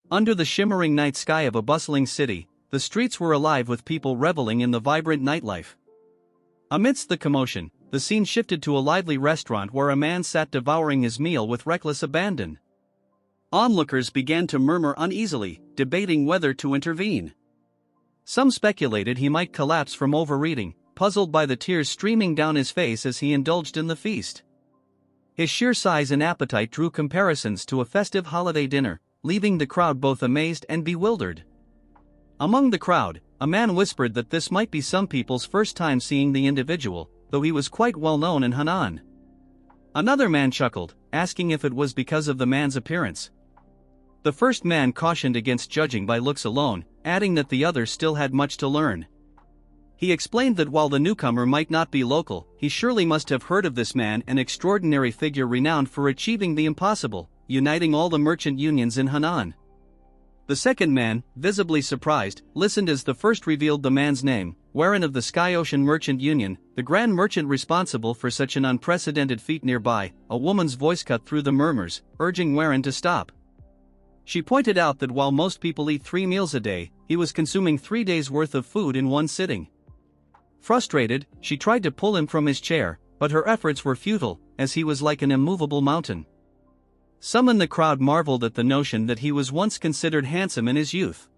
Under the shimmering night sky of a bustling city, the streets were alive with people reveling in the vibrant nightlife. Amidst the commotion, the scene shifted to a lively restaurant where a man sat devouring his meal with reckless abandon. Onlookers began to murmur uneasily, debating whether to intervene. Some speculated he might collapse from overeating, puzzled by the tears streaming down his face as he indulged in the feast. His sheer size and appetite drew comparisons to a festive holiday dinner, leaving the crowd both amazed and bewildered. Among the crowd, a man whispered that this might be some people's first time seeing the individual, though he was quite well known in Henan. Another man chuckled, asking if it was because of the man's appearance. The first man cautioned against judging by looks alone, adding that the others still had much to learn. He explained that while the newcomer might not be local, he surely must have heard of this man, an extraordinary figure renowned for achieving the impossible, uniting all the merchant unions in Henan. The second man, visibly surprised, listened as the first revealed the man's name, Warren of the Sky Ocean Merchant Union, the grand merchant responsible for such an unprecedented feat. Nearby, a woman's voice cut through the murmurs, urging Warren to stop. She pointed out that while most people eat 3 meals a day, he was consuming 3 days' worth of food in one sitting. Frustrated, she tried to pull him from his chair, but her efforts were futile, as he was like an immovable mountain. Some in the crowd marveled at the notion that he was once considered handsome in his youth.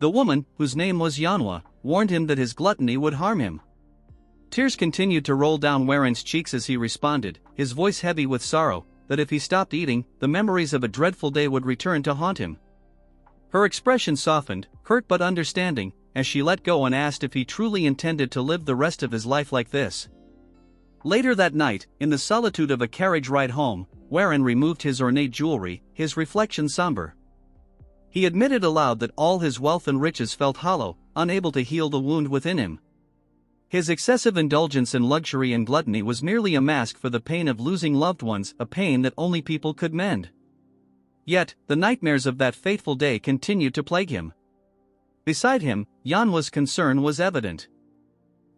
The woman, whose name was Yanhwa, warned him that his gluttony would harm him. Tears continued to roll down Warren's cheeks as he responded, his voice heavy with sorrow, that if he stopped eating, the memories of a dreadful day would return to haunt him. Her expression softened, hurt but understanding, as she let go and asked if he truly intended to live the rest of his life like this. Later that night, in the solitude of a carriage ride home, Warren removed his ornate jewelry, his reflection somber. He admitted aloud that all his wealth and riches felt hollow, unable to heal the wound within him. His excessive indulgence in luxury and gluttony was merely a mask for the pain of losing loved ones, a pain that only people could mend. Yet, the nightmares of that fateful day continued to plague him. Beside him, Yanhwa's concern was evident.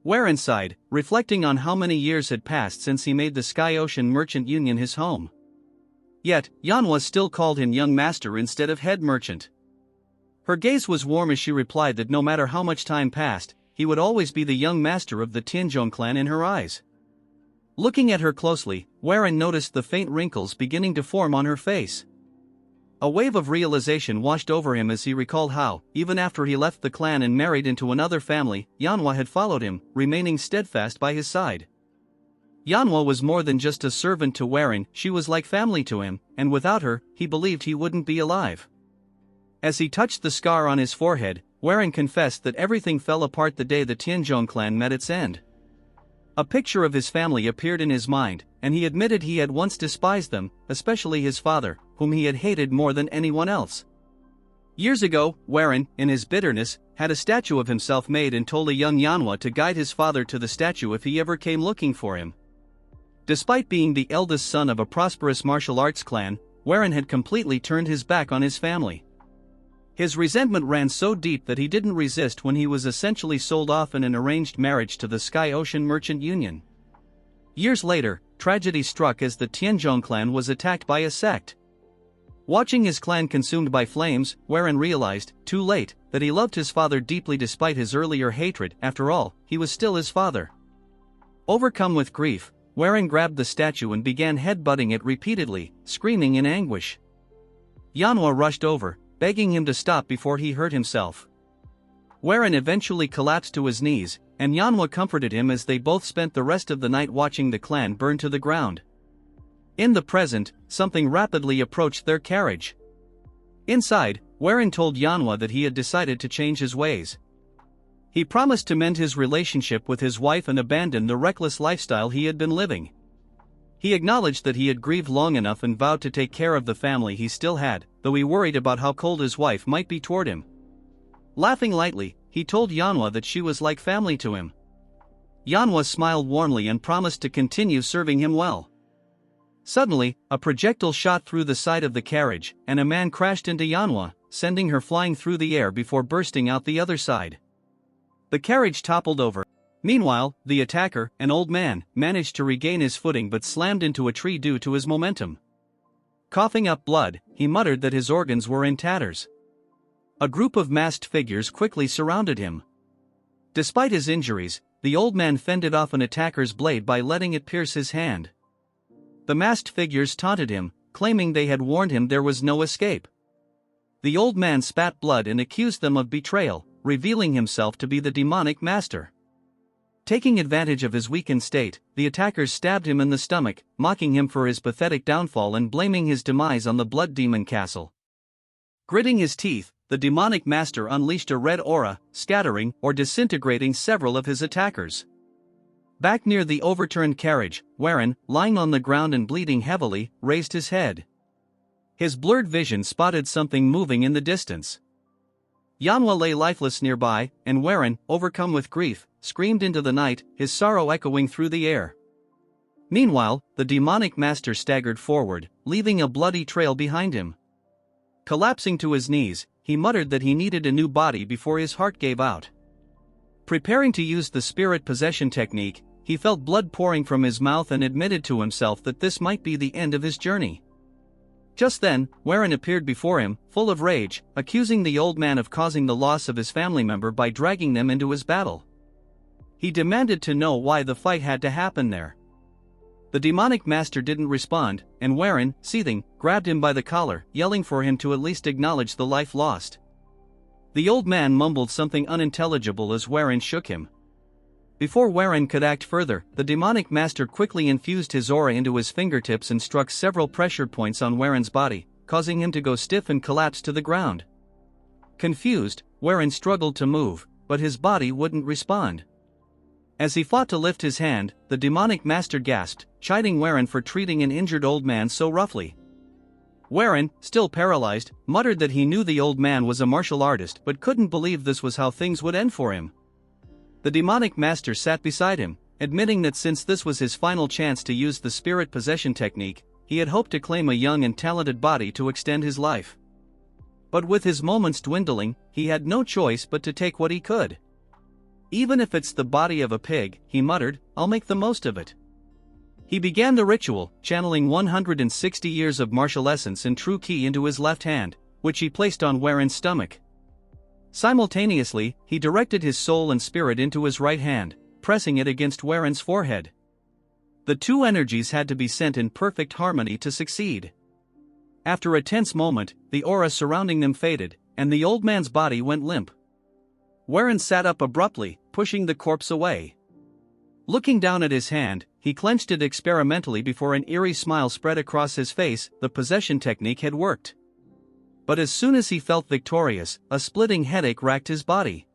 Warren sighed, reflecting on how many years had passed since he made the Sky Ocean Merchant Union his home. Yet, Yanhwa still called him young master instead of head merchant. Her gaze was warm as she replied that no matter how much time passed, he would always be the young master of the Tianzhong clan in her eyes. Looking at her closely, Warren noticed the faint wrinkles beginning to form on her face. A wave of realization washed over him as he recalled how, even after he left the clan and married into another family, Yanhwa had followed him, remaining steadfast by his side. Yanhwa was more than just a servant to Warren, she was like family to him, and without her, he believed he wouldn't be alive. As he touched the scar on his forehead, Warren confessed that everything fell apart the day the Tianzhong clan met its end. A picture of his family appeared in his mind, and he admitted he had once despised them, especially his father, whom he had hated more than anyone else. Years ago, Warren, in his bitterness, had a statue of himself made and told a young Yanhwa to guide his father to the statue if he ever came looking for him. Despite being the eldest son of a prosperous martial arts clan, Warren had completely turned his back on his family. His resentment ran so deep that he didn't resist when he was essentially sold off in an arranged marriage to the Sky Ocean Merchant Union. Years later, tragedy struck as the Tianzhong clan was attacked by a sect. Watching his clan consumed by flames, Warren realized, too late, that he loved his father deeply despite his earlier hatred. After all, he was still his father. Overcome with grief, Warren grabbed the statue and began headbutting it repeatedly, screaming in anguish. Yanhwa rushed over, begging him to stop before he hurt himself. Warren eventually collapsed to his knees, and Yanhwa comforted him as they both spent the rest of the night watching the clan burn to the ground. In the present, something rapidly approached their carriage. Inside, Warren told Yanhwa that he had decided to change his ways. He promised to mend his relationship with his wife and abandon the reckless lifestyle he had been living. He acknowledged that he had grieved long enough and vowed to take care of the family he still had, though he worried about how cold his wife might be toward him. Laughing lightly, he told Yanhwa that she was like family to him. Yanhwa smiled warmly and promised to continue serving him well. Suddenly, a projectile shot through the side of the carriage, and a man crashed into Yanhwa, sending her flying through the air before bursting out the other side. The carriage toppled over. Meanwhile, the attacker, an old man, managed to regain his footing but slammed into a tree due to his momentum. Coughing up blood, he muttered that his organs were in tatters. A group of masked figures quickly surrounded him. Despite his injuries, the old man fended off an attacker's blade by letting it pierce his hand. The masked figures taunted him, claiming they had warned him there was no escape. The old man spat blood and accused them of betrayal, revealing himself to be the demonic master. Taking advantage of his weakened state, the attackers stabbed him in the stomach, mocking him for his pathetic downfall and blaming his demise on the blood demon castle. Gritting his teeth, the demonic master unleashed a red aura, scattering or disintegrating several of his attackers. Back near the overturned carriage, Warren, lying on the ground and bleeding heavily, raised his head. His blurred vision spotted something moving in the distance. Yanhwa lay lifeless nearby, and Warren, overcome with grief, screamed into the night, his sorrow echoing through the air. Meanwhile, the demonic master staggered forward, leaving a bloody trail behind him. Collapsing to his knees, he muttered that he needed a new body before his heart gave out. Preparing to use the spirit possession technique, he felt blood pouring from his mouth and admitted to himself that this might be the end of his journey. Just then, Warren appeared before him, full of rage, accusing the old man of causing the loss of his family member by dragging them into his battle. He demanded to know why the fight had to happen there. The demonic master didn't respond, and Warren, seething, grabbed him by the collar, yelling for him to at least acknowledge the life lost. The old man mumbled something unintelligible as Warren shook him. Before Warren could act further, the demonic master quickly infused his aura into his fingertips and struck several pressure points on Warren's body, causing him to go stiff and collapse to the ground. Confused, Warren struggled to move, but his body wouldn't respond. As he fought to lift his hand, the demonic master gasped, chiding Warren for treating an injured old man so roughly. Warren, still paralyzed, muttered that he knew the old man was a martial artist but couldn't believe this was how things would end for him. The demonic master sat beside him, admitting that since this was his final chance to use the spirit possession technique, he had hoped to claim a young and talented body to extend his life. But with his moments dwindling, he had no choice but to take what he could. Even if it's the body of a pig, he muttered, I'll make the most of it. He began the ritual, channeling 160 years of martial essence and true ki into his left hand, which he placed on Warren's stomach. Simultaneously, he directed his soul and spirit into his right hand, pressing it against Warren's forehead. The two energies had to be sent in perfect harmony to succeed. After a tense moment, the aura surrounding them faded, and the old man's body went limp. Warren sat up abruptly, pushing the corpse away. Looking down at his hand, he clenched it experimentally before an eerie smile spread across his face. The possession technique had worked. But as soon as he felt victorious, a splitting headache racked his body.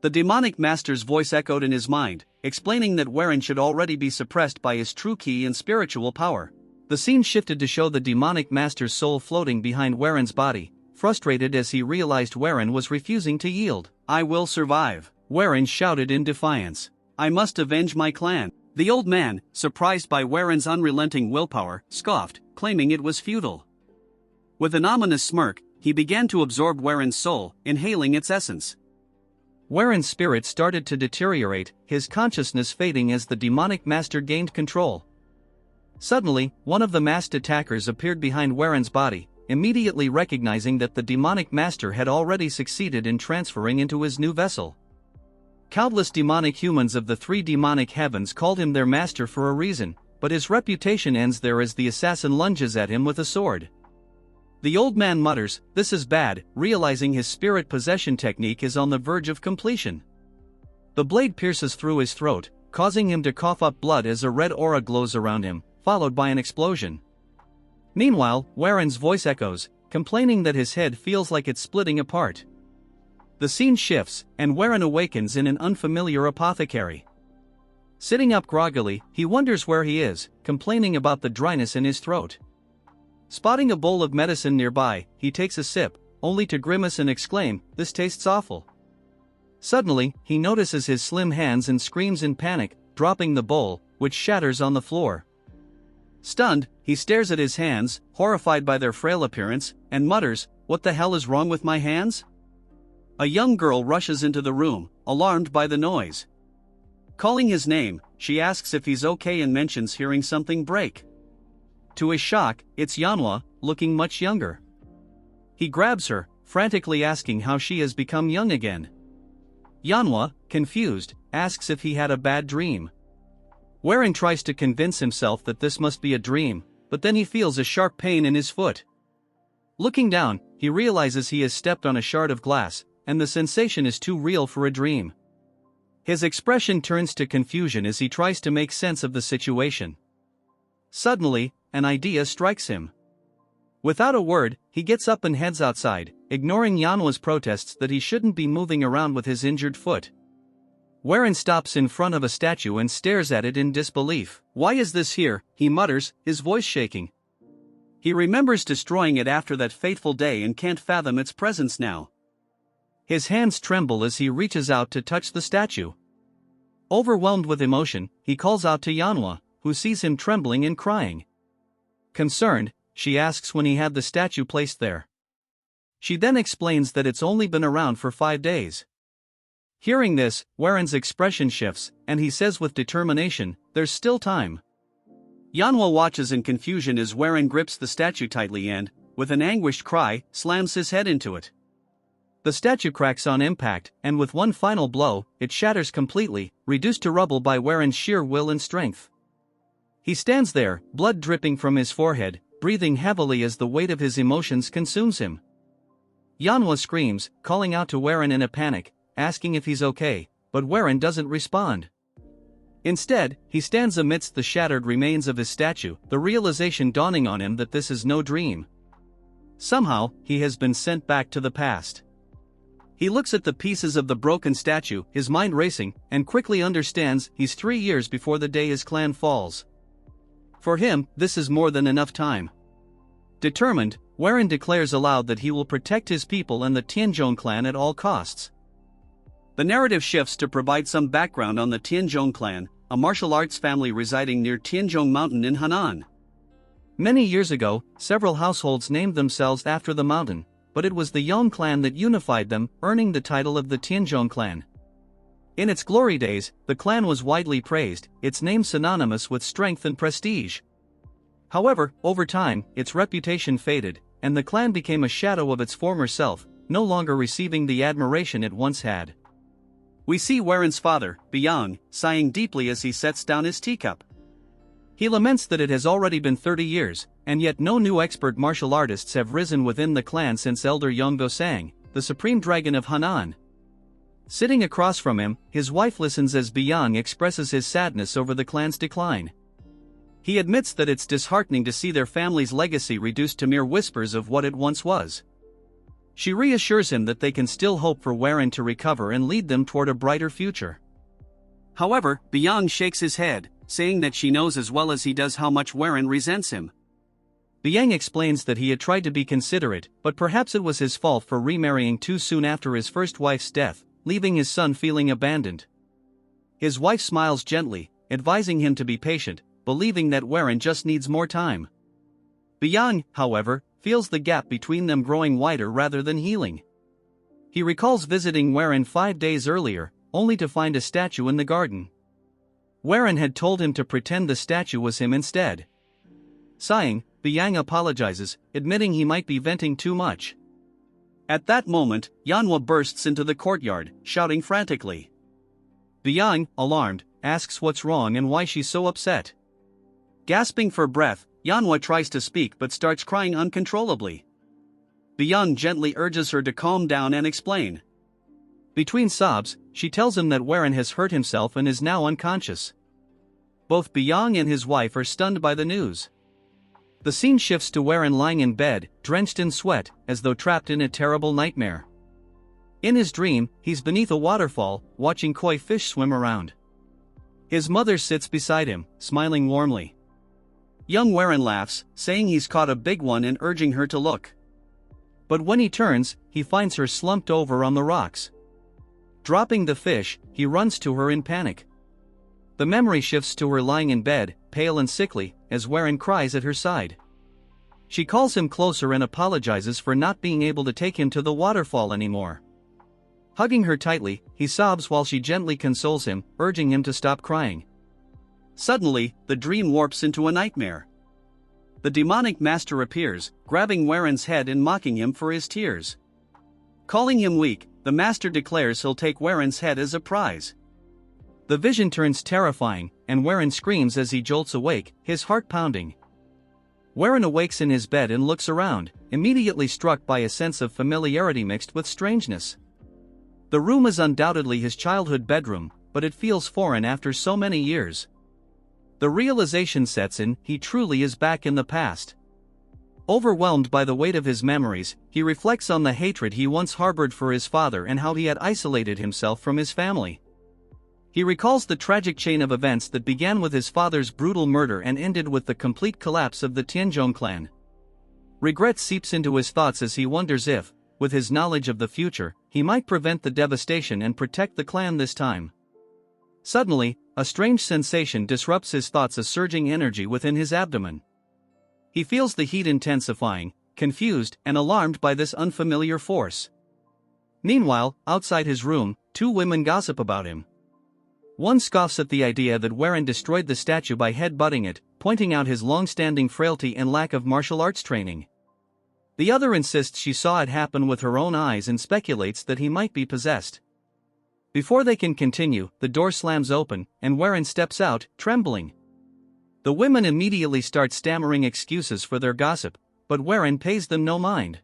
The demonic master's voice echoed in his mind, explaining that Warren should already be suppressed by his true ki and spiritual power. The scene shifted to show the demonic master's soul floating behind Warren's body, frustrated as he realized Warren was refusing to yield. I will survive, Warren shouted in defiance. I must avenge my clan. The old man, surprised by Warren's unrelenting willpower, scoffed, claiming it was futile. With an ominous smirk, he began to absorb Warren's soul, inhaling its essence. Warren's spirit started to deteriorate, his consciousness fading as the demonic master gained control. Suddenly, one of the masked attackers appeared behind Warren's body, immediately recognizing that the demonic master had already succeeded in transferring into his new vessel. Countless demonic humans of the three demonic heavens called him their master for a reason, but his reputation ends there as the assassin lunges at him with a sword. The old man mutters, "This is bad," realizing his spirit possession technique is on the verge of completion. The blade pierces through his throat, causing him to cough up blood as a red aura glows around him, followed by an explosion. Meanwhile, Warren's voice echoes, complaining that his head feels like it's splitting apart. The scene shifts, and Warren awakens in an unfamiliar apothecary. Sitting up groggily, he wonders where he is, complaining about the dryness in his throat. Spotting a bowl of medicine nearby, he takes a sip, only to grimace and exclaim, "This tastes awful." Suddenly, he notices his slim hands and screams in panic, dropping the bowl, which shatters on the floor. Stunned, he stares at his hands, horrified by their frail appearance, and mutters, "What the hell is wrong with my hands?" A young girl rushes into the room, alarmed by the noise. Calling his name, she asks if he's okay and mentions hearing something break. To his shock, it's Manhwa, looking much younger. He grabs her, frantically asking how she has become young again. Manhwa, confused, asks if he had a bad dream. Warren tries to convince himself that this must be a dream, but then he feels a sharp pain in his foot. Looking down, he realizes he has stepped on a shard of glass, and the sensation is too real for a dream. His expression turns to confusion as he tries to make sense of the situation. Suddenly, an idea strikes him. Without a word, he gets up and heads outside, ignoring Manhwa's protests that he shouldn't be moving around with his injured foot. Warren stops in front of a statue and stares at it in disbelief. "Why is this here?" he mutters, his voice shaking. He remembers destroying it after that fateful day and can't fathom its presence now. His hands tremble as he reaches out to touch the statue. Overwhelmed with emotion, he calls out to Manhwa, who sees him trembling and crying. Concerned, she asks when he had the statue placed there. She then explains that it's only been around for 5 days. Hearing this, Warren's expression shifts, and he says with determination, "There's still time." Manhwa watches in confusion as Warren grips the statue tightly and, with an anguished cry, slams his head into it. The statue cracks on impact, and with one final blow, it shatters completely, reduced to rubble by Warren's sheer will and strength. He stands there, blood dripping from his forehead, breathing heavily as the weight of his emotions consumes him. Manhwa screams, calling out to Warren in a panic, asking if he's okay, but Warren doesn't respond. Instead, he stands amidst the shattered remains of his statue, the realization dawning on him that this is no dream. Somehow, he has been sent back to the past. He looks at the pieces of the broken statue, his mind racing, and quickly understands he's 3 years before the day his clan falls. For him, this is more than enough time. Determined, Warren declares aloud that he will protect his people and the Tianzhong clan at all costs. The narrative shifts to provide some background on the Tianzhong clan, a martial arts family residing near Tianzhong Mountain in Henan. Many years ago, several households named themselves after the mountain, but it was the Yong clan that unified them, earning the title of the Tianzhong clan. In its glory days, the clan was widely praised, its name synonymous with strength and prestige. However, over time, its reputation faded, and the clan became a shadow of its former self, no longer receiving the admiration it once had. We see Warren's father, Yong, sighing deeply as he sets down his teacup. He laments that it has already been 30 years, and yet no new expert martial artists have risen within the clan since Elder Yong Gosang, the supreme dragon of Henan. Sitting across from him, his wife listens as Yong expresses his sadness over the clan's decline. He admits that it's disheartening to see their family's legacy reduced to mere whispers of what it once was. She reassures him that they can still hope for Warren to recover and lead them toward a brighter future. However, Yong shakes his head, saying that she knows as well as he does how much Warren resents him. Yong explains that he had tried to be considerate, but perhaps it was his fault for remarrying too soon after his first wife's death, leaving his son feeling abandoned. His wife smiles gently, advising him to be patient, believing that Warren just needs more time. Yong, however, feels the gap between them growing wider rather than healing. He recalls visiting Warren 5 days earlier, only to find a statue in the garden. Warren had told him to pretend the statue was him instead. Sighing, Yong apologizes, admitting he might be venting too much. At that moment, Manhwa bursts into the courtyard, shouting frantically. Yong, alarmed, asks what's wrong and why she's so upset. Gasping for breath, Manhwa tries to speak but starts crying uncontrollably. Yong gently urges her to calm down and explain. Between sobs, she tells him that Warren has hurt himself and is now unconscious. Both Yong and his wife are stunned by the news. The scene shifts to Warren lying in bed, drenched in sweat, as though trapped in a terrible nightmare. In his dream, he's beneath a waterfall, watching koi fish swim around. His mother sits beside him, smiling warmly. Young Warren laughs, saying he's caught a big one and urging her to look. But when he turns, he finds her slumped over on the rocks. Dropping the fish, he runs to her in panic. The memory shifts to her lying in bed, pale and sickly, as Warren cries at her side. She calls him closer and apologizes for not being able to take him to the waterfall anymore. Hugging her tightly, he sobs while she gently consoles him, urging him to stop crying. Suddenly, the dream warps into a nightmare. the demonic master appears, grabbing Waren's head and mocking him for his tears. Calling him weak, the master declares he'll take Waren's head as a prize. The vision turns terrifying, and Waren screams as he jolts awake, his heart pounding. Waren awakes in his bed and looks around, immediately struck by a sense of familiarity mixed with strangeness. The room is undoubtedly his childhood bedroom, but it feels foreign after so many years. The realization sets in, he truly is back in the past. Overwhelmed by the weight of his memories, he reflects on the hatred he once harbored for his father and how he had isolated himself from his family. He recalls the tragic chain of events that began with his father's brutal murder and ended with the complete collapse of the Tianzhong clan. Regret seeps into his thoughts as he wonders if, with his knowledge of the future, he might prevent the devastation and protect the clan this time. Suddenly, a strange sensation disrupts his thoughts, a surging energy within his abdomen. He feels the heat intensifying, confused and alarmed by this unfamiliar force. Meanwhile, outside his room, two women gossip about him. One scoffs at the idea that Waren destroyed the statue by headbutting it, pointing out his long-standing frailty and lack of martial arts training. The other insists she saw it happen with her own eyes and speculates that he might be possessed. Before they can continue, the door slams open, and Waren steps out, trembling. The women immediately start stammering excuses for their gossip, but Waren pays them no mind.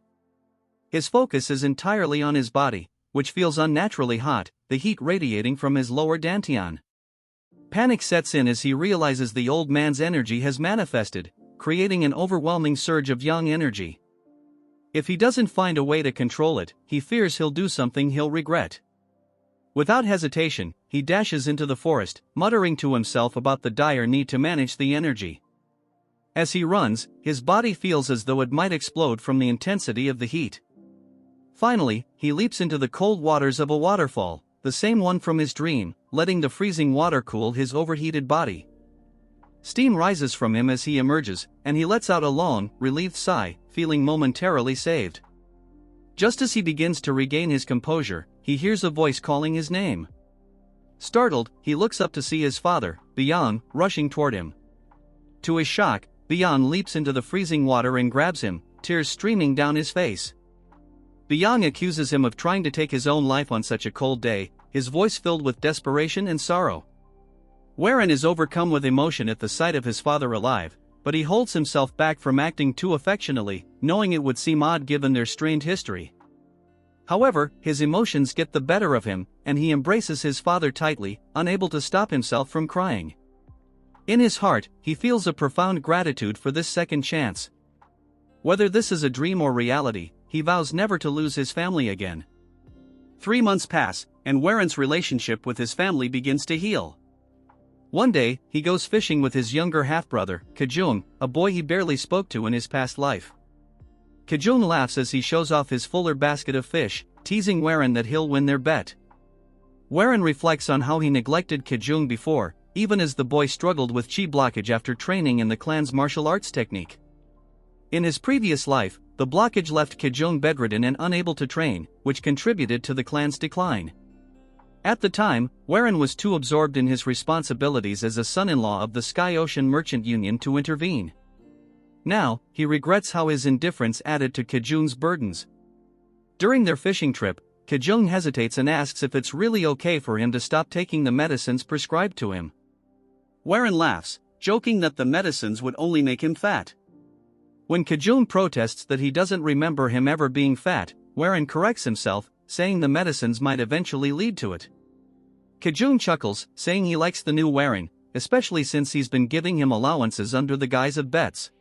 His focus is entirely on his body, which feels unnaturally hot, the heat radiating from his lower dantian. Panic sets in as he realizes the old man's energy has manifested, creating an overwhelming surge of Yang energy. If he doesn't find a way to control it, he fears he'll do something he'll regret. Without hesitation, he dashes into the forest, muttering to himself about the dire need to manage the energy. As he runs, his body feels as though it might explode from the intensity of the heat. Finally, he leaps into the cold waters of a waterfall, the same one from his dream, letting the freezing water cool his overheated body. Steam rises from him as he emerges, and he lets out a long, relieved sigh, feeling momentarily saved. Just as he begins to regain his composure, he hears a voice calling his name. Startled, he looks up to see his father, Yong, rushing toward him. To his shock, Yong leaps into the freezing water and grabs him, tears streaming down his face. Yong accuses him of trying to take his own life on such a cold day, his voice filled with desperation and sorrow. Waren is overcome with emotion at the sight of his father alive, but he holds himself back from acting too affectionately, knowing it would seem odd given their strained history. However, his emotions get the better of him, and he embraces his father tightly, unable to stop himself from crying. In his heart, he feels a profound gratitude for this second chance. Whether this is a dream or reality, he vows never to lose his family again. 3 months pass, and Waren's relationship with his family begins to heal. One day, he goes fishing with his younger half-brother, Kajung, a boy he barely spoke to in his past life. Kajung laughs as he shows off his fuller basket of fish, teasing Waren that he'll win their bet. Waren reflects on how he neglected Kajung before, even as the boy struggled with chi blockage after training in the clan's martial arts technique. In his previous life, the blockage left Kajung bedridden and unable to train, which contributed to the clan's decline. At the time, Waren was too absorbed in his responsibilities as a son-in-law of the Sky Ocean Merchant Union to intervene. Now, he regrets how his indifference added to Kajung's burdens. During their fishing trip, Kajung hesitates and asks if it's really okay for him to stop taking the medicines prescribed to him. Waren laughs, joking that the medicines would only make him fat. When Kajung protests that he doesn't remember him ever being fat, Waren corrects himself, saying the medicines might eventually lead to it. Kajung chuckles, saying he likes the new Waren, especially since he's been giving him allowances under the guise of bets.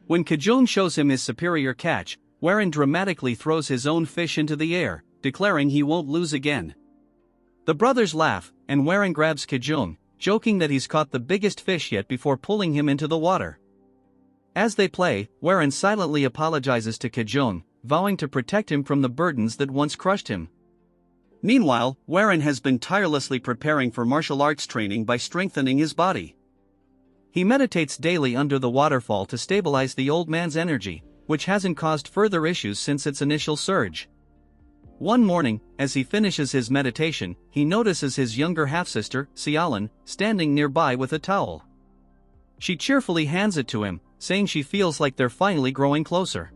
When Kajung shows him his superior catch, Waren dramatically throws his own fish into the air, declaring he won't lose again. The brothers laugh, and Waren grabs Kajung, joking that he's caught the biggest fish yet before pulling him into the water. As they play, Waren silently apologizes to Kajung, vowing to protect him from the burdens that once crushed him. Meanwhile, Waren has been tirelessly preparing for martial arts training by strengthening his body. He meditates daily under the waterfall to stabilize the old man's energy, which hasn't caused further issues since its initial surge. One morning, as he finishes his meditation, he notices his younger half-sister, Xiaolin, standing nearby with a towel. She cheerfully hands it to him, saying she feels like they're finally growing closer.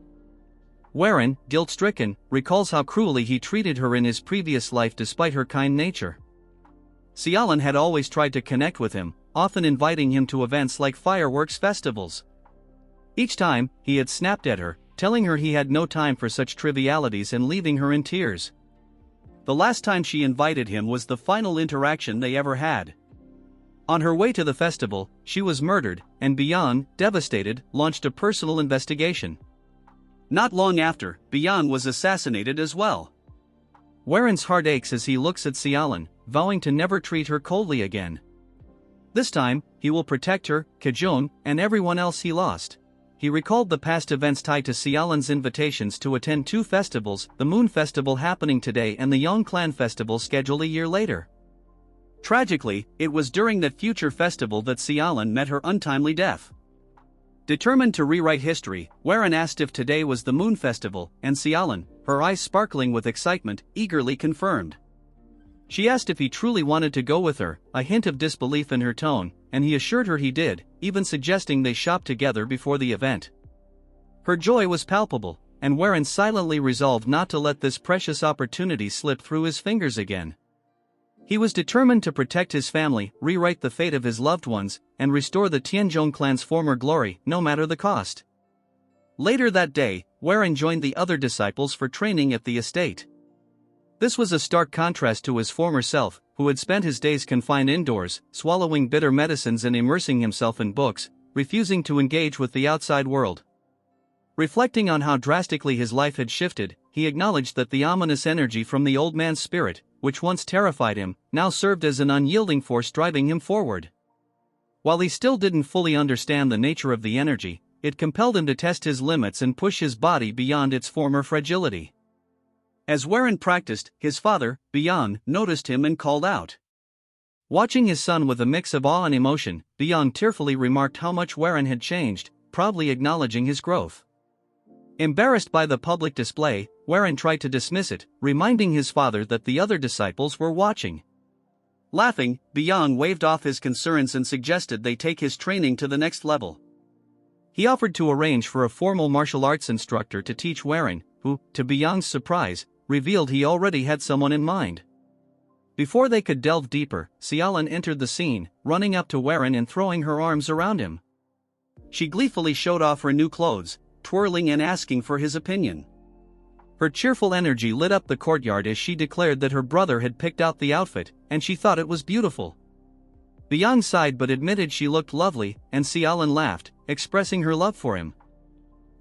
Warren, guilt-stricken, recalls how cruelly he treated her in his previous life despite her kind nature. Sialan had always tried to connect with him, often inviting him to events like fireworks festivals. Each time, he had snapped at her, telling her he had no time for such trivialities and leaving her in tears. The last time she invited him was the final interaction they ever had. On her way to the festival, she was murdered, and Beyond, devastated, launched a personal investigation. Not long after, Beyond was assassinated as well. Warren's heart aches as he looks at Sialan, vowing to never treat her coldly again. This time, he will protect her, Kajong, and everyone else he lost. He recalled the past events tied to Sialan's invitations to attend 2 festivals, the Moon Festival happening today and the Yong Clan Festival scheduled a year later. Tragically, it was during that future festival that Sialan met her untimely death. Determined to rewrite history, Warren asked if today was the Moon Festival, and Sialan, her eyes sparkling with excitement, eagerly confirmed. She asked if he truly wanted to go with her, a hint of disbelief in her tone, and he assured her he did, even suggesting they shop together before the event. Her joy was palpable, and Warren silently resolved not to let this precious opportunity slip through his fingers again. He was determined to protect his family, rewrite the fate of his loved ones, and restore the Tianzhong clan's former glory, no matter the cost. Later that day, Warren joined the other disciples for training at the estate. This was a stark contrast to his former self, who had spent his days confined indoors, swallowing bitter medicines and immersing himself in books, refusing to engage with the outside world. Reflecting on how drastically his life had shifted, he acknowledged that the ominous energy from the old man's spirit, which once terrified him, now served as an unyielding force driving him forward. While he still didn't fully understand the nature of the energy, it compelled him to test his limits and push his body beyond its former fragility. As Warren practiced, his father, Beyond, noticed him and called out. Watching his son with a mix of awe and emotion, Beyond tearfully remarked how much Warren had changed, proudly acknowledging his growth. Embarrassed by the public display, Warren tried to dismiss it, reminding his father that the other disciples were watching. Laughing, Beyond waved off his concerns and suggested they take his training to the next level. He offered to arrange for a formal martial arts instructor to teach Warren, who, to Beyond's surprise, revealed he already had someone in mind. Before they could delve deeper, Sialan entered the scene, running up to Warren and throwing her arms around him. She gleefully showed off her new clothes, twirling and asking for his opinion. Her cheerful energy lit up the courtyard as she declared that her brother had picked out the outfit, and she thought it was beautiful. Beyond sighed but admitted she looked lovely, and Sialan laughed, expressing her love for him.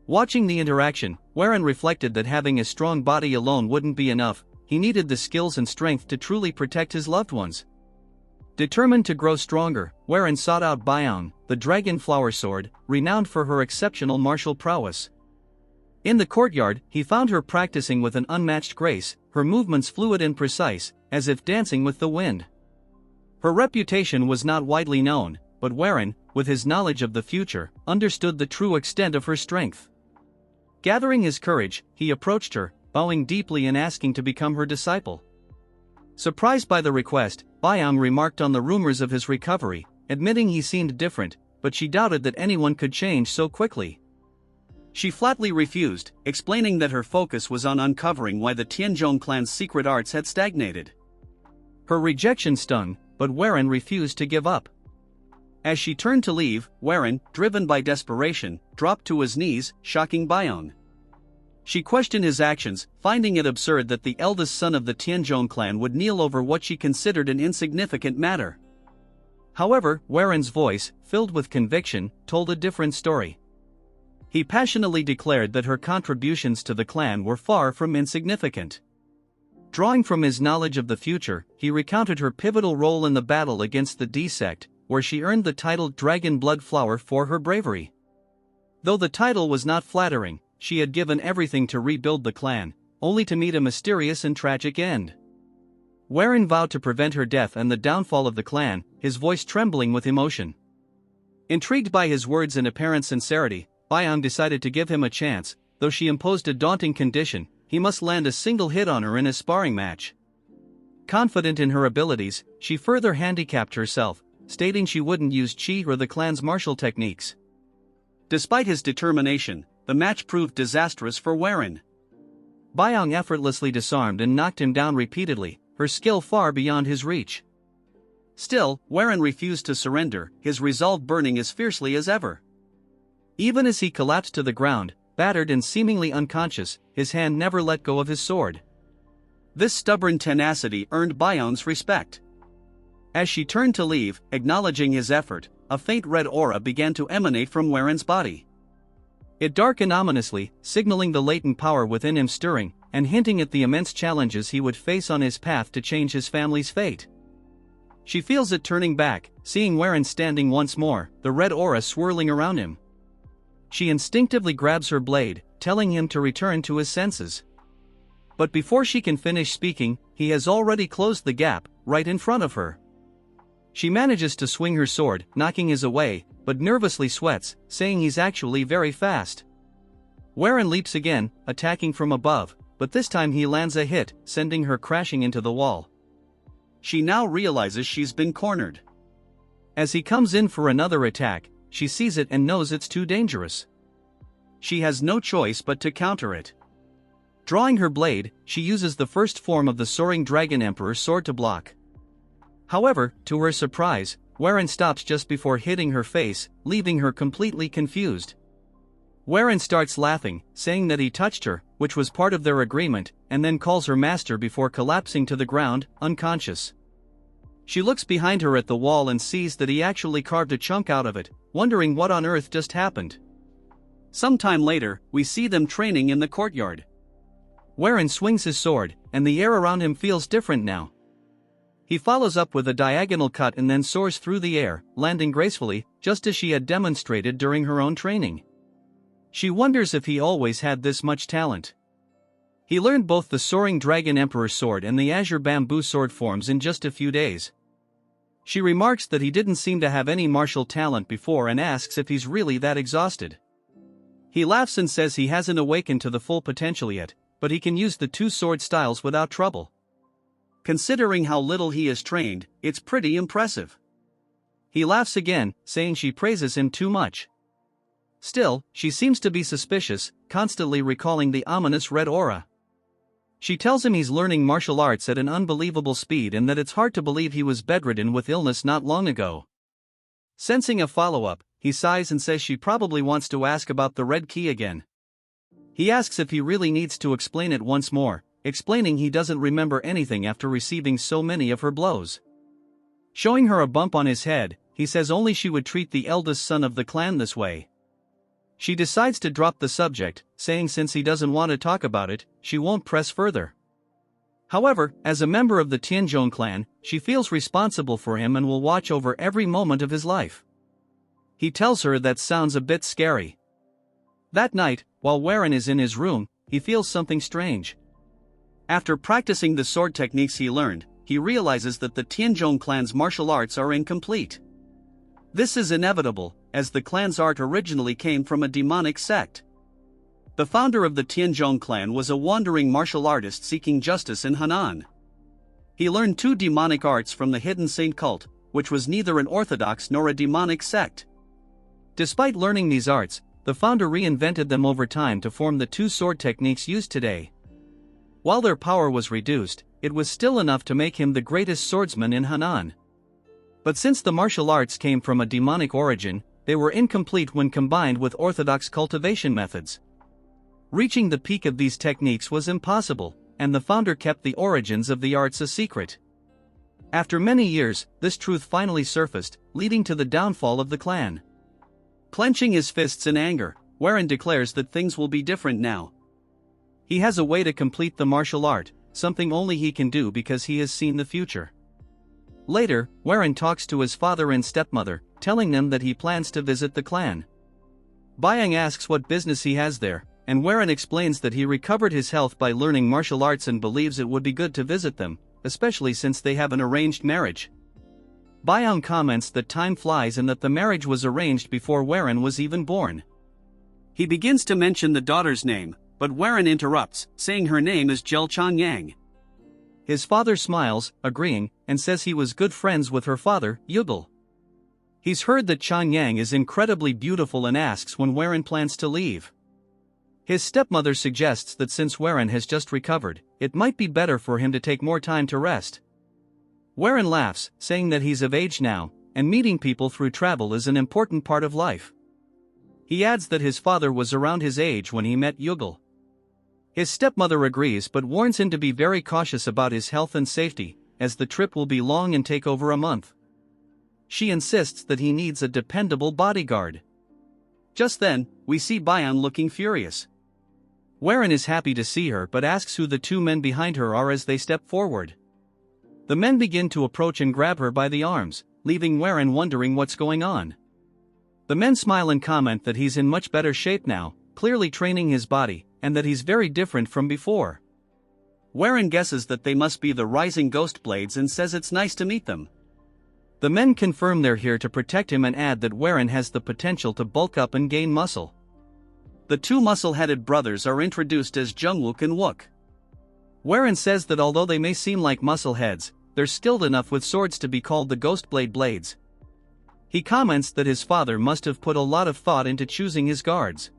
Watching the interaction, Warren reflected that having a strong body alone wouldn't be enough, he needed the skills and strength to truly protect his loved ones. Determined to grow stronger, Warren sought out Byeong, the dragon flower sword, renowned for her exceptional martial prowess. In the courtyard, he found her practicing with an unmatched grace, her movements fluid and precise, as if dancing with the wind. Her reputation was not widely known, but Warren, with his knowledge of the future, understood the true extent of her strength. Gathering his courage, he approached her, bowing deeply and asking to become her disciple. Surprised by the request, Byeong remarked on the rumors of his recovery, admitting he seemed different, but she doubted that anyone could change so quickly. She flatly refused, explaining that her focus was on uncovering why the Tianzhong clan's secret arts had stagnated. Her rejection stung, but Warren refused to give up. As she turned to leave, Warren, driven by desperation, dropped to his knees, shocking Byeong. She questioned his actions, finding it absurd that the eldest son of the Tianzhong clan would kneel over what she considered an insignificant matter. However, Warren's voice, filled with conviction, told a different story. He passionately declared that her contributions to the clan were far from insignificant. Drawing from his knowledge of the future, he recounted her pivotal role in the battle against the D sect, where she earned the title Dragon Blood Flower for her bravery. Though the title was not flattering, she had given everything to rebuild the clan, only to meet a mysterious and tragic end. Warren vowed to prevent her death and the downfall of the clan, his voice trembling with emotion. Intrigued by his words and apparent sincerity, Byeong decided to give him a chance, though she imposed a daunting condition: he must land a single hit on her in a sparring match. Confident in her abilities, she further handicapped herself, stating she wouldn't use chi or the clan's martial techniques. Despite his determination, the match proved disastrous for Warren. Byung effortlessly disarmed and knocked him down repeatedly, her skill far beyond his reach. Still, Warren refused to surrender, his resolve burning as fiercely as ever. Even as he collapsed to the ground, battered and seemingly unconscious, his hand never let go of his sword. This stubborn tenacity earned Byung's respect. As she turned to leave, acknowledging his effort, a faint red aura began to emanate from Warren's body. It darkened ominously, signaling the latent power within him stirring, and hinting at the immense challenges he would face on his path to change his family's fate. She feels it turning back, seeing Warren standing once more, the red aura swirling around him. She instinctively grabs her blade, telling him to return to his senses. But before she can finish speaking, he has already closed the gap, right in front of her. She manages to swing her sword, knocking his away, but nervously sweats, saying he's actually very fast. Warren leaps again, attacking from above, but this time he lands a hit, sending her crashing into the wall. She now realizes she's been cornered. As he comes in for another attack, she sees it and knows it's too dangerous. She has no choice but to counter it. Drawing her blade, she uses the first form of the Soaring Dragon Emperor's sword to block. However, to her surprise, Warren stops just before hitting her face, leaving her completely confused. Warren starts laughing, saying that he touched her, which was part of their agreement, and then calls her master before collapsing to the ground, unconscious. She looks behind her at the wall and sees that he actually carved a chunk out of it, wondering what on earth just happened. Sometime later, we see them training in the courtyard. Warren swings his sword, and the air around him feels different now. He follows up with a diagonal cut and then soars through the air, landing gracefully, just as she had demonstrated during her own training. She wonders if he always had this much talent. He learned both the Soaring Dragon Emperor's sword and the Azure Bamboo sword forms in just a few days. She remarks that he didn't seem to have any martial talent before and asks if he's really that exhausted. He laughs and says he hasn't awakened to the full potential yet, but he can use the two sword styles without trouble. Considering how little he is trained, it's pretty impressive. He laughs again, saying she praises him too much. Still, she seems to be suspicious, constantly recalling the ominous red aura. She tells him he's learning martial arts at an unbelievable speed and that it's hard to believe he was bedridden with illness not long ago. Sensing a follow-up, he sighs and says she probably wants to ask about the red key again. He asks if he really needs to explain it once more, explaining he doesn't remember anything after receiving so many of her blows. Showing her a bump on his head, he says only she would treat the eldest son of the clan this way. She decides to drop the subject, saying since he doesn't want to talk about it, she won't press further. However, as a member of the Tianzhong clan, she feels responsible for him and will watch over every moment of his life. He tells her that sounds a bit scary. That night, while Warren is in his room, he feels something strange. After practicing the sword techniques he learned, he realizes that the Tianzhong clan's martial arts are incomplete. This is inevitable, as the clan's art originally came from a demonic sect. The founder of the Tianzhong clan was a wandering martial artist seeking justice in Henan. He learned two demonic arts from the hidden saint cult, which was neither an orthodox nor a demonic sect. Despite learning these arts, the founder reinvented them over time to form the two sword techniques used today. While their power was reduced, it was still enough to make him the greatest swordsman in Henan. But since the martial arts came from a demonic origin, they were incomplete when combined with orthodox cultivation methods. Reaching the peak of these techniques was impossible, and the founder kept the origins of the arts a secret. After many years, this truth finally surfaced, leading to the downfall of the clan. Clenching his fists in anger, Warren declares that things will be different now. He has a way to complete the martial art, something only he can do because he has seen the future. Later, Warren talks to his father and stepmother, telling them that he plans to visit the clan. Byung asks what business he has there, and Warren explains that he recovered his health by learning martial arts and believes it would be good to visit them, especially since they have an arranged marriage. Byung comments that time flies and that the marriage was arranged before Warren was even born. He begins to mention the daughter's name, but Warren interrupts, saying her name is Jel Changyang. His father smiles, agreeing, and says he was good friends with her father, Yugel. He's heard that Chanyang is incredibly beautiful and asks when Warren plans to leave. His stepmother suggests that since Warren has just recovered, it might be better for him to take more time to rest. Warren laughs, saying that he's of age now, and meeting people through travel is an important part of life. He adds that his father was around his age when he met Yugal. His stepmother agrees but warns him to be very cautious about his health and safety, as the trip will be long and take over a month. She insists that he needs a dependable bodyguard. Just then, we see Bayan looking furious. Warren is happy to see her but asks who the two men behind her are as they step forward. The men begin to approach and grab her by the arms, leaving Warren wondering what's going on. The men smile and comment that he's in much better shape now, clearly training his body, and that he's very different from before. Warren guesses that they must be the Rising Ghost Blades and says it's nice to meet them. The men confirm they're here to protect him and add that Warren has the potential to bulk up and gain muscle. The two muscle-headed brothers are introduced as Jungwook and Wook. Warren says that although they may seem like muscle-heads, they're skilled enough with swords to be called the Ghostblade Blades. He comments that his father must have put a lot of thought into choosing his guards.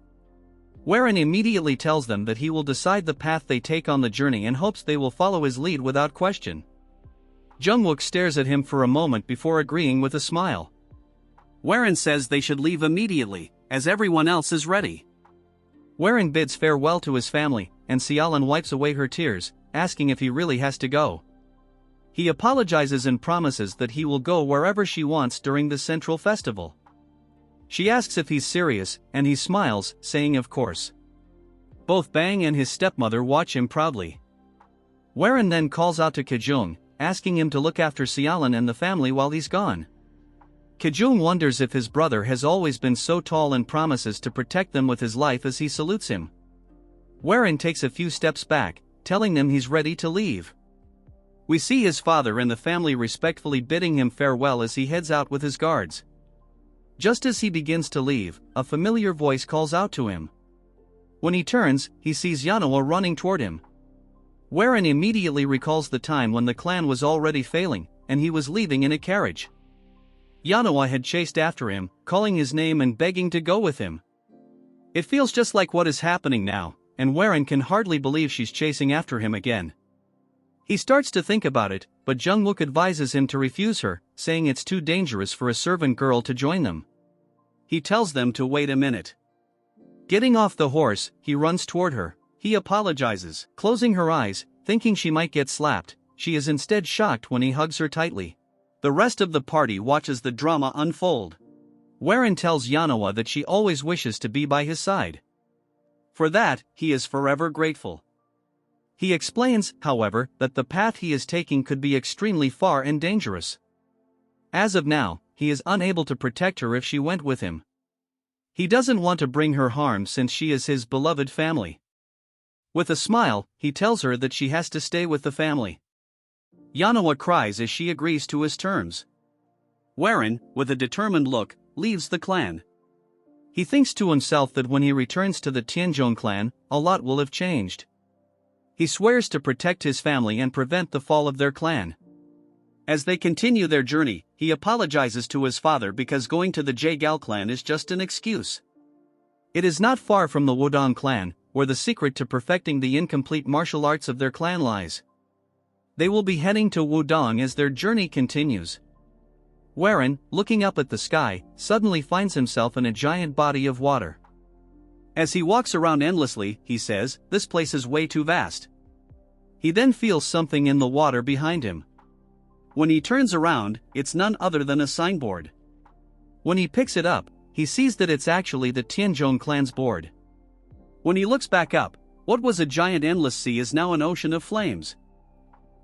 Warren immediately tells them that he will decide the path they take on the journey and hopes they will follow his lead without question. Jungwook stares at him for a moment before agreeing with a smile. Warren says they should leave immediately, as everyone else is ready. Warren bids farewell to his family, and Xiaolan wipes away her tears, asking if he really has to go. He apologizes and promises that he will go wherever she wants during the central festival. She asks if he's serious, and he smiles, saying of course. Both Bang and his stepmother watch him proudly. Warren then calls out to Kajung, asking him to look after Xiaolan and the family while he's gone. Kajung wonders if his brother has always been so tall and promises to protect them with his life as he salutes him. Warren takes a few steps back, telling them he's ready to leave. We see his father and the family respectfully bidding him farewell as he heads out with his guards. Just as he begins to leave, a familiar voice calls out to him. When he turns, he sees Yanoa running toward him. Warren immediately recalls the time when the clan was already failing, and he was leaving in a carriage. Yanoa had chased after him, calling his name and begging to go with him. It feels just like what is happening now, and Warren can hardly believe she's chasing after him again. He starts to think about it, but Jungwook advises him to refuse her, saying it's too dangerous for a servant girl to join them. He tells them to wait a minute. Getting off the horse, he runs toward her. He apologizes, closing her eyes, thinking she might get slapped. She is instead shocked when he hugs her tightly. The rest of the party watches the drama unfold. Warren tells Yanoa that she always wishes to be by his side. For that, he is forever grateful. He explains, however, that the path he is taking could be extremely far and dangerous. As of now, he is unable to protect her if she went with him. He doesn't want to bring her harm since she is his beloved family. With a smile, he tells her that she has to stay with the family. Yanoa cries as she agrees to his terms. Warren, with a determined look, leaves the clan. He thinks to himself that when he returns to the Tianzhong clan, a lot will have changed. He swears to protect his family and prevent the fall of their clan. As they continue their journey, he apologizes to his father because going to the Jaegal clan is just an excuse. It is not far from the Wudong clan, where the secret to perfecting the incomplete martial arts of their clan lies. They will be heading to Wudong as their journey continues. Warren, looking up at the sky, suddenly finds himself in a giant body of water. As he walks around endlessly, he says, "This place is way too vast." He then feels something in the water behind him. When he turns around, it's none other than a signboard. When he picks it up, he sees that it's actually the Tianzhong clan's board. When he looks back up, what was a giant endless sea is now an ocean of flames.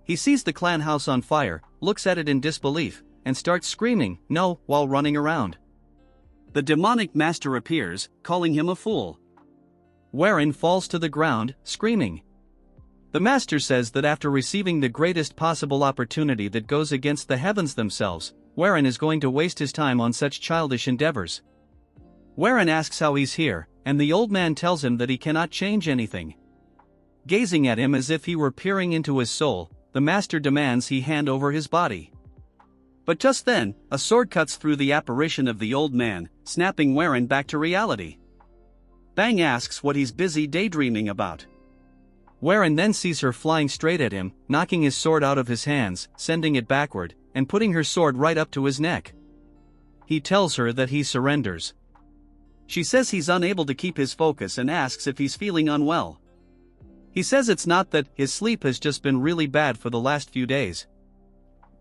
He sees the clan house on fire, looks at it in disbelief, and starts screaming, "No," while running around. The demonic master appears, calling him a fool. Warren falls to the ground, screaming. The master says that after receiving the greatest possible opportunity that goes against the heavens themselves, Warren is going to waste his time on such childish endeavors. Warren asks how he's here, and the old man tells him that he cannot change anything. Gazing at him as if he were peering into his soul, the master demands he hand over his body. But just then, a sword cuts through the apparition of the old man, snapping Warren back to reality. Bang asks what he's busy daydreaming about. Warren then sees her flying straight at him, knocking his sword out of his hands, sending it backward, and putting her sword right up to his neck. He tells her that he surrenders. She says he's unable to keep his focus and asks if he's feeling unwell. He says it's not that, his sleep has just been really bad for the last few days.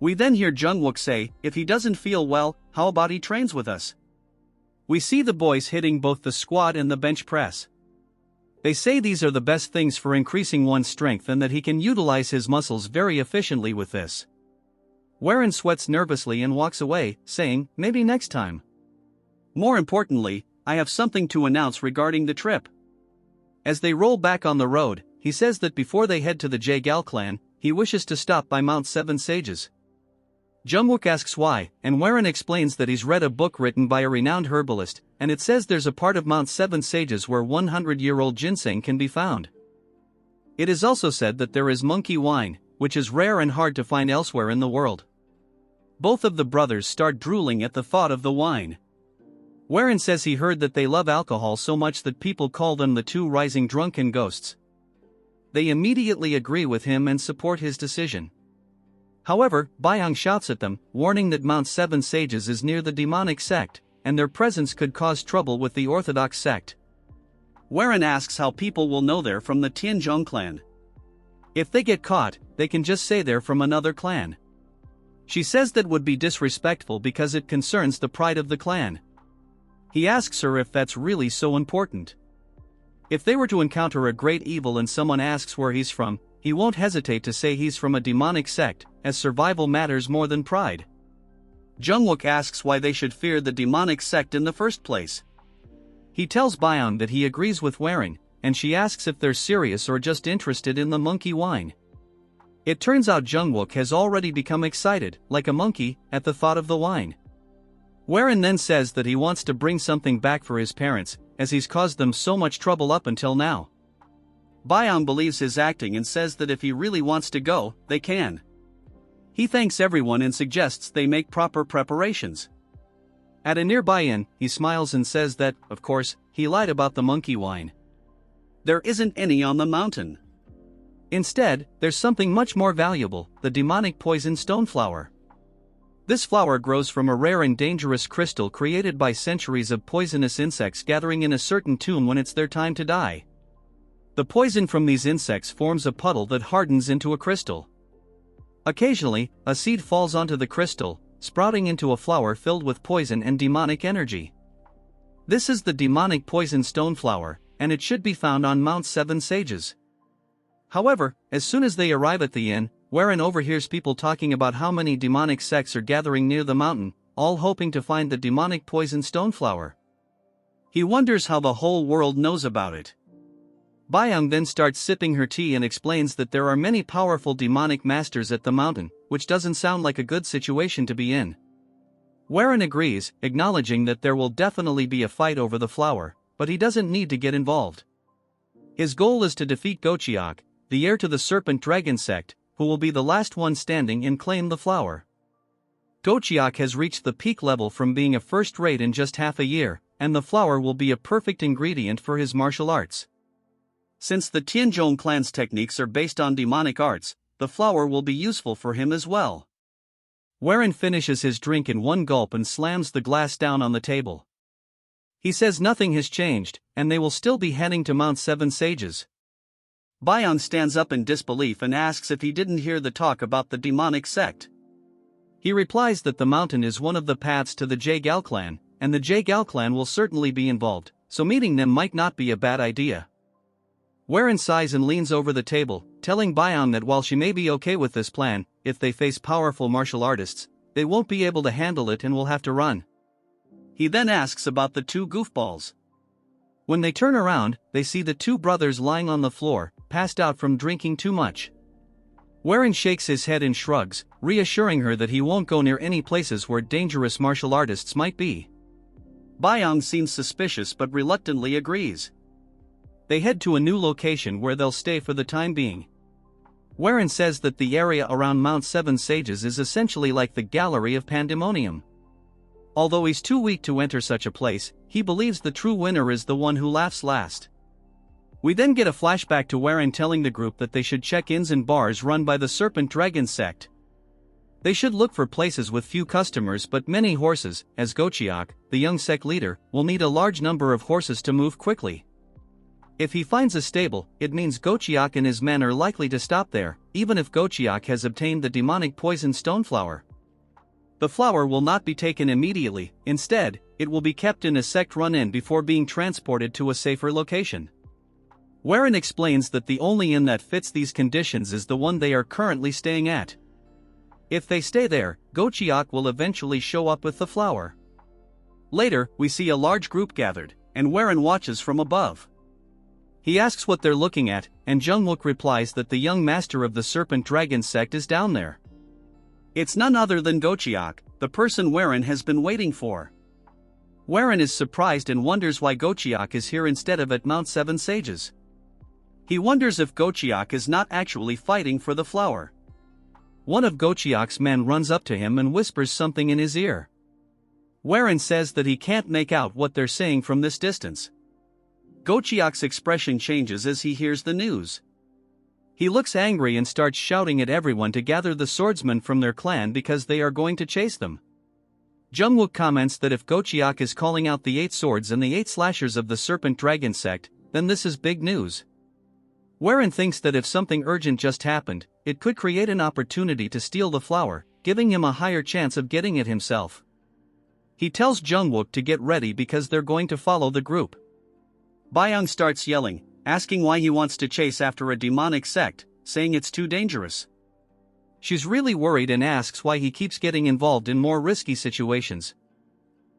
We then hear Jungwook say, if he doesn't feel well, how about he trains with us? We see the boys hitting both the squat and the bench press. They say these are the best things for increasing one's strength and that he can utilize his muscles very efficiently with this. Warren sweats nervously and walks away, saying, maybe next time. More importantly, I have something to announce regarding the trip. As they roll back on the road, he says that before they head to the Jaegal clan, he wishes to stop by Mount Seven Sages. Jungwook asks why, and Warren explains that he's read a book written by a renowned herbalist, and it says there's a part of Mount Seven Sages where 100-year-old ginseng can be found. It is also said that there is monkey wine, which is rare and hard to find elsewhere in the world. Both of the brothers start drooling at the thought of the wine. Warren says he heard that they love alcohol so much that people call them the two rising drunken ghosts. They immediately agree with him and support his decision. However, Byung shouts at them, warning that Mount Seven Sages is near the demonic sect, and their presence could cause trouble with the orthodox sect. Warren asks how people will know they're from the Tianzhong clan. If they get caught, they can just say they're from another clan. She says that would be disrespectful because it concerns the pride of the clan. He asks her if that's really so important. If they were to encounter a great evil and someone asks where he's from, he won't hesitate to say he's from a demonic sect, as survival matters more than pride. Jungwook asks why they should fear the demonic sect in the first place. He tells Byung that he agrees with Warren, and she asks if they're serious or just interested in the monkey wine. It turns out Jungwook has already become excited, like a monkey, at the thought of the wine. Warren then says that he wants to bring something back for his parents, as he's caused them so much trouble up until now. Byung believes his acting and says that if he really wants to go, they can. He thanks everyone and suggests they make proper preparations. At a nearby inn, he smiles and says that, of course, he lied about the monkey wine. There isn't any on the mountain. Instead, there's something much more valuable, the demonic poison stoneflower. This flower grows from a rare and dangerous crystal created by centuries of poisonous insects gathering in a certain tomb when it's their time to die. The poison from these insects forms a puddle that hardens into a crystal. Occasionally, a seed falls onto the crystal, sprouting into a flower filled with poison and demonic energy. This is the demonic poison stoneflower, and it should be found on Mount Seven Sages. However, as soon as they arrive at the inn, Warren overhears people talking about how many demonic sects are gathering near the mountain, all hoping to find the demonic poison stoneflower. He wonders how the whole world knows about it. Byung then starts sipping her tea and explains that there are many powerful demonic masters at the mountain, which doesn't sound like a good situation to be in. Warren agrees, acknowledging that there will definitely be a fight over the flower, but he doesn't need to get involved. His goal is to defeat Gochiok, the heir to the Serpent Dragon sect, who will be the last one standing and claim the flower. Gochiok has reached the peak level from being a first-rate in just half a year, and the flower will be a perfect ingredient for his martial arts. Since the Tianzhong clan's techniques are based on demonic arts, the flower will be useful for him as well. Warren finishes his drink in one gulp and slams the glass down on the table. He says nothing has changed, and they will still be heading to Mount Seven Sages. Byung stands up in disbelief and asks if he didn't hear the talk about the demonic sect. He replies that the mountain is one of the paths to the Jaegal clan, and the Jaegal clan will certainly be involved, so meeting them might not be a bad idea. Warren sighs and leans over the table, telling Byung that while she may be okay with this plan, if they face powerful martial artists, they won't be able to handle it and will have to run. He then asks about the two goofballs. When they turn around, they see the two brothers lying on the floor, passed out from drinking too much. Warren shakes his head and shrugs, reassuring her that he won't go near any places where dangerous martial artists might be. Byung seems suspicious but reluctantly agrees. They head to a new location where they'll stay for the time being. Warren says that the area around Mount Seven Sages is essentially like the Gallery of Pandemonium. Although he's too weak to enter such a place, he believes the true winner is the one who laughs last. We then get a flashback to Warren telling the group that they should check inns and bars run by the Serpent Dragon sect. They should look for places with few customers but many horses, as Gochiak, the young sect leader, will need a large number of horses to move quickly. If he finds a stable, it means Gochiak and his men are likely to stop there, even if Gochiak has obtained the demonic poison stoneflower. The flower will not be taken immediately, instead, it will be kept in a sect-run inn before being transported to a safer location. Warren explains that the only inn that fits these conditions is the one they are currently staying at. If they stay there, Gochiak will eventually show up with the flower. Later, we see a large group gathered, and Warren watches from above. He asks what they're looking at, and Jungwook replies that the young master of the Serpent Dragon sect is down there. It's none other than Gochiak, the person Warren has been waiting for. Warren is surprised and wonders why Gochiak is here instead of at Mount Seven Sages. He wonders if Gochiak is not actually fighting for the flower. One of Gochiak's men runs up to him and whispers something in his ear. Warren says that he can't make out what they're saying from this distance. Gochiak's expression changes as he hears the news. He looks angry and starts shouting at everyone to gather the swordsmen from their clan because they are going to chase them. Jungwook comments that if Gochiak is calling out the 8 swords and the 8 slashers of the Serpent Dragon sect, then this is big news. Warren thinks that if something urgent just happened, it could create an opportunity to steal the flower, giving him a higher chance of getting it himself. He tells Jungwook to get ready because they're going to follow the group. Byung starts yelling, asking why he wants to chase after a demonic sect, saying it's too dangerous. She's really worried and asks why he keeps getting involved in more risky situations.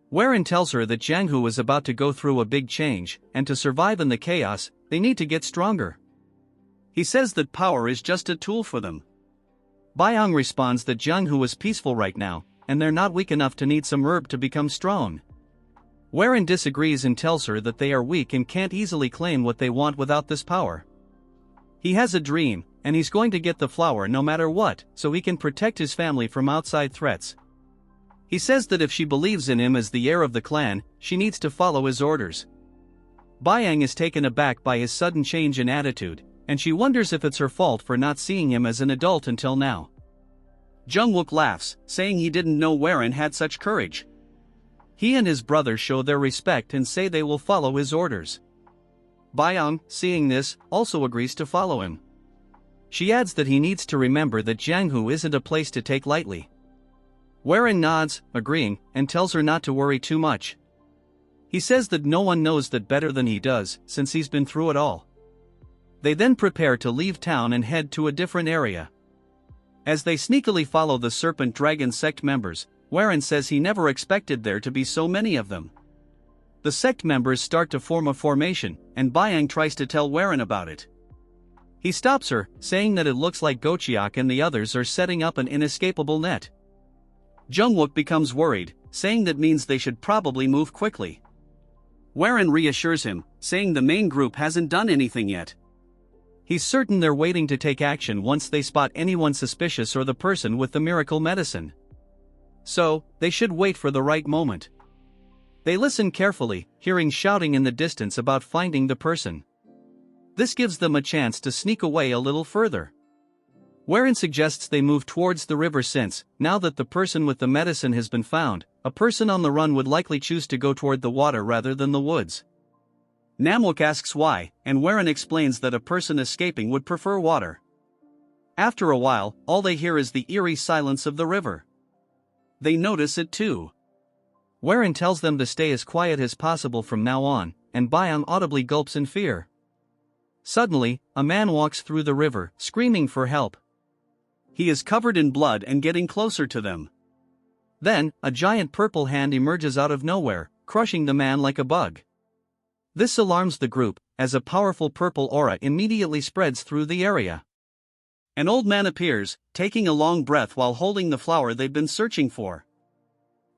Warren tells her that Janghu is about to go through a big change, and to survive in the chaos, they need to get stronger. He says that power is just a tool for them. Byung responds that Janghu is peaceful right now, and they're not weak enough to need some herb to become strong. Warren disagrees and tells her that they are weak and can't easily claim what they want without this power. He has a dream, and he's going to get the flower no matter what, so he can protect his family from outside threats. He says that if she believes in him as the heir of the clan, she needs to follow his orders. Byung is taken aback by his sudden change in attitude, and she wonders if it's her fault for not seeing him as an adult until now. Jungwook laughs, saying he didn't know Warren had such courage. He and his brother show their respect and say they will follow his orders. Byung, seeing this, also agrees to follow him. She adds that he needs to remember that Janghu isn't a place to take lightly. Warren nods, agreeing, and tells her not to worry too much. He says that no one knows that better than he does, since he's been through it all. They then prepare to leave town and head to a different area. As they sneakily follow the Serpent Dragon sect members, Warren says he never expected there to be so many of them. The sect members start to form a formation, and Byung tries to tell Warren about it. He stops her, saying that it looks like Gochiak and the others are setting up an inescapable net. Jungwook becomes worried, saying that means they should probably move quickly. Warren reassures him, saying the main group hasn't done anything yet. He's certain they're waiting to take action once they spot anyone suspicious or the person with the miracle medicine. So, they should wait for the right moment. They listen carefully, hearing shouting in the distance about finding the person. This gives them a chance to sneak away a little further. Warren suggests they move towards the river since, now that the person with the medicine has been found, a person on the run would likely choose to go toward the water rather than the woods. Namwook asks why, and Warren explains that a person escaping would prefer water. After a while, all they hear is the eerie silence of the river. They notice it too. Warren tells them to stay as quiet as possible from now on, and Byung audibly gulps in fear. Suddenly, a man walks through the river, screaming for help. He is covered in blood and getting closer to them. Then, a giant purple hand emerges out of nowhere, crushing the man like a bug. This alarms the group, as a powerful purple aura immediately spreads through the area. An old man appears, taking a long breath while holding the flower they've been searching for.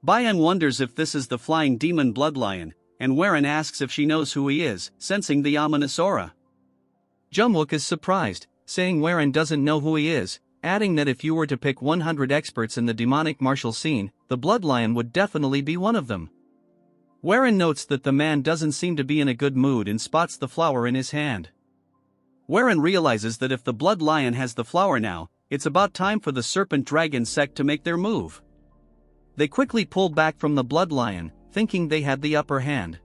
Byung wonders if this is the flying demon bloodlion, and Warren asks if she knows who he is, sensing the ominous aura. Jungwook is surprised, saying Warren doesn't know who he is, adding that if you were to pick 100 experts in the demonic martial scene, the Blood Lion would definitely be one of them. Warren notes that the man doesn't seem to be in a good mood and spots the flower in his hand. Warren realizes that if the Blood Lion has the flower now, it's about time for the Serpent Dragon sect to make their move. They quickly pull back from the Blood Lion, thinking they had the upper hand.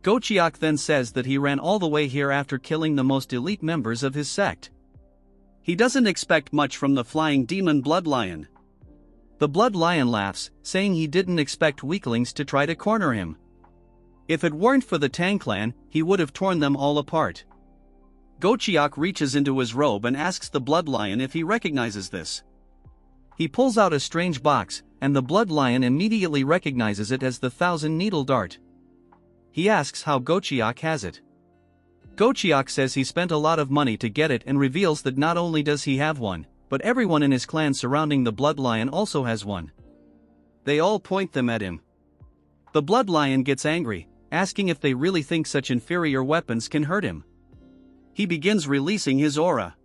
Gochiak then says that he ran all the way here after killing the most elite members of his sect. He doesn't expect much from the flying demon Blood Lion. The Blood Lion laughs, saying he didn't expect weaklings to try to corner him. If it weren't for the Tang clan, he would have torn them all apart. Gochiak reaches into his robe and asks the Blood Lion if he recognizes this. He pulls out a strange box, and the Blood Lion immediately recognizes it as the 1,000-needle dart. He asks how Gochiak has it. Gochiak says he spent a lot of money to get it and reveals that not only does he have one, but everyone in his clan surrounding the Blood Lion also has one. They all point them at him. The Blood Lion gets angry, asking if they really think such inferior weapons can hurt him. He begins releasing his aura.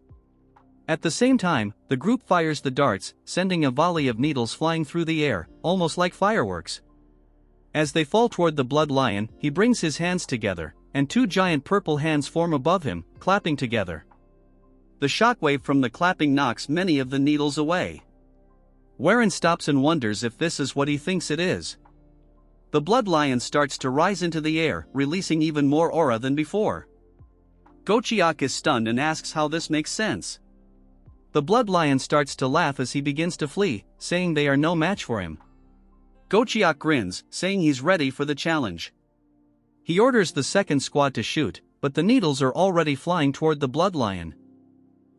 At the same time, the group fires the darts, sending a volley of needles flying through the air, almost like fireworks. As they fall toward the Blood Lion, he brings his hands together, and two giant purple hands form above him, clapping together. The shockwave from the clapping knocks many of the needles away. Warren stops and wonders if this is what he thinks it is. The Blood Lion starts to rise into the air, releasing even more aura than before. Gochiak is stunned and asks how this makes sense. The Blood Lion starts to laugh as he begins to flee, saying they are no match for him. Gochiak grins, saying he's ready for the challenge. He orders the second squad to shoot, but the needles are already flying toward the Blood Lion.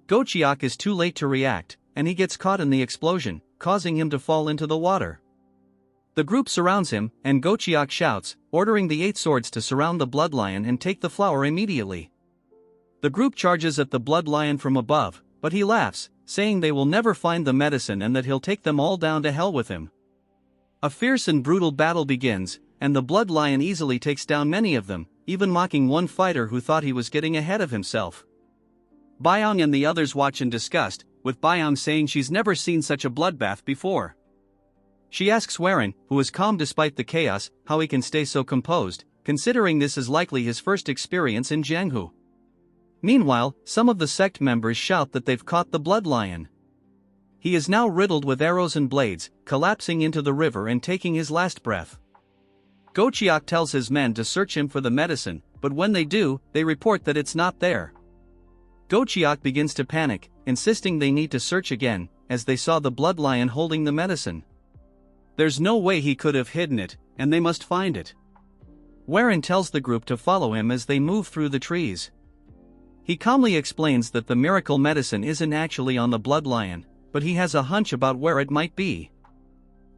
Gochiak is too late to react, and he gets caught in the explosion, causing him to fall into the water. The group surrounds him, and Gochiak shouts, ordering the 8 swords to surround the Blood Lion and take the flower immediately. The group charges at the Blood Lion from above, but he laughs, saying they will never find the medicine and that he'll take them all down to hell with him. A fierce and brutal battle begins, and the Blood Lion easily takes down many of them, even mocking one fighter who thought he was getting ahead of himself. Byong and the others watch in disgust, with Byong saying she's never seen such a bloodbath before. She asks Warren, who is calm despite the chaos, how he can stay so composed, considering this is likely his first experience in Jianghu. Meanwhile, some of the sect members shout that they've caught the Blood Lion. He is now riddled with arrows and blades, collapsing into the river and taking his last breath. Gochiak tells his men to search him for the medicine, but when they do, they report that it's not there. Gochiak begins to panic, insisting they need to search again, as they saw the Blood Lion holding the medicine. There's no way he could have hidden it, and they must find it. Warren tells the group to follow him as they move through the trees. He calmly explains that the miracle medicine isn't actually on the Blood Lion, but he has a hunch about where it might be.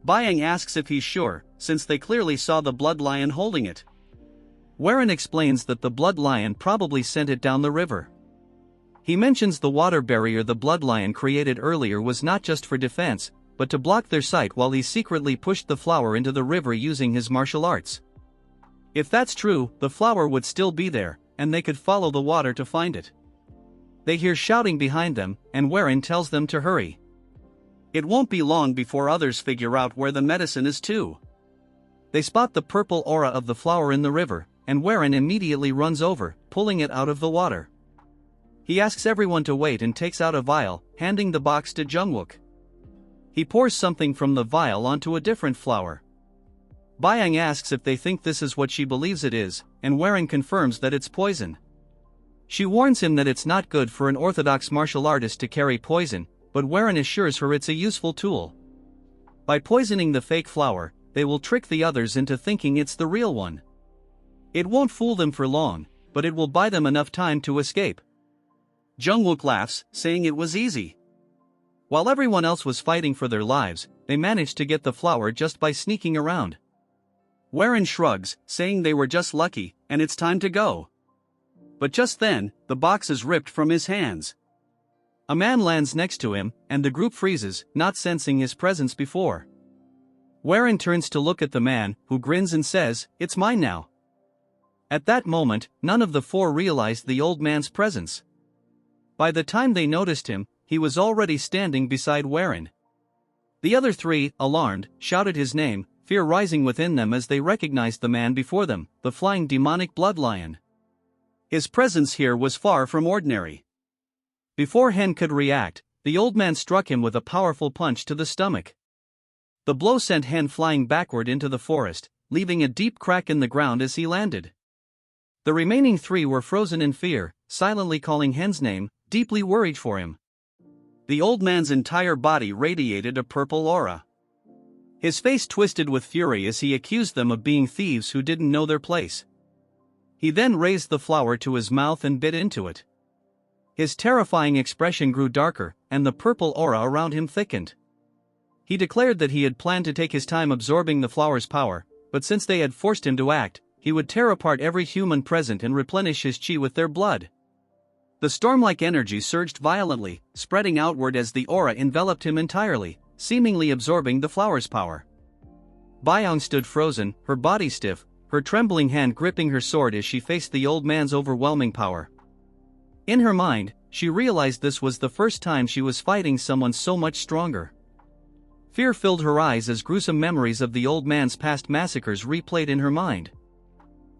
Byang asks if he's sure, since they clearly saw the Blood Lion holding it. Warren explains that the Blood Lion probably sent it down the river. He mentions the water barrier the Blood Lion created earlier was not just for defense, but to block their sight while he secretly pushed the flower into the river using his martial arts. If that's true, the flower would still be there, and they could follow the water to find it. They hear shouting behind them, and Warren tells them to hurry. It won't be long before others figure out where the medicine is too. They spot the purple aura of the flower in the river, and Warren immediately runs over, pulling it out of the water. He asks everyone to wait and takes out a vial, handing the box to Jungwook. He pours something from the vial onto a different flower. Byang asks if they think this is what she believes it is, and Warren confirms that it's poison. She warns him that it's not good for an orthodox martial artist to carry poison, but Warren assures her it's a useful tool. By poisoning the fake flower, they will trick the others into thinking it's the real one. It won't fool them for long, but it will buy them enough time to escape. Jungwook laughs, saying it was easy. While everyone else was fighting for their lives, they managed to get the flower just by sneaking around. Warren shrugs, saying they were just lucky, and it's time to go. But just then, the box is ripped from his hands. A man lands next to him, and the group freezes, not sensing his presence before. Warren turns to look at the man, who grins and says, "It's mine now." At that moment, none of the 4 realized the old man's presence. By the time they noticed him, he was already standing beside Warren. The other three, alarmed, shouted his name, fear rising within them as they recognized the man before them, the flying demonic blood lion. His presence here was far from ordinary. Before Hen could react, the old man struck him with a powerful punch to the stomach. The blow sent Hen flying backward into the forest, leaving a deep crack in the ground as he landed. The remaining three were frozen in fear, silently calling Hen's name, deeply worried for him. The old man's entire body radiated a purple aura. His face twisted with fury as he accused them of being thieves who didn't know their place. He then raised the flower to his mouth and bit into it. His terrifying expression grew darker, and the purple aura around him thickened. He declared that he had planned to take his time absorbing the flower's power, but since they had forced him to act, he would tear apart every human present and replenish his chi with their blood. The storm-like energy surged violently, spreading outward as the aura enveloped him entirely, seemingly absorbing the flower's power. Byong stood frozen, her body stiff, her trembling hand gripping her sword as she faced the old man's overwhelming power. In her mind, she realized this was the first time she was fighting someone so much stronger. Fear filled her eyes as gruesome memories of the old man's past massacres replayed in her mind.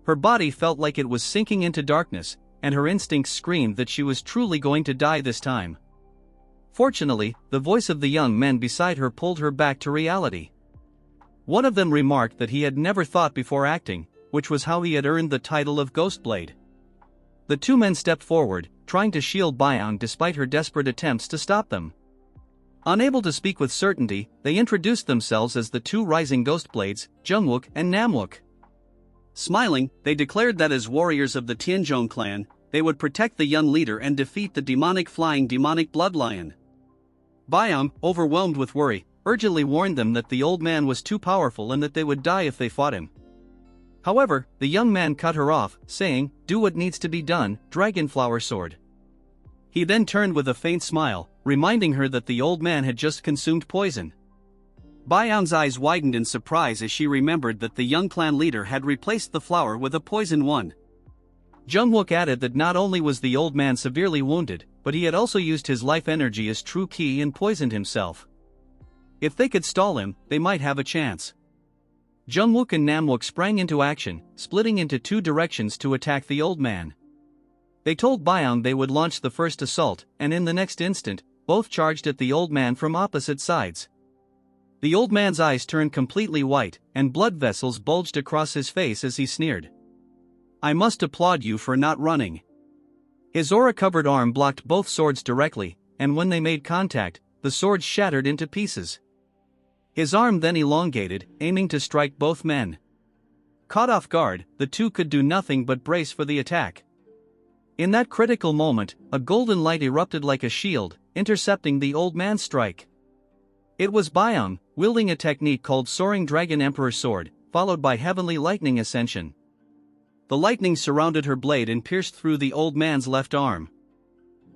Her body felt like it was sinking into darkness, and her instincts screamed that she was truly going to die this time. Fortunately, the voice of the young men beside her pulled her back to reality. One of them remarked that he had never thought before acting, which was how he had earned the title of Ghostblade. The two men stepped forward, trying to shield Byong despite her desperate attempts to stop them. Unable to speak with certainty, they introduced themselves as the two rising Ghostblades, Jungwook and Namwook. Smiling, they declared that as warriors of the Tianzhong clan, they would protect the young leader and defeat the flying demonic blood lion. Byong, overwhelmed with worry, urgently warned them that the old man was too powerful and that they would die if they fought him. However, the young man cut her off, saying, "Do what needs to be done, Dragonflower Sword." He then turned with a faint smile, reminding her that the old man had just consumed poison. Byong's eyes widened in surprise as she remembered that the young clan leader had replaced the flower with a poisoned one. Jungwook added that not only was the old man severely wounded, but he had also used his life energy as true ki and poisoned himself. If they could stall him, they might have a chance. Jungwook and Namwook sprang into action, splitting into two directions to attack the old man. They told Byong they would launch the first assault, and in the next instant, both charged at the old man from opposite sides. The old man's eyes turned completely white, and blood vessels bulged across his face as he sneered. "I must applaud you for not running." His aura-covered arm blocked both swords directly, and when they made contact, the swords shattered into pieces. His arm then elongated, aiming to strike both men. Caught off guard, the two could do nothing but brace for the attack. In that critical moment, a golden light erupted like a shield, intercepting the old man's strike. It was Byong, wielding a technique called Soaring Dragon Emperor Sword, followed by Heavenly Lightning Ascension. The lightning surrounded her blade and pierced through the old man's left arm.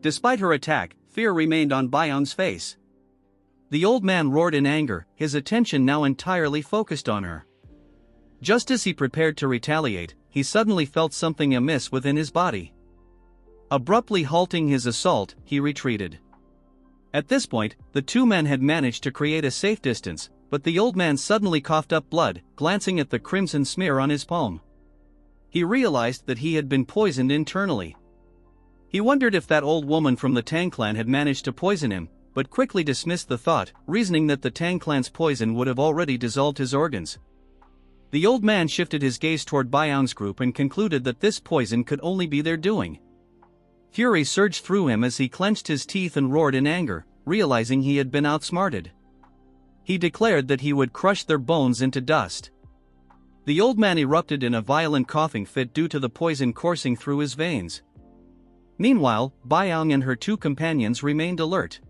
Despite her attack, fear remained on Byong's face. The old man roared in anger, his attention now entirely focused on her. Just as he prepared to retaliate, he suddenly felt something amiss within his body. Abruptly halting his assault, he retreated. At this point, the two men had managed to create a safe distance, but the old man suddenly coughed up blood, glancing at the crimson smear on his palm. He realized that he had been poisoned internally. He wondered if that old woman from the Tang clan had managed to poison him, but quickly dismissed the thought, reasoning that the Tang clan's poison would have already dissolved his organs. The old man shifted his gaze toward Byong's group and concluded that this poison could only be their doing. Fury surged through him as he clenched his teeth and roared in anger, realizing he had been outsmarted. He declared that he would crush their bones into dust. The old man erupted in a violent coughing fit due to the poison coursing through his veins. Meanwhile, Byong and her two companions remained alert.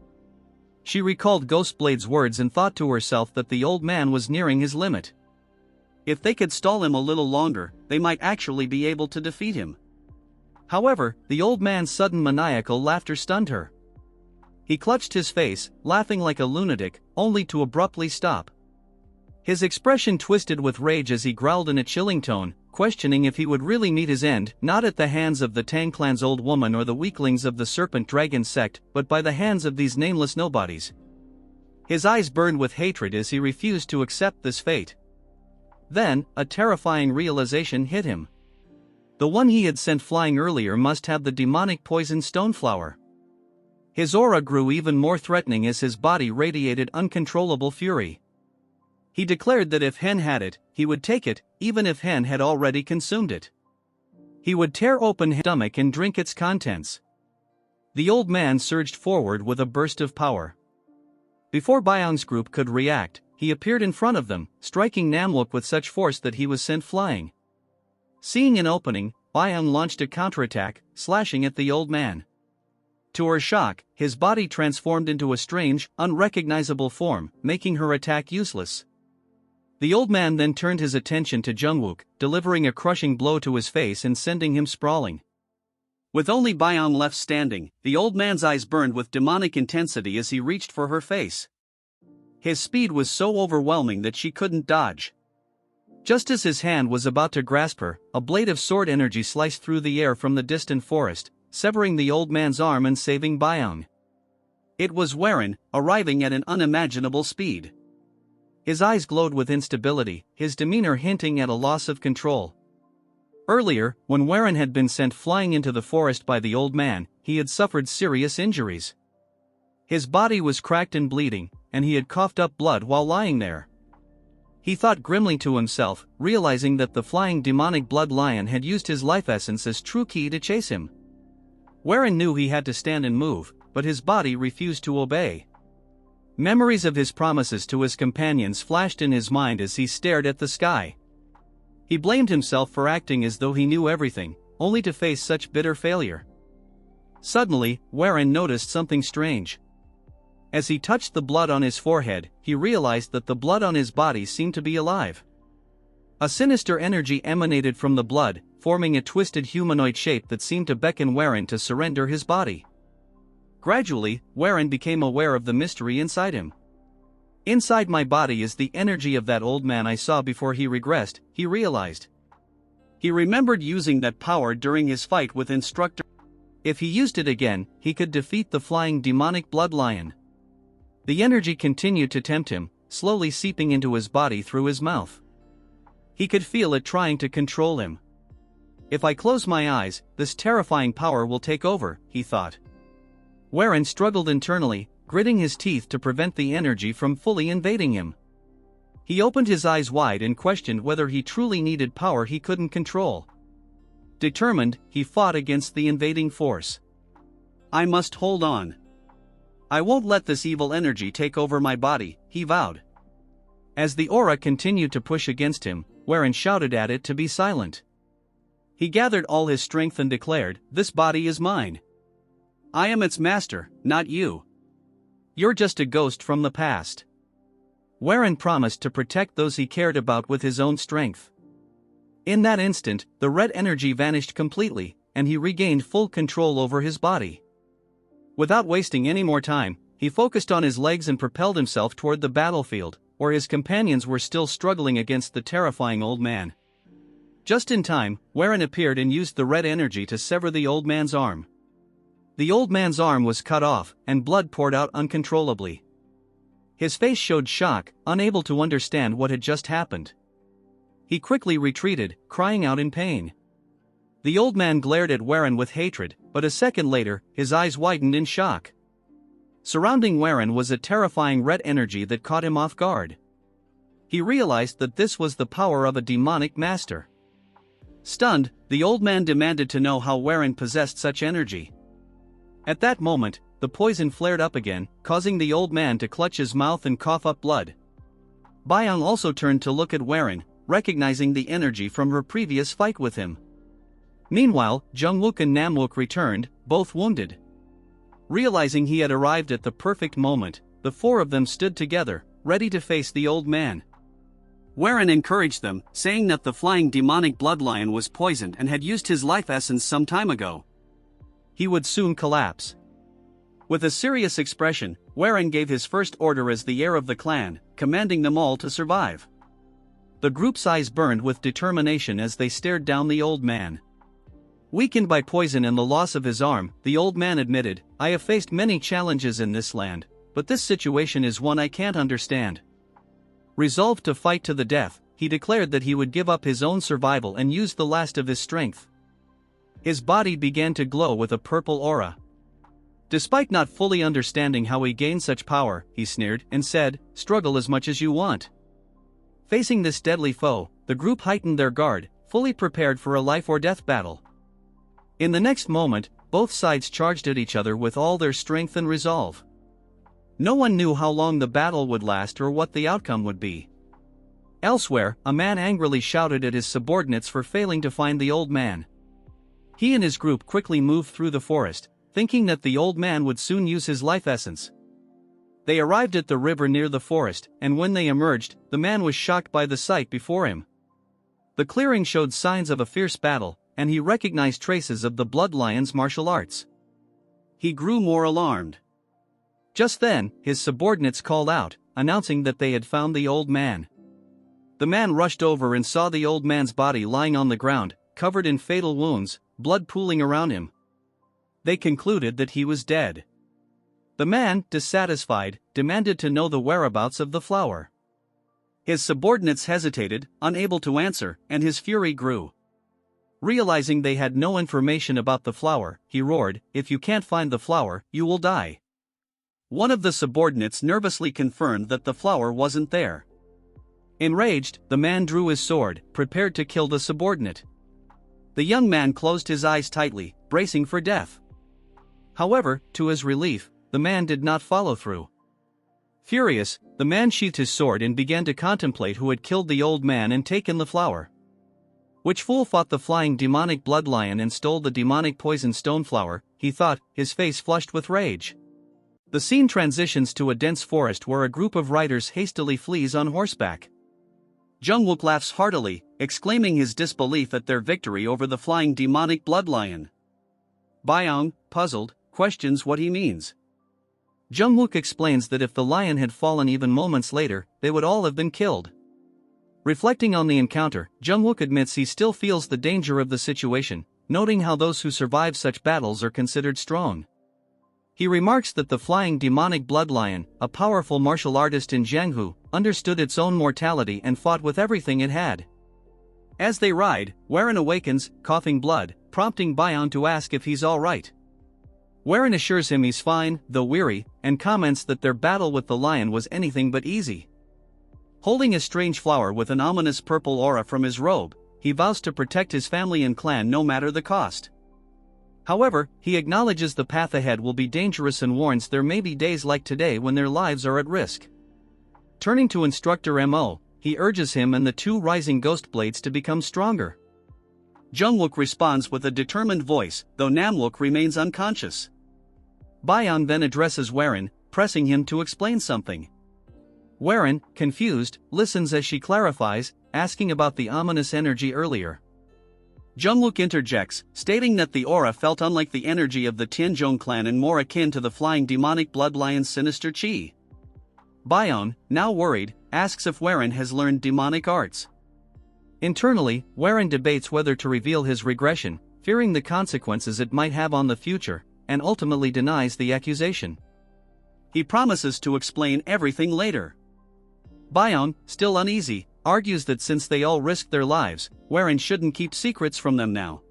She recalled Ghostblade's words and thought to herself that the old man was nearing his limit. If they could stall him a little longer, they might actually be able to defeat him. However, the old man's sudden maniacal laughter stunned her. He clutched his face, laughing like a lunatic, only to abruptly stop. His expression twisted with rage as he growled in a chilling tone, questioning if he would really meet his end, not at the hands of the Tang clan's old woman or the weaklings of the Serpent Dragon sect, but by the hands of these nameless nobodies. His eyes burned with hatred as he refused to accept this fate. Then, a terrifying realization hit him. The one he had sent flying earlier must have the demonic poison stoneflower. His aura grew even more threatening as his body radiated uncontrollable fury. He declared that if Hen had it, he would take it, even if Hen had already consumed it. He would tear open his stomach and drink its contents. The old man surged forward with a burst of power. Before Byung's group could react, he appeared in front of them, striking Namlook with such force that he was sent flying. Seeing an opening, Byung launched a counterattack, slashing at the old man. To her shock, his body transformed into a strange, unrecognizable form, making her attack useless. The old man then turned his attention to Jungwook, delivering a crushing blow to his face and sending him sprawling. With only Byung left standing, the old man's eyes burned with demonic intensity as he reached for her face. His speed was so overwhelming that she couldn't dodge. Just as his hand was about to grasp her, a blade of sword energy sliced through the air from the distant forest, severing the old man's arm and saving Byung. It was Warren, arriving at an unimaginable speed. His eyes glowed with instability, his demeanor hinting at a loss of control. Earlier, when Warren had been sent flying into the forest by the old man, he had suffered serious injuries. His body was cracked and bleeding, and he had coughed up blood while lying there. He thought grimly to himself, realizing that the flying demonic blood lion had used his life essence as true key to chase him. Warren knew he had to stand and move, but his body refused to obey. Memories of his promises to his companions flashed in his mind as he stared at the sky. He blamed himself for acting as though he knew everything, only to face such bitter failure. Suddenly, Warren noticed something strange. As he touched the blood on his forehead, he realized that the blood on his body seemed to be alive. A sinister energy emanated from the blood, forming a twisted humanoid shape that seemed to beckon Warren to surrender his body. Gradually, Warren became aware of the mystery inside him. Inside my body is the energy of that old man I saw before he regressed, he realized. He remembered using that power during his fight with Instructor. If he used it again, he could defeat the flying demonic blood lion. The energy continued to tempt him, slowly seeping into his body through his mouth. He could feel it trying to control him. If I close my eyes, this terrifying power will take over, he thought. Warren struggled internally, gritting his teeth to prevent the energy from fully invading him. He opened his eyes wide and questioned whether he truly needed power he couldn't control. Determined, he fought against the invading force. I must hold on. I won't let this evil energy take over my body, he vowed. As the aura continued to push against him, Warren shouted at it to be silent. He gathered all his strength and declared, "This body is mine. I am its master, not you. You're just a ghost from the past." Warren promised to protect those he cared about with his own strength. In that instant, the red energy vanished completely, and he regained full control over his body. Without wasting any more time, he focused on his legs and propelled himself toward the battlefield, where his companions were still struggling against the terrifying old man. Just in time, Warren appeared and used the red energy to sever the old man's arm. The old man's arm was cut off, and blood poured out uncontrollably. His face showed shock, unable to understand what had just happened. He quickly retreated, crying out in pain. The old man glared at Warren with hatred, but a second later, his eyes widened in shock. Surrounding Warren was a terrifying red energy that caught him off guard. He realized that this was the power of a demonic master. Stunned, the old man demanded to know how Warren possessed such energy. At that moment, the poison flared up again, causing the old man to clutch his mouth and cough up blood. Byung also turned to look at Warren, recognizing the energy from her previous fight with him. Meanwhile, Jungwook and Namwook returned, both wounded. Realizing he had arrived at the perfect moment, the four of them stood together, ready to face the old man. Warren encouraged them, saying that the flying demonic bloodlion was poisoned and had used his life essence some time ago. He would soon collapse. With a serious expression, Warren gave his first order as the heir of the clan, commanding them all to survive. The group's eyes burned with determination as they stared down the old man. Weakened by poison and the loss of his arm, the old man admitted, "I have faced many challenges in this land, but this situation is one I can't understand." Resolved to fight to the death, he declared that he would give up his own survival and use the last of his strength. His body began to glow with a purple aura. Despite not fully understanding how he gained such power, he sneered and said, "Struggle as much as you want." Facing this deadly foe, the group heightened their guard, fully prepared for a life-or-death battle. In the next moment, both sides charged at each other with all their strength and resolve. No one knew how long the battle would last or what the outcome would be. Elsewhere, a man angrily shouted at his subordinates for failing to find the old man. He and his group quickly moved through the forest, thinking that the old man would soon use his life essence. They arrived at the river near the forest, and when they emerged, the man was shocked by the sight before him. The clearing showed signs of a fierce battle, and he recognized traces of the Blood Lion's martial arts. He grew more alarmed. Just then, his subordinates called out, announcing that they had found the old man. The man rushed over and saw the old man's body lying on the ground, covered in fatal wounds, blood pooling around him. They concluded that he was dead. The man, dissatisfied, demanded to know the whereabouts of the flower. His subordinates hesitated, unable to answer, and his fury grew. Realizing they had no information about the flower, he roared, "If you can't find the flower, you will die." One of the subordinates nervously confirmed that the flower wasn't there. Enraged, the man drew his sword, prepared to kill the subordinate. The young man closed his eyes tightly, bracing for death. However, to his relief, the man did not follow through. Furious, the man sheathed his sword and began to contemplate who had killed the old man and taken the flower. Which fool fought the flying demonic blood lion and stole the demonic poison stoneflower, he thought, his face flushed with rage. The scene transitions to a dense forest where a group of riders hastily flees on horseback. Jungwook laughs heartily, exclaiming his disbelief at their victory over the flying demonic blood lion. Byung, puzzled, questions what he means. Jungwook explains that if the lion had fallen even moments later, they would all have been killed. Reflecting on the encounter, Jungwook admits he still feels the danger of the situation, noting how those who survive such battles are considered strong. He remarks that the flying demonic blood lion, a powerful martial artist in Jianghu, understood its own mortality and fought with everything it had. As they ride, Warren awakens, coughing blood, prompting Byung to ask if he's alright. Warren assures him he's fine, though weary, and comments that their battle with the lion was anything but easy. Holding a strange flower with an ominous purple aura from his robe, he vows to protect his family and clan no matter the cost. However, he acknowledges the path ahead will be dangerous and warns there may be days like today when their lives are at risk. Turning to Instructor Mo, he urges him and the two rising ghost blades to become stronger. Jungwook responds with a determined voice, though Namwook remains unconscious. Byung then addresses Warren, pressing him to explain something. Warren, confused, listens as she clarifies, asking about the ominous energy earlier. Jungwook interjects, stating that the aura felt unlike the energy of the Tianzhong clan and more akin to the flying demonic blood lion's sinister chi. Byung, now worried, asks if Warren has learned demonic arts. Internally, Warren debates whether to reveal his regression, fearing the consequences it might have on the future, and ultimately denies the accusation. He promises to explain everything later. Byung, still uneasy, argues that since they all risked their lives, Warren shouldn't keep secrets from them now.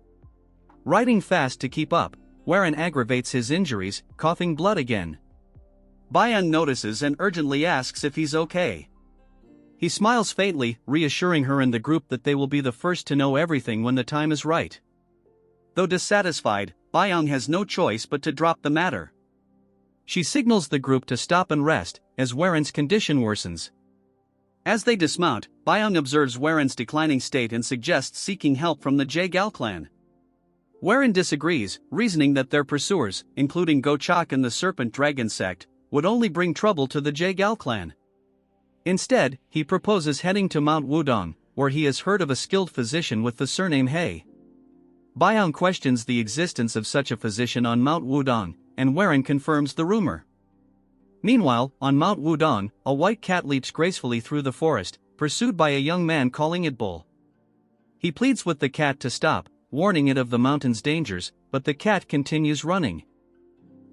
Riding fast to keep up, Warren aggravates his injuries, coughing blood again. Byung notices and urgently asks if he's okay. He smiles faintly, reassuring her and the group that they will be the first to know everything when the time is right. Though dissatisfied, Byung has no choice but to drop the matter. She signals the group to stop and rest, as Warren's condition worsens. As they dismount, Byung observes Warren's declining state and suggests seeking help from the Jaegal clan. Warren disagrees, reasoning that their pursuers, including Gochak and the Serpent Dragon sect, would only bring trouble to the Jaegal clan. Instead, he proposes heading to Mount Wudong, where he has heard of a skilled physician with the surname Heir. Byung questions the existence of such a physician on Mount Wudong, and Warren confirms the rumor. Meanwhile, on Mount Wudong, a white cat leaps gracefully through the forest, pursued by a young man calling it Bull. He pleads with the cat to stop, warning it of the mountain's dangers, but the cat continues running.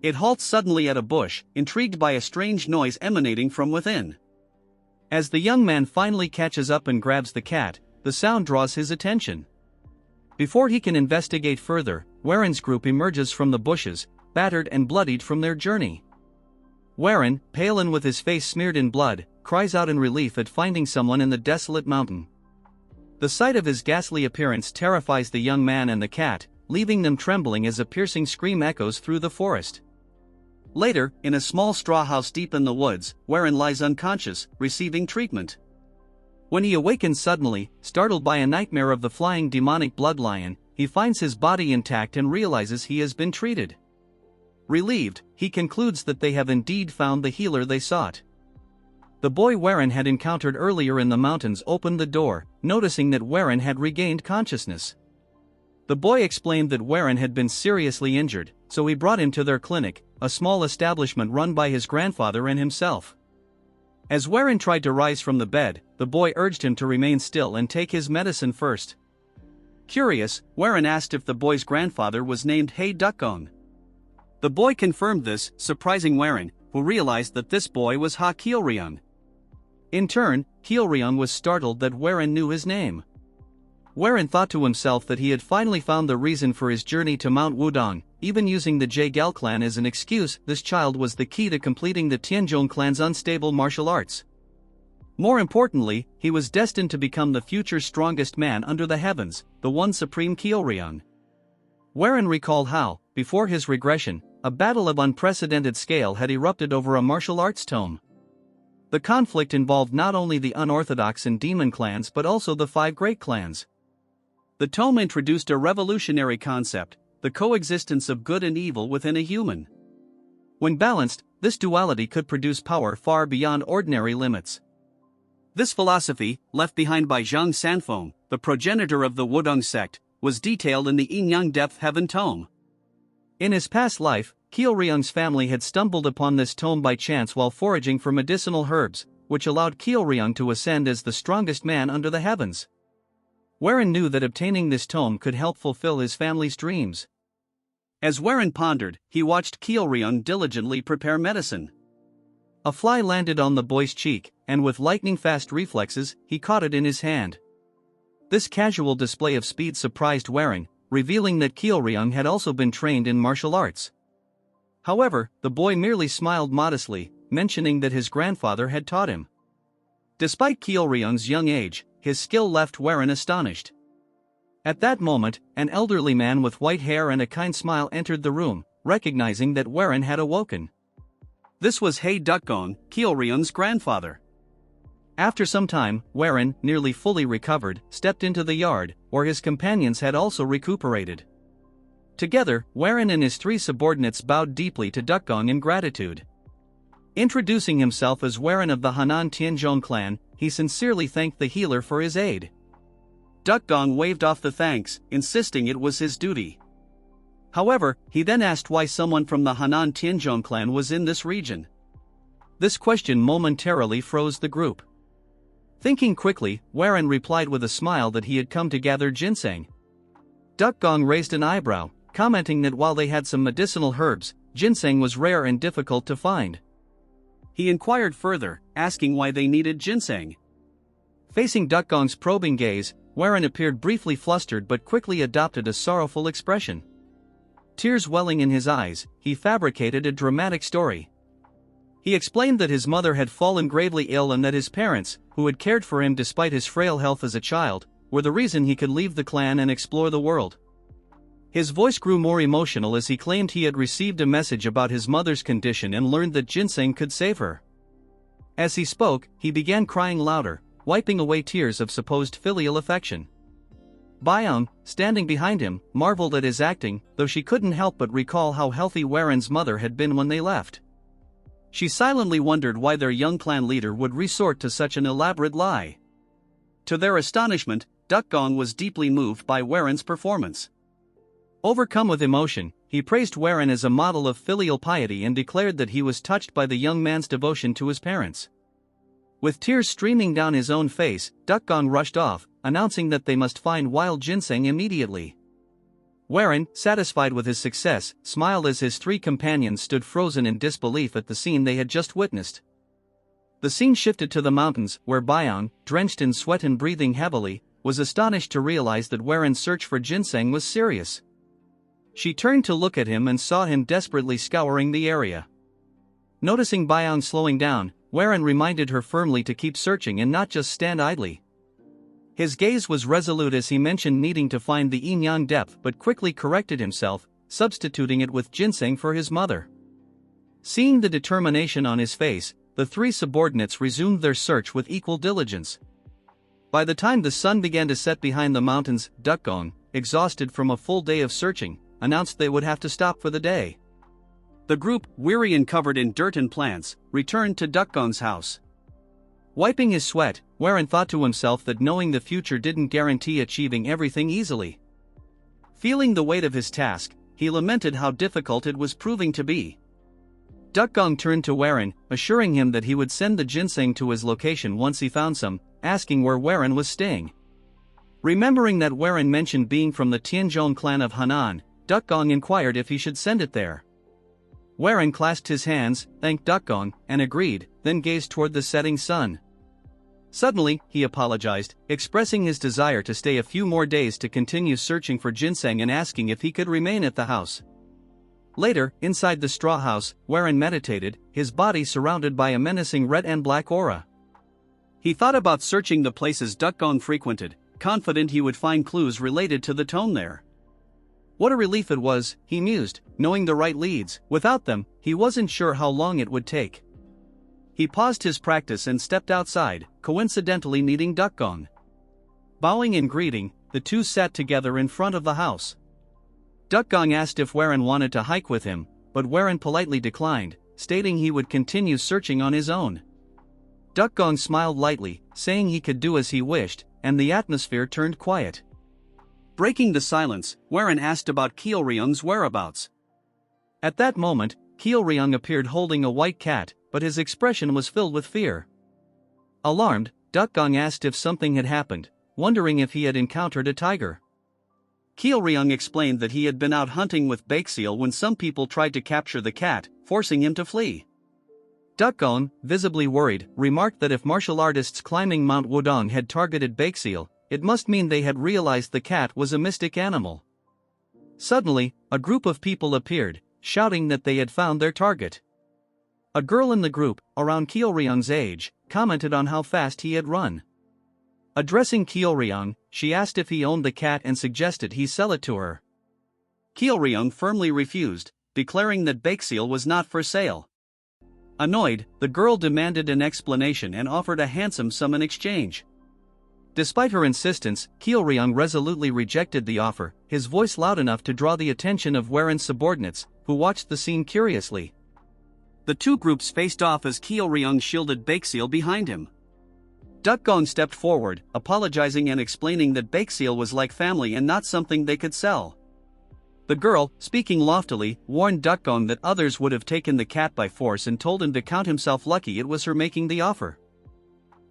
It halts suddenly at a bush, intrigued by a strange noise emanating from within. As the young man finally catches up and grabs the cat, the sound draws his attention. Before he can investigate further, Warren's group emerges from the bushes, battered and bloodied from their journey. Warren, pale and with his face smeared in blood, cries out in relief at finding someone in the desolate mountain. The sight of his ghastly appearance terrifies the young man and the cat, leaving them trembling as a piercing scream echoes through the forest. Later, in a small straw house deep in the woods, Warren lies unconscious, receiving treatment. When he awakens suddenly, startled by a nightmare of the flying demonic blood lion, he finds his body intact and realizes he has been treated. Relieved, he concludes that they have indeed found the healer they sought. The boy Warren had encountered earlier in the mountains opened the door, noticing that Warren had regained consciousness. The boy explained that Warren had been seriously injured, so he brought him to their clinic, a small establishment run by his grandfather and himself. As Warren tried to rise from the bed, the boy urged him to remain still and take his medicine first. Curious, Warren asked if the boy's grandfather was named Hei Dukgong. The boy confirmed this, surprising Warren, who realized that this boy was Ha Kielryung. In turn, Kielryung was startled that Warren knew his name. Warren thought to himself that he had finally found the reason for his journey to Mount Wudong, even using the Jaegal clan as an excuse. This child was the key to completing the Tianzhong clan's unstable martial arts. More importantly, he was destined to become the future strongest man under the heavens, the one supreme Kielryung. Warren recalled how, before his regression, a battle of unprecedented scale had erupted over a martial arts tome. The conflict involved not only the unorthodox and demon clans but also the 5 great clans. The tome introduced a revolutionary concept, the coexistence of good and evil within a human. When balanced, this duality could produce power far beyond ordinary limits. This philosophy, left behind by Zhang Sanfeng, the progenitor of the Wudong sect, was detailed in the Yin-Yang Depth Heaven tome. In his past life, Kielryung's family had stumbled upon this tome by chance while foraging for medicinal herbs, which allowed Kielryung to ascend as the strongest man under the heavens. Warren knew that obtaining this tome could help fulfill his family's dreams. As Warren pondered, he watched Kielryung diligently prepare medicine. A fly landed on the boy's cheek, and with lightning-fast reflexes, he caught it in his hand. This casual display of speed surprised Warren, revealing that Kielryung had also been trained in martial arts. However, the boy merely smiled modestly, mentioning that his grandfather had taught him. Despite Kielryung's young age, his skill left Warren astonished. At that moment, an elderly man with white hair and a kind smile entered the room, recognizing that Warren had awoken. This was Hei Dukgong, Kielryung's grandfather. After some time, Warren, nearly fully recovered, stepped into the yard, where his companions had also recuperated. Together, Warren and his 3 subordinates bowed deeply to Dukgong in gratitude. Introducing himself as Warren of the Hanan Tianzhong clan, he sincerely thanked the healer for his aid. Dukgong waved off the thanks, insisting it was his duty. However, he then asked why someone from the Hanan Tianzhong clan was in this region. This question momentarily froze the group. Thinking quickly, Warren replied with a smile that he had come to gather ginseng. Dukgong raised an eyebrow, commenting that while they had some medicinal herbs, ginseng was rare and difficult to find. He inquired further, asking why they needed ginseng. Facing Dukgong's probing gaze, Warren appeared briefly flustered but quickly adopted a sorrowful expression. Tears welling in his eyes, he fabricated a dramatic story. He explained that his mother had fallen gravely ill and that his parents, who had cared for him despite his frail health as a child, were the reason he could leave the clan and explore the world. His voice grew more emotional as he claimed he had received a message about his mother's condition and learned that ginseng could save her. As he spoke, he began crying louder, wiping away tears of supposed filial affection. Byung, standing behind him, marveled at his acting, though she couldn't help but recall how healthy Warren's mother had been when they left. She silently wondered why their young clan leader would resort to such an elaborate lie. To their astonishment, Dukgong was deeply moved by Warren's performance. Overcome with emotion, he praised Warren as a model of filial piety and declared that he was touched by the young man's devotion to his parents. With tears streaming down his own face, Dukgong rushed off, announcing that they must find wild ginseng immediately. Warren, satisfied with his success, smiled as his three companions stood frozen in disbelief at the scene they had just witnessed. The scene shifted to the mountains, where Byong, drenched in sweat and breathing heavily, was astonished to realize that Warren's search for ginseng was serious. She turned to look at him and saw him desperately scouring the area. Noticing Byong slowing down, Warren reminded her firmly to keep searching and not just stand idly. His gaze was resolute as he mentioned needing to find the yin-yang depth but quickly corrected himself, substituting it with ginseng for his mother. Seeing the determination on his face, the three subordinates resumed their search with equal diligence. By the time the sun began to set behind the mountains, Dukgong, exhausted from a full day of searching, announced they would have to stop for the day. The group, weary and covered in dirt and plants, returned to Dukgong's house. Wiping his sweat, Warren thought to himself that knowing the future didn't guarantee achieving everything easily. Feeling the weight of his task, he lamented how difficult it was proving to be. Dukgong turned to Warren, assuring him that he would send the ginseng to his location once he found some, asking where Warren was staying. Remembering that Warren mentioned being from the Tianzhong clan of Henan, Dukgong inquired if he should send it there. Warren clasped his hands, thanked Dukgong, and agreed, then gazed toward the setting sun. Suddenly, he apologized, expressing his desire to stay a few more days to continue searching for ginseng and asking if he could remain at the house. Later, inside the straw house, Warren meditated, his body surrounded by a menacing red and black aura. He thought about searching the places Dukgong frequented, confident he would find clues related to the tone there. What a relief it was, he mused, knowing the right leads. Without them, he wasn't sure how long it would take. He paused his practice and stepped outside, coincidentally meeting Dukgong. Bowing in greeting, the two sat together in front of the house. Dukgong asked if Warren wanted to hike with him, but Warren politely declined, stating he would continue searching on his own. Dukgong smiled lightly, saying he could do as he wished, and the atmosphere turned quiet. Breaking the silence, Warren asked about Kyeolryung's whereabouts. At that moment, Kyeolryung appeared holding a white cat, but his expression was filled with fear. Alarmed, Dukgong asked if something had happened, wondering if he had encountered a tiger. Kyeolryung explained that he had been out hunting with Baekseal when some people tried to capture the cat, forcing him to flee. Dukgong, visibly worried, remarked that if martial artists climbing Mount Wodong had targeted Baekseal, it must mean they had realized the cat was a mystic animal. Suddenly, a group of people appeared, shouting that they had found their target. A girl in the group, around Kyeolryung's age, commented on how fast he had run. Addressing Kyeolryung, she asked if he owned the cat and suggested he sell it to her. Kyeolryung firmly refused, declaring that Baekseal was not for sale. Annoyed, the girl demanded an explanation and offered a handsome sum in exchange. Despite her insistence, Kyeolryung resolutely rejected the offer, his voice loud enough to draw the attention of Warren's subordinates, who watched the scene curiously. The two groups faced off as Kyeolryung shielded Baekseal behind him. Dukgong stepped forward, apologizing and explaining that Baekseal was like family and not something they could sell. The girl, speaking loftily, warned Dukgong that others would have taken the cat by force and told him to count himself lucky it was her making the offer.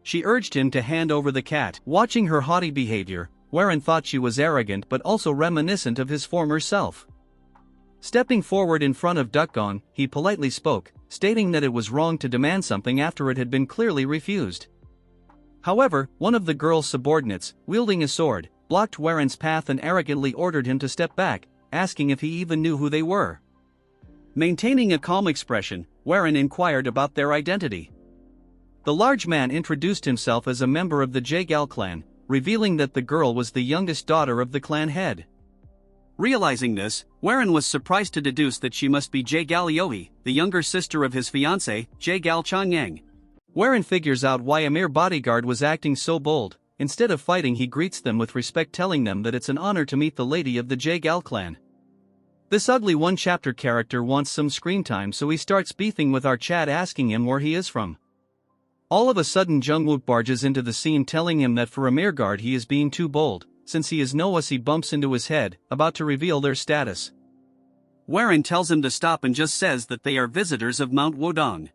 She urged him to hand over the cat. Watching her haughty behavior, Warren thought she was arrogant but also reminiscent of his former self. Stepping forward in front of Dukgong, he politely spoke, stating that it was wrong to demand something after it had been clearly refused. However, one of the girl's subordinates, wielding a sword, blocked Warren's path and arrogantly ordered him to step back, asking if he even knew who they were. Maintaining a calm expression, Warren inquired about their identity. The large man introduced himself as a member of the Jaegal clan, revealing that the girl was the youngest daughter of the clan head. Realizing this, Warren was surprised to deduce that she must be Jaegal Yohee, the younger sister of his fiancée, Jaegal Changyang. Warren figures out why a mere bodyguard was acting so bold. Instead of fighting, he greets them with respect, telling them that it's an honor to meet the lady of the Jaegal clan. This ugly one-chapter character wants some screen time, so he starts beefing with our chat, asking him where he is from. All of a sudden Jungwook barges into the scene, telling him that for a mere guard he is being too bold, since he is Noah. He bumps into his head, about to reveal their status. Warren tells him to stop and just says that they are visitors of Mount Wudong.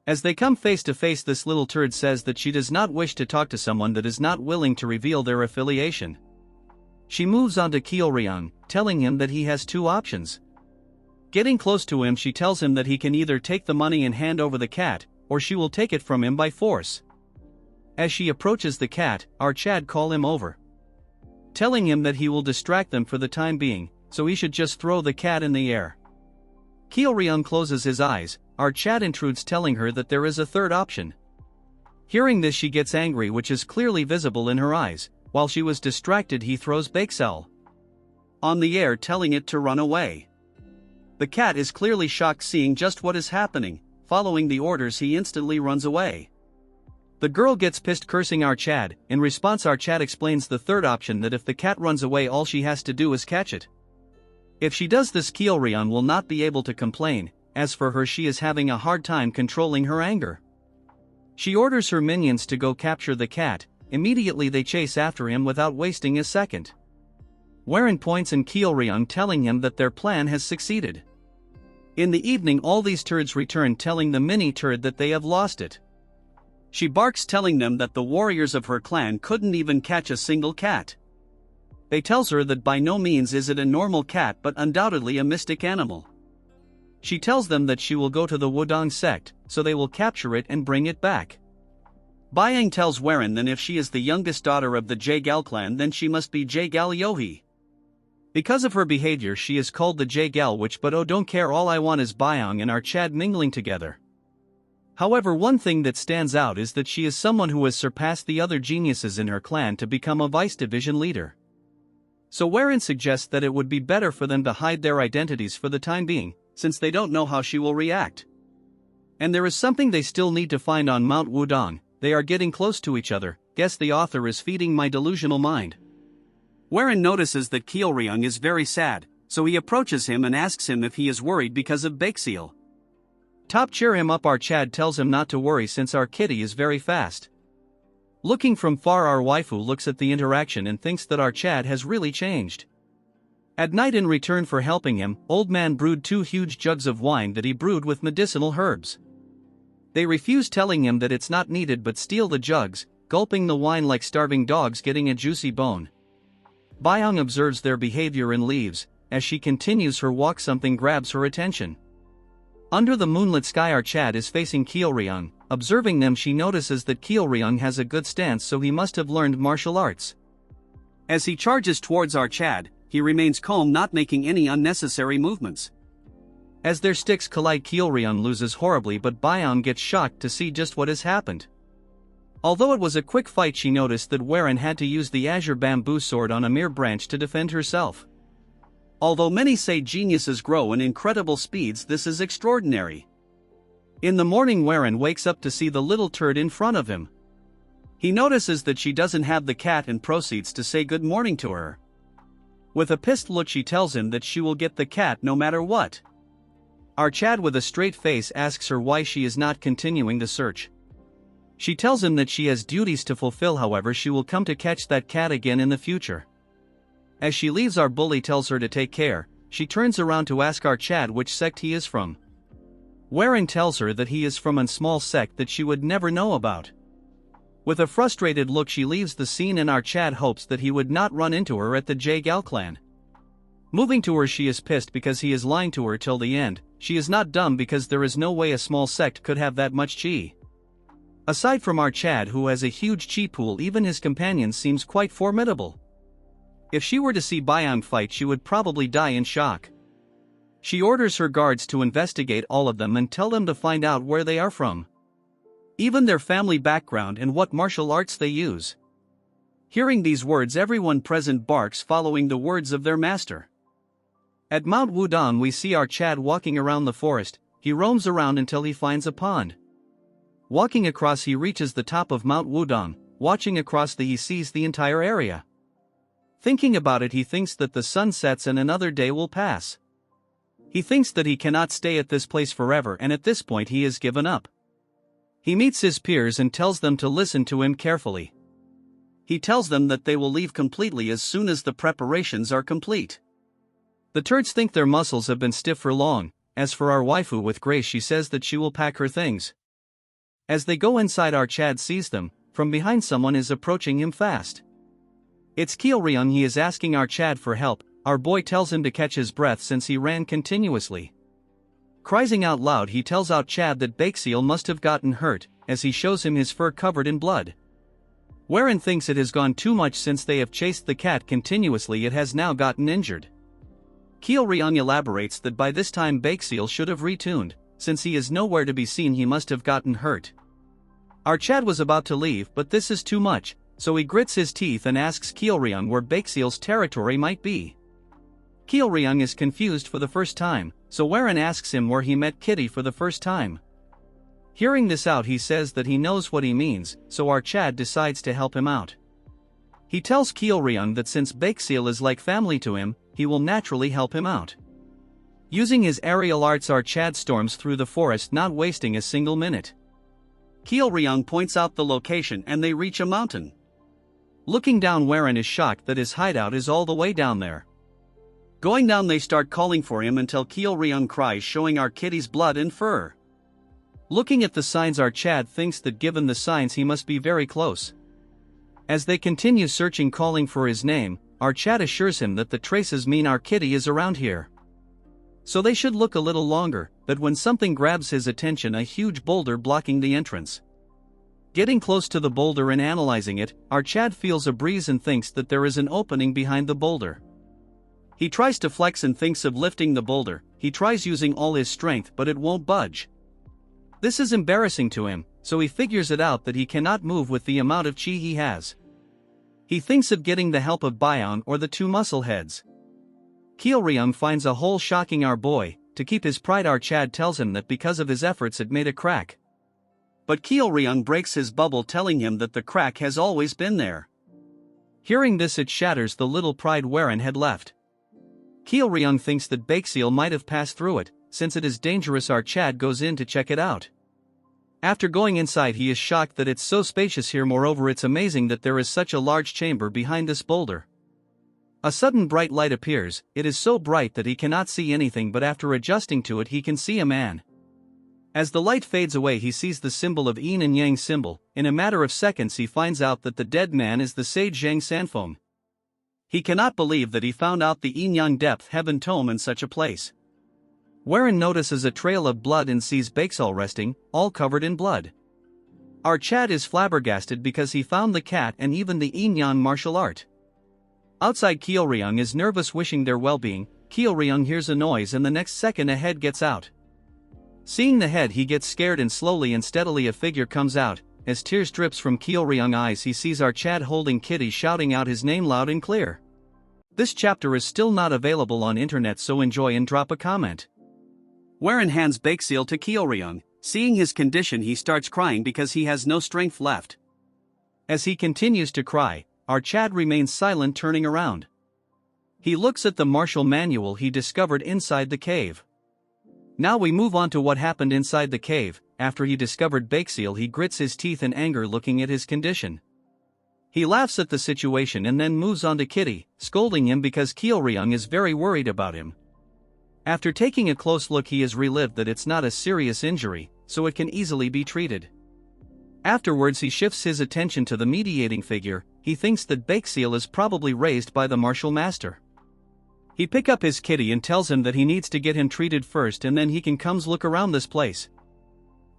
As they come face to face, this little turd says that she does not wish to talk to someone that is not willing to reveal their affiliation. She moves on to Kyeolryung, telling him that he has two options. Getting close to him, she tells him that he can either take the money and hand over the cat, or she will take it from him by force. As she approaches the cat, our Chad calls him over, telling him that he will distract them for the time being, so he should just throw the cat in the air. Kyeolryung closes his eyes. Our Chad intrudes, telling her that there is a third option. Hearing this, she gets angry, which is clearly visible in her eyes. While she was distracted, he throws Bakesel on the air, telling it to run away. The cat is clearly shocked, seeing just what is happening. Following the orders, he instantly runs away. The girl gets pissed, cursing our Chad. In response, our Chad explains the third option, that if the cat runs away, all she has to do is catch it. If she does this, Kyeolryung will not be able to complain. As for her, she is having a hard time controlling her anger. She orders her minions to go capture the cat. Immediately they chase after him without wasting a second. Warren points in Kyeolryung, telling him that their plan has succeeded. In the evening, all these turds return, telling the mini turd that they have lost it. She barks, telling them that the warriors of her clan couldn't even catch a single cat. They tells her that by no means is it a normal cat, but undoubtedly a mystic animal. She tells them that she will go to the Wudong sect, so they will capture it and bring it back. Byang tells Warren that if she is the youngest daughter of the Jaegal clan, then she must be Jaegal Yohee. Because of her behavior, she is called the Jaegal witch, but oh, don't care, all I want is Byang and our Chad mingling together. However, one thing that stands out is that she is someone who has surpassed the other geniuses in her clan to become a vice division leader. So Warren suggests that it would be better for them to hide their identities for the time being, since they don't know how she will react. And there is something they still need to find on Mount Wudong. They are getting close to each other. Guess the author is feeding my delusional mind. Warren notices that Kyeolryung is very sad, so he approaches him and asks him if he is worried because of Bakesel. Top cheer him up. Our Chad tells him not to worry since our kitty is very fast. Looking from far, our waifu looks at the interaction and thinks that our Chad has really changed. At night, in return for helping him, Old Man brewed 2 huge jugs of wine that he brewed with medicinal herbs. They refuse, telling him that it's not needed, but steal the jugs, gulping the wine like starving dogs getting a juicy bone. Byang observes their behavior and leaves. As she continues her walk, something grabs her attention. Under the moonlit sky, our Chad is facing Kyeolryung. Observing them, she notices that Kyeolryung has a good stance, so he must have learned martial arts. As he charges towards our Chad, he remains calm, not making any unnecessary movements. As their sticks collide, Kyeolryung loses horribly, but Byang gets shocked to see just what has happened. Although it was a quick fight, she noticed that Warren had to use the azure bamboo sword on a mere branch to defend herself. Although many say geniuses grow in incredible speeds, this is extraordinary. In the morning, Warren wakes up to see the little turd in front of him. He notices that she doesn't have the cat and proceeds to say good morning to her. With a pissed look, she tells him that she will get the cat no matter what. Our Chad, with a straight face, asks her why she is not continuing the search. She tells him that she has duties to fulfill, however she will come to catch that cat again in the future. As she leaves, our bully tells her to take care. She turns around to ask our Chad which sect he is from. Warren tells her that he is from a small sect that she would never know about. With a frustrated look, she leaves the scene, and our Chad hopes that he would not run into her at the Jaegal clan. Moving to her, she is pissed because he is lying to her till the end. She is not dumb, because there is no way a small sect could have that much chi. Aside from our Chad, who has a huge chi pool, even his companion seems quite formidable. If she were to see Byang fight, she would probably die in shock. She orders her guards to investigate all of them and tell them to find out where they are from, even their family background and what martial arts they use. Hearing these words, everyone present barks, following the words of their master. At Mount Wudong, we see our Chad walking around the forest. He roams around until he finds a pond. Walking across, he reaches the top of Mount Wudong. Watching across, he sees the entire area. Thinking about it, he thinks that the sun sets and another day will pass. He thinks that he cannot stay at this place forever, and at this point he has given up. He meets his peers and tells them to listen to him carefully. He tells them that they will leave completely as soon as the preparations are complete. The turds think their muscles have been stiff for long. As for our waifu with Grace, she says that she will pack her things. As they go inside, our Chad sees them. From behind, someone is approaching him fast. It's Kyeolryung. He is asking our Chad for help. Our boy tells him to catch his breath since he ran continuously. Crying out loud, he tells out Chad that Baekseal must have gotten hurt, as he shows him his fur covered in blood. Wherein thinks it has gone too much since they have chased the cat continuously, it has now gotten injured. Kyeolryung elaborates that by this time Baekseal should have retuned, since he is nowhere to be seen, he must have gotten hurt. Our Chad was about to leave, but this is too much, so he grits his teeth and asks Kyeolryung where Baekseal's territory might be. Kyeolryung is confused for the first time, so Wherein asks him where he met Kitty for the first time. Hearing this out, he says that he knows what he means, so our Chad decides to help him out. He tells Kyeolryung that since Baekseal is like family to him, he will naturally help him out. Using his aerial arts, our Chad storms through the forest, not wasting a single minute. Kyeolryung points out the location and they reach a mountain. Looking down, Wherein is shocked that his hideout is all the way down there. Going down, they start calling for him until Kyeolryung cries, showing our Kitty's blood and fur. Looking at the signs, our Chad thinks that given the signs he must be very close. As they continue searching, calling for his name, our Chad assures him that the traces mean our Kitty is around here. So they should look a little longer, but when something grabs his attention, a huge boulder blocking the entrance. Getting close to the boulder and analyzing it, our Chad feels a breeze and thinks that there is an opening behind the boulder. He tries to flex and thinks of lifting the boulder. He tries using all his strength, but it won't budge. This is embarrassing to him, so he figures it out that he cannot move with the amount of chi he has. He thinks of getting the help of Byeon or the two muscle heads. Kyeolryung finds a hole, shocking our boy. To keep his pride, our Chad tells him that because of his efforts it made a crack. But Kyeolryung breaks his bubble, telling him that the crack has always been there. Hearing this, it shatters the little pride Wherein had left. Kyeolryung thinks that Baekseal might have passed through it. Since it is dangerous, our Chad goes in to check it out. After going inside, he is shocked that it's so spacious here. Moreover, it's amazing that there is such a large chamber behind this boulder. A sudden bright light appears. It is so bright that he cannot see anything, but after adjusting to it he can see a man. As the light fades away, he sees the symbol of Yin and Yang symbol. In a matter of seconds he finds out that the dead man is the sage Zhang Sanfeng. He cannot believe that he found out the Yin-Yang depth heaven tome in such a place. Wherein notices a trail of blood and sees Baekseal resting, all covered in blood. Our Chad is flabbergasted because he found the cat and even the Yin-Yang martial art. Outside, Kyeolryung is nervous, wishing their well-being. Kyeolryung hears a noise and the next second a head gets out. Seeing the head, he gets scared and slowly and steadily a figure comes out. As tears drips from Kyeolryung's eyes, he sees our Chad holding Kitty, shouting out his name loud and clear. This chapter is still not available on internet, so enjoy and drop a comment. Wherein hands Baekseal to Kyeolryung. Seeing his condition, he starts crying because he has no strength left. As he continues to cry, our Chad remains silent, turning around. He looks at the martial manual he discovered inside the cave. Now we move on to what happened inside the cave. After he discovered Baekseal, he grits his teeth in anger looking at his condition. He laughs at the situation and then moves on to Kitty, scolding him because Kyeolryung is very worried about him. After taking a close look, he is relieved that it's not a serious injury, so it can easily be treated. Afterwards, he shifts his attention to the mediating figure. He thinks that Baekseal is probably raised by the martial master. He picks up his Kitty and tells him that he needs to get him treated first and then he can come look around this place.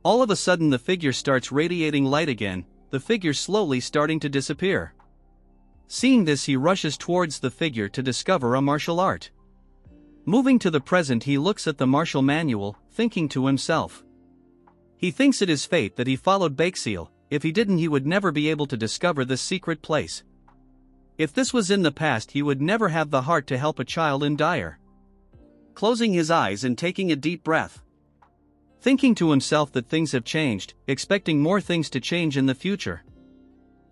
All of a sudden the figure starts radiating light again, the figure slowly starting to disappear. Seeing this, he rushes towards the figure to discover a martial art. Moving to the present, he looks at the martial manual, thinking to himself. He thinks it is fate that he followed Baekseal. If he didn't, he would never be able to discover this secret place. If this was in the past, he would never have the heart to help a child in dire. Closing his eyes and taking a deep breath. Thinking to himself that things have changed, expecting more things to change in the future.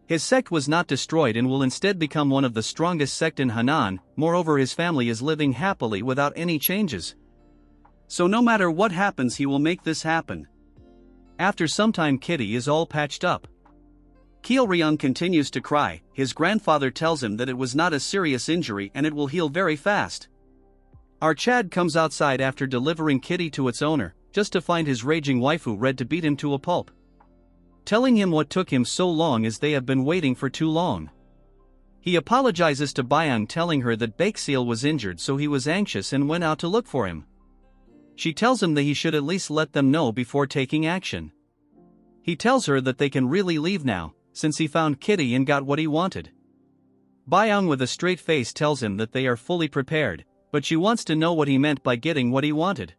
His sect was not destroyed and will instead become one of the strongest sect in Hanan. Moreover, his family is living happily without any changes. So no matter what happens, he will make this happen. After some time, Kitty is all patched up. Kyeolryung continues to cry. His grandfather tells him that it was not a serious injury and it will heal very fast. Our Chad comes outside after delivering Kitty to its owner, just to find his raging waifu ready to beat him to a pulp. Telling him what took him so long is they have been waiting for too long. He apologizes to Byung, telling her that Bakeseal was injured, so he was anxious and went out to look for him. She tells him that he should at least let them know before taking action. He tells her that they can really leave now, since he found Kitty and got what he wanted. Byung with a straight face tells him that they are fully prepared, but she wants to know what he meant by getting what he wanted.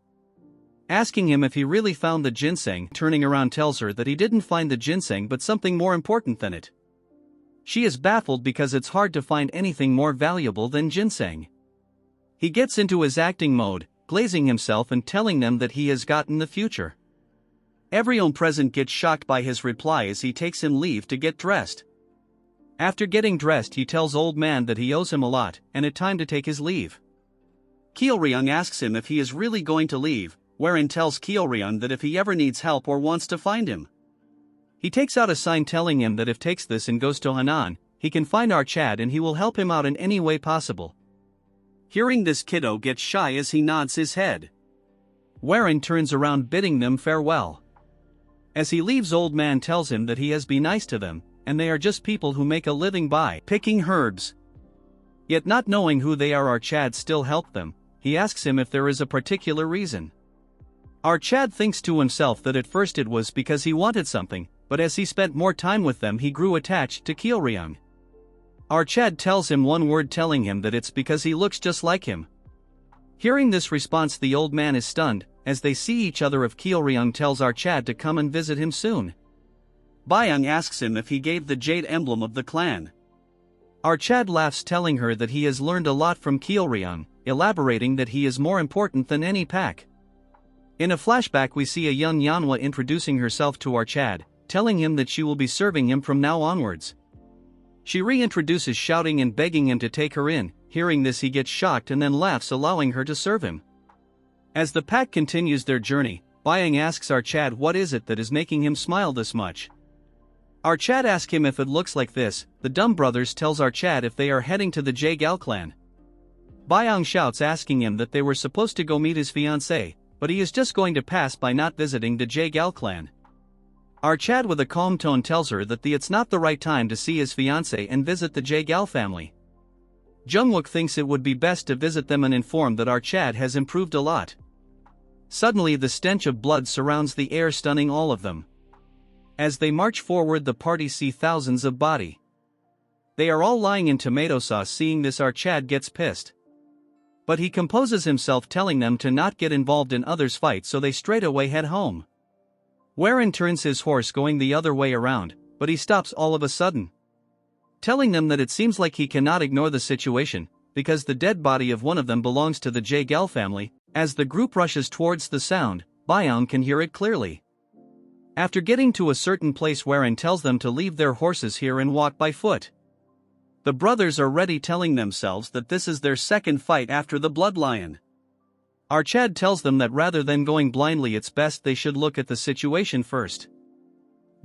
Asking him if he really found the ginseng, turning around tells her that he didn't find the ginseng but something more important than it. She is baffled because it's hard to find anything more valuable than ginseng. He gets into his acting mode, glazing himself and telling them that he has gotten the future. Everyone present gets shocked by his reply as he takes him leave to get dressed. After getting dressed, he tells Old Man that he owes him a lot and it's time to take his leave. Kyeolryung asks him if he is really going to leave, wherein tells Kyeolryung that if he ever needs help or wants to find him. He takes out a sign telling him that if takes this and goes to Hanan, he can find our Chad and he will help him out in any way possible. Hearing this, kiddo gets shy as he nods his head. Warren turns around bidding them farewell. As he leaves, Old Man tells him that he has been nice to them, and they are just people who make a living by picking herbs. Yet not knowing who they are, our Chad still helped them. He asks him if there is a particular reason. Our Chad thinks to himself that at first it was because he wanted something, but as he spent more time with them he grew attached to Kyeolryung. Our Chad tells him one word, telling him that it's because he looks just like him. Hearing this response, the Old Man is stunned. As they see each other, if Kyeolryung tells our Chad to come and visit him soon. Byung asks him if he gave the jade emblem of the clan. Our Chad laughs, telling her that he has learned a lot from Kyeolryung, elaborating that he is more important than any pack. In a flashback, we see a young Manhwa introducing herself to our Chad, telling him that she will be serving him from now onwards. She reintroduces, shouting and begging him to take her in. Hearing this, he gets shocked and then laughs, allowing her to serve him. As the pack continues their journey, Byung asks our Chad what is it that is making him smile this much. Our Chad asks him if it looks like this. The Dumb Brothers tells our Chad if they are heading to the Jaegal clan. Byung shouts, asking him that they were supposed to go meet his fiancée, but he is just going to pass by not visiting the Jaegal clan. Our Chad with a calm tone tells her that it's not the right time to see his fiancée and visit the Jaegal family. Jungwook thinks it would be best to visit them and inform that our Chad has improved a lot. Suddenly the stench of blood surrounds the air, stunning all of them. As they march forward, the party see thousands of body. They are all lying in tomato sauce. Seeing this, our Chad gets pissed. But he composes himself, telling them to not get involved in others' fights, so they straight away head home. Warren turns his horse going the other way around, but he stops all of a sudden. Telling them that it seems like he cannot ignore the situation, because the dead body of one of them belongs to the Jaegal family. As the group rushes towards the sound, Byung can hear it clearly. After getting to a certain place, Warren tells them to leave their horses here and walk by foot. The brothers are ready, telling themselves that this is their second fight after the Blood Lion. Our Chad tells them that rather than going blindly, it's best they should look at the situation first.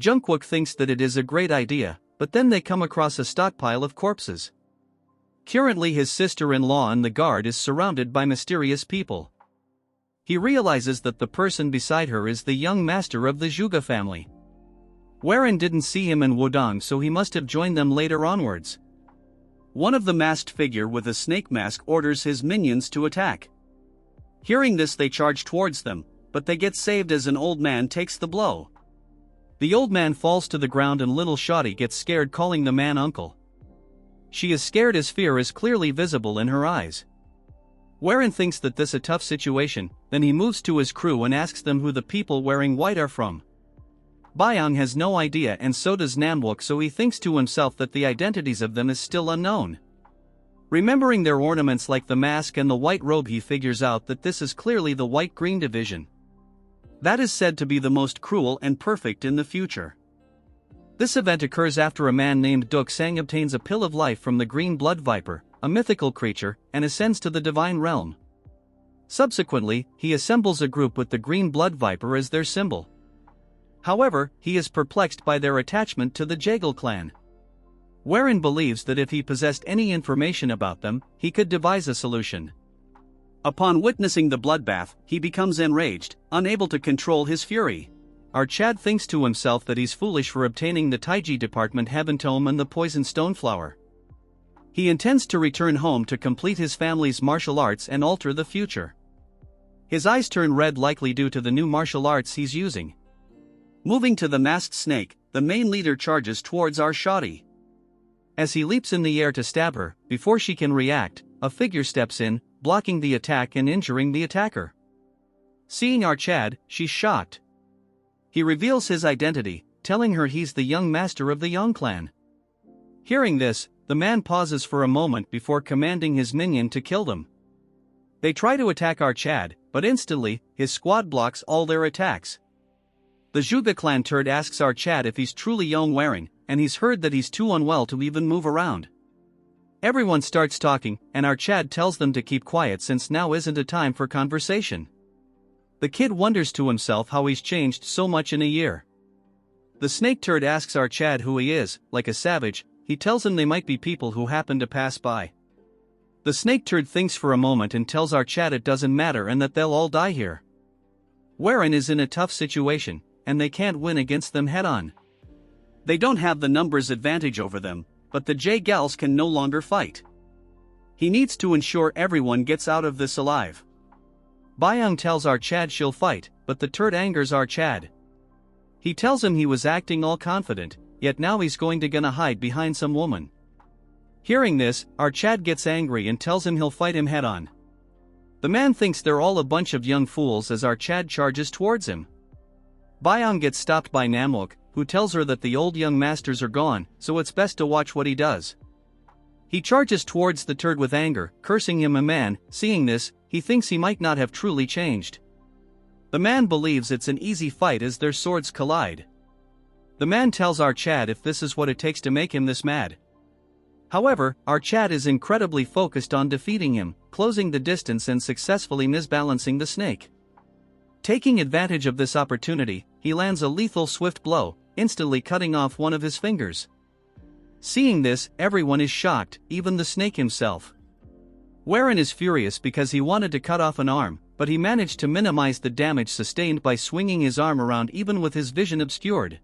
Jungwook thinks that it is a great idea, but then they come across a stockpile of corpses. Currently his sister-in-law and the guard is surrounded by mysterious people. He realizes that the person beside her is the young master of the Zhuge family. Warren didn't see him in Wudong, so he must have joined them later onwards. One of the masked figure with a snake mask orders his minions to attack. Hearing this, they charge towards them, but they get saved as an old man takes the blow. The old man falls to the ground and little Shawty gets scared, calling the man uncle. She is scared as fear is clearly visible in her eyes. Warren thinks that this is a tough situation, then he moves to his crew and asks them who the people wearing white are from. Byung has no idea, and so does Namwook, so he thinks to himself that the identities of them is still unknown. Remembering their ornaments like the mask and the white robe, he figures out that this is clearly the white-green division. That is said to be the most cruel and perfect in the future. This event occurs after a man named Duk Sang obtains a pill of life from the green blood viper, a mythical creature, and ascends to the divine realm. Subsequently, he assembles a group with the green blood viper as their symbol. However, he is perplexed by their attachment to the Jaegal clan. Warren believes that if he possessed any information about them, he could devise a solution. Upon witnessing the bloodbath, he becomes enraged, unable to control his fury. Our Chad thinks to himself that he's foolish for obtaining the Taiji department Heaven Tome and the Poison Stoneflower. He intends to return home to complete his family's martial arts and alter the future. His eyes turn red, likely due to the new martial arts he's using. Moving to the masked snake, the main leader charges towards our Shawty. As he leaps in the air to stab her, before she can react, a figure steps in, blocking the attack and injuring the attacker. Seeing our Chad, she's shocked. He reveals his identity, telling her he's the young master of the Yong clan. Hearing this, the man pauses for a moment before commanding his minion to kill them. They try to attack our Chad, but instantly, his squad blocks all their attacks. The Zhuge clan turd asks our Chad if he's truly Yong wearing, and he's heard that he's too unwell to even move around. Everyone starts talking, and our Chad tells them to keep quiet since now isn't a time for conversation. The kid wonders to himself how he's changed so much in a year. The snake turd asks our Chad who he is. Like a savage, he tells him they might be people who happen to pass by. The snake turd thinks for a moment and tells our Chad it doesn't matter and that they'll all die here. Warren is in a tough situation, and they can't win against them head-on. They don't have the numbers advantage over them, but the J-Gals can no longer fight. He needs to ensure everyone gets out of this alive. Byung tells our Chad she'll fight, but the turd angers our Chad. He tells him he was acting all confident, yet now he's gonna hide behind some woman. Hearing this, our Chad gets angry and tells him he'll fight him head-on. The man thinks they're all a bunch of young fools as our Chad charges towards him. Byung gets stopped by Namwook, who tells her that the old young masters are gone, so it's best to watch what he does. He charges towards the turd with anger, cursing him a man. Seeing this, he thinks he might not have truly changed. The man believes it's an easy fight as their swords collide. The man tells our Chad if this is what it takes to make him this mad. However, our Chad is incredibly focused on defeating him, closing the distance and successfully misbalancing the snake. Taking advantage of this opportunity, he lands a lethal swift blow, instantly cutting off one of his fingers. Seeing this, everyone is shocked, even the snake himself. Warren is furious because he wanted to cut off an arm, but he managed to minimize the damage sustained by swinging his arm around even with his vision obscured.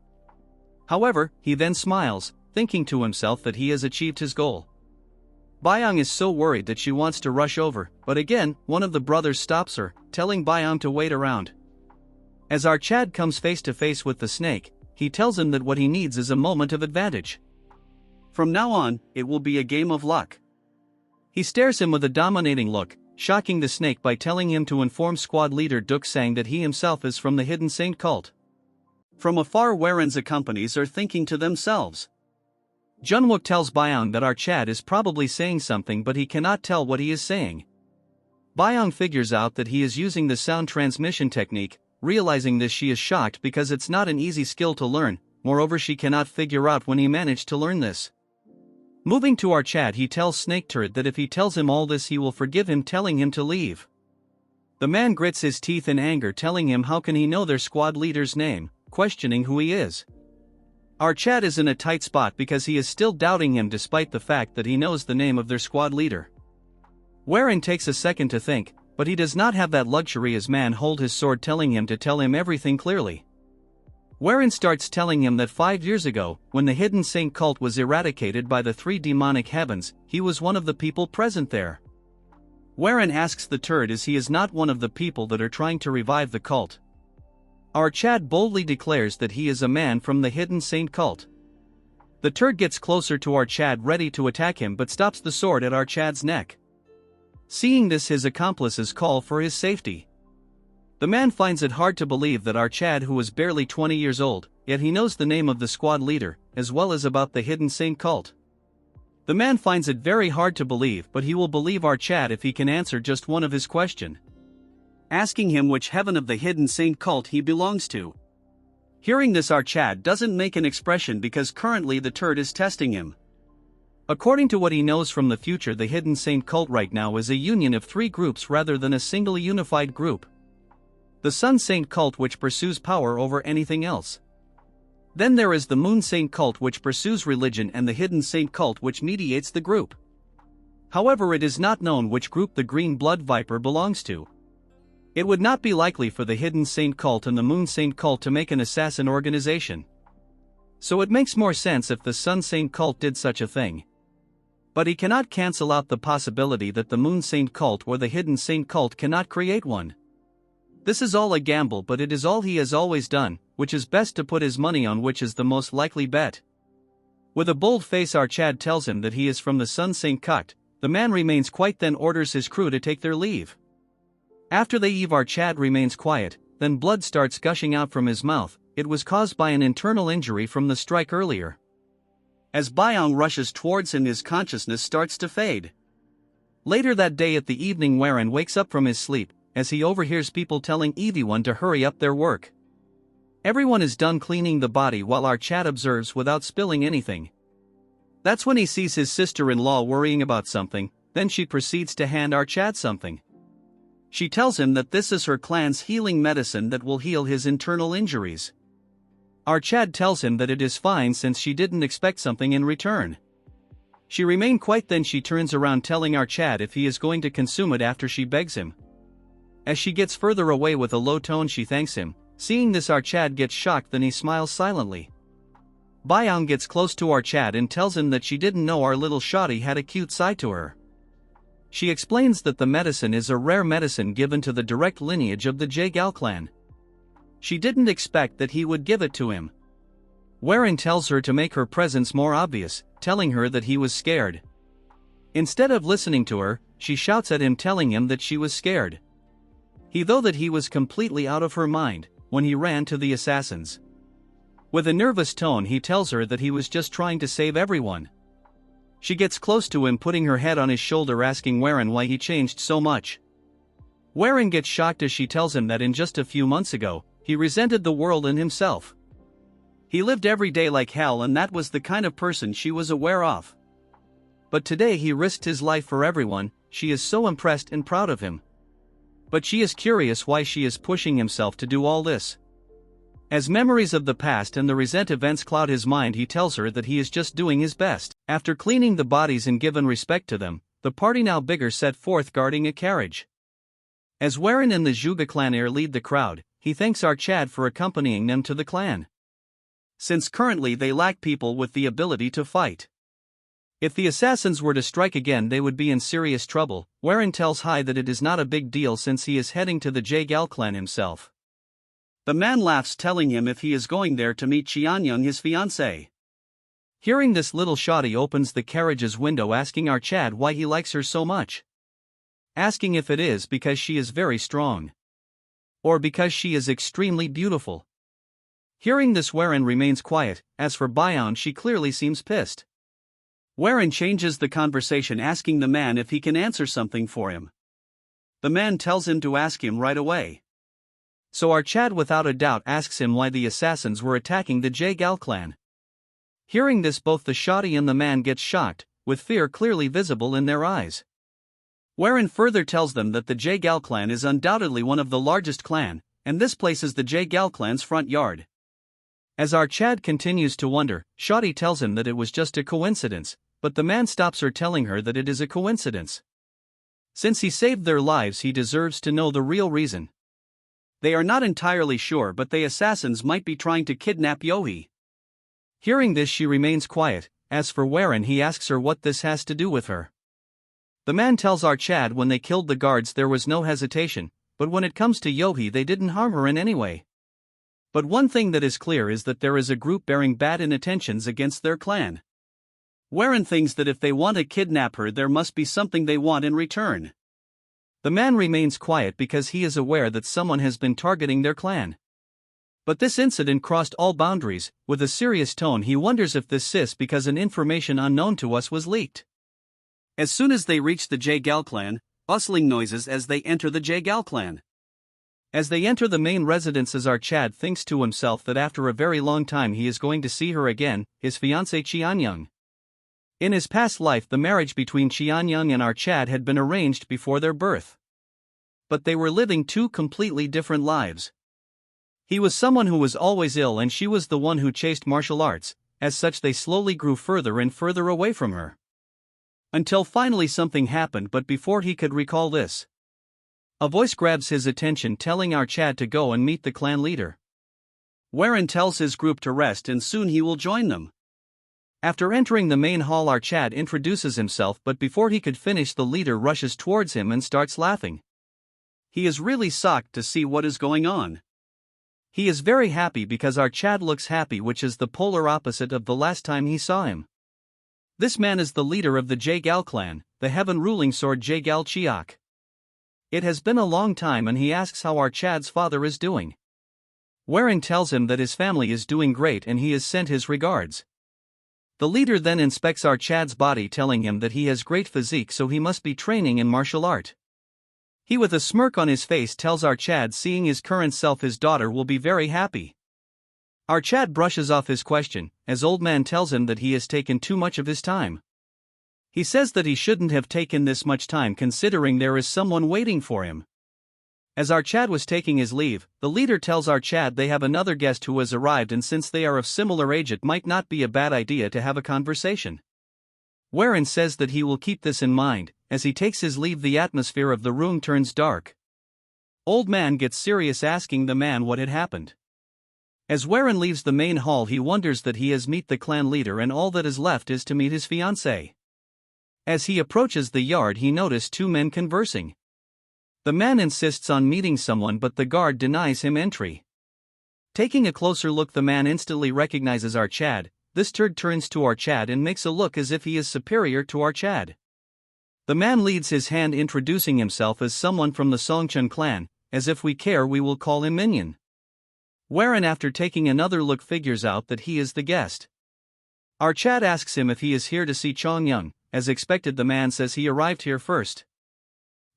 However, he then smiles, thinking to himself that he has achieved his goal. Byung is so worried that she wants to rush over, but again, one of the brothers stops her, telling Byung to wait around. As our Chad comes face to face with the snake, he tells him that what he needs is a moment of advantage. From now on, it will be a game of luck. He stares him with a dominating look, shocking the snake by telling him to inform squad leader Duk Sang that he himself is from the Hidden Saint cult. From afar, Warren's companies are thinking to themselves. Junwook tells Byung that our Chad is probably saying something, but he cannot tell what he is saying. Byung figures out that he is using the sound transmission technique. Realizing this, she is shocked because it's not an easy skill to learn. Moreover, she cannot figure out when he managed to learn this. Moving to our Chad, he tells Snake Turd that if he tells him all this, he will forgive him, telling him to leave. The man grits his teeth in anger, telling him how can he know their squad leader's name, questioning who he is. Our Chad is in a tight spot because he is still doubting him despite the fact that he knows the name of their squad leader. Warren takes a second to think, but he does not have that luxury as man hold his sword, telling him to tell him everything clearly. Warren starts telling him that 5 years ago, when the Hidden Saint cult was eradicated by the 3 demonic heavens, he was one of the people present there. Warren asks the turd as he is not one of the people that are trying to revive the cult. Our Chad boldly declares that he is a man from the Hidden Saint cult. The turd gets closer to our Chad, ready to attack him, but stops the sword at our Chad's neck. Seeing this, his accomplices call for his safety. The man finds it hard to believe that our Chad, who is barely 20 years old, yet he knows the name of the squad leader, as well as about the Hidden Saint cult. The man finds it very hard to believe, but he will believe our Chad if he can answer just one of his questions, asking him which heaven of the Hidden Saint cult he belongs to. Hearing this, our Chad doesn't make an expression because currently the turd is testing him. According to what he knows from the future, the Hidden Saint cult right now is a union of 3 groups rather than a single unified group. The Sun Saint cult, which pursues power over anything else. Then there is the Moon Saint cult, which pursues religion, and the Hidden Saint cult, which mediates the group. However, it is not known which group the Green Blood Viper belongs to. It would not be likely for the Hidden Saint cult and the Moon Saint cult to make an assassin organization. So it makes more sense if the Sun Saint cult did such a thing. But he cannot cancel out the possibility that the Moon Saint cult or the Hidden Saint cult cannot create one. This is all a gamble, but it is all he has always done, which is best to put his money on which is the most likely bet. With a bold face, Archad tells him that he is from the Sun Saint cult. The man remains quiet, then orders his crew to take their leave. After they leave, Archad remains quiet, then blood starts gushing out from his mouth. It was caused by an internal injury from the strike earlier. As Byong rushes towards him, his consciousness starts to fade. Later that day at the evening, Warren wakes up from his sleep, as he overhears people telling everyone to hurry up their work. Everyone is done cleaning the body while Archad observes without spilling anything. That's when he sees his sister-in-law worrying about something, then she proceeds to hand Archad something. She tells him that this is her clan's healing medicine that will heal his internal injuries. Archad tells him that it is fine since she didn't expect something in return. She remains quiet, then she turns around telling Archad if he is going to consume it after she begs him. As she gets further away with a low tone, she thanks him. Seeing this, Archad gets shocked, then he smiles silently. Byong gets close to Archad and tells him that she didn't know our little shawty had a cute side to her. She explains that the medicine is a rare medicine given to the direct lineage of the Jaegal clan. She didn't expect that he would give it to him. Warren tells her to make her presence more obvious, telling her that he was scared. Instead of listening to her, she shouts at him, telling him that she was scared. He thought that he was completely out of her mind when he ran to the assassins. With a nervous tone, he tells her that he was just trying to save everyone. She gets close to him, putting her head on his shoulder, asking Warren why he changed so much. Warren gets shocked as she tells him that in just a few months ago, he resented the world and himself. He lived every day like hell, and that was the kind of person she was aware of. But today he risked his life for everyone. She is so impressed and proud of him. But she is curious why she is pushing himself to do all this. As memories of the past and the recent events cloud his mind, he tells her that he is just doing his best. After cleaning the bodies and given respect to them, the party, now bigger, set forth guarding a carriage. As Warren and the Zhuge clan heir lead the crowd, he thanks Archad for accompanying them to the clan. Since currently they lack people with the ability to fight. If the assassins were to strike again, they would be in serious trouble. Warren tells Hai that it is not a big deal since he is heading to the Jaegal clan himself. The man laughs, telling him if he is going there to meet Qianyang, his fiancée. Hearing this, little shawty opens the carriage's window, asking Archad why he likes her so much. Asking if it is because she is very strong. Or because she is extremely beautiful. Hearing this, Warren remains quiet. As for Byong, she clearly seems pissed. Warren changes the conversation, asking the man if he can answer something for him. The man tells him to ask him right away. So Archad without a doubt asks him why the assassins were attacking the Jaegal clan. Hearing this, both the shawty and the man get shocked, with fear clearly visible in their eyes. Warren further tells them that the Jaegal clan is undoubtedly one of the largest clan, and this place is the Jaegal clan's front yard. As Archad continues to wonder, shawty tells him that it was just a coincidence, but the man stops her, telling her that it is a coincidence. Since he saved their lives, he deserves to know the real reason. They are not entirely sure, but the assassins might be trying to kidnap Yohei. Hearing this, she remains quiet. As for Warren, he asks her what this has to do with her. The man tells Archad when they killed the guards there was no hesitation, but when it comes to Yohei they didn't harm her in any way. But one thing that is clear is that there is a group bearing bad intentions against their clan. Warren thinks that if they want to kidnap her, there must be something they want in return. The man remains quiet because he is aware that someone has been targeting their clan. But this incident crossed all boundaries. With a serious tone, he wonders if this is because an information unknown to us was leaked. As soon as they reach the Jaegal clan, bustling noises as they enter the Jaegal clan. As they enter the main residences, Archad thinks to himself that after a very long time he is going to see her again, his fiancée Qianyang. In his past life, the marriage between Qianyang and Archad had been arranged before their birth. But they were living two completely different lives. He was someone who was always ill and she was the one who chased martial arts. As such, they slowly grew further and further away from her. Until finally something happened, but before he could recall this, a voice grabs his attention, telling our Chad to go and meet the clan leader. Warren tells his group to rest and soon he will join them. After entering the main hall, our Chad introduces himself, but before he could finish, the leader rushes towards him and starts laughing. He is really shocked to see what is going on. He is very happy because our Chad looks happy, which is the polar opposite of the last time he saw him. This man is the leader of the Jagal clan, the heaven-ruling sword Jagal Chiak. It has been a long time and he asks how our Chad's father is doing. Warren tells him that his family is doing great and he has sent his regards. The leader then inspects our Chad's body, telling him that he has great physique, so he must be training in martial art. He, with a smirk on his face, tells our Chad seeing his current self, his daughter will be very happy. Our Chad brushes off his question, as old man tells him that he has taken too much of his time. He says that he shouldn't have taken this much time considering there is someone waiting for him. As our Chad was taking his leave, the leader tells our Chad they have another guest who has arrived, and since they are of similar age it might not be a bad idea to have a conversation. Warren says that he will keep this in mind. As he takes his leave, the atmosphere of the room turns dark. Old man gets serious, asking the man what had happened. As Warren leaves the main hall, he wonders that he has met the clan leader and all that is left is to meet his fiancée. As he approaches the yard, he notices two men conversing. The man insists on meeting someone, but the guard denies him entry. Taking a closer look, the man instantly recognizes our Chad. This turd turns to our Chad and makes a look as if he is superior to our Chad. The man leads his hand, introducing himself as someone from the Songchun clan. As if we care, we will call him Minion. Warren, after taking another look, figures out that he is the guest. Our Chad asks him if he is here to see Chong Young. As expected, the man says he arrived here first.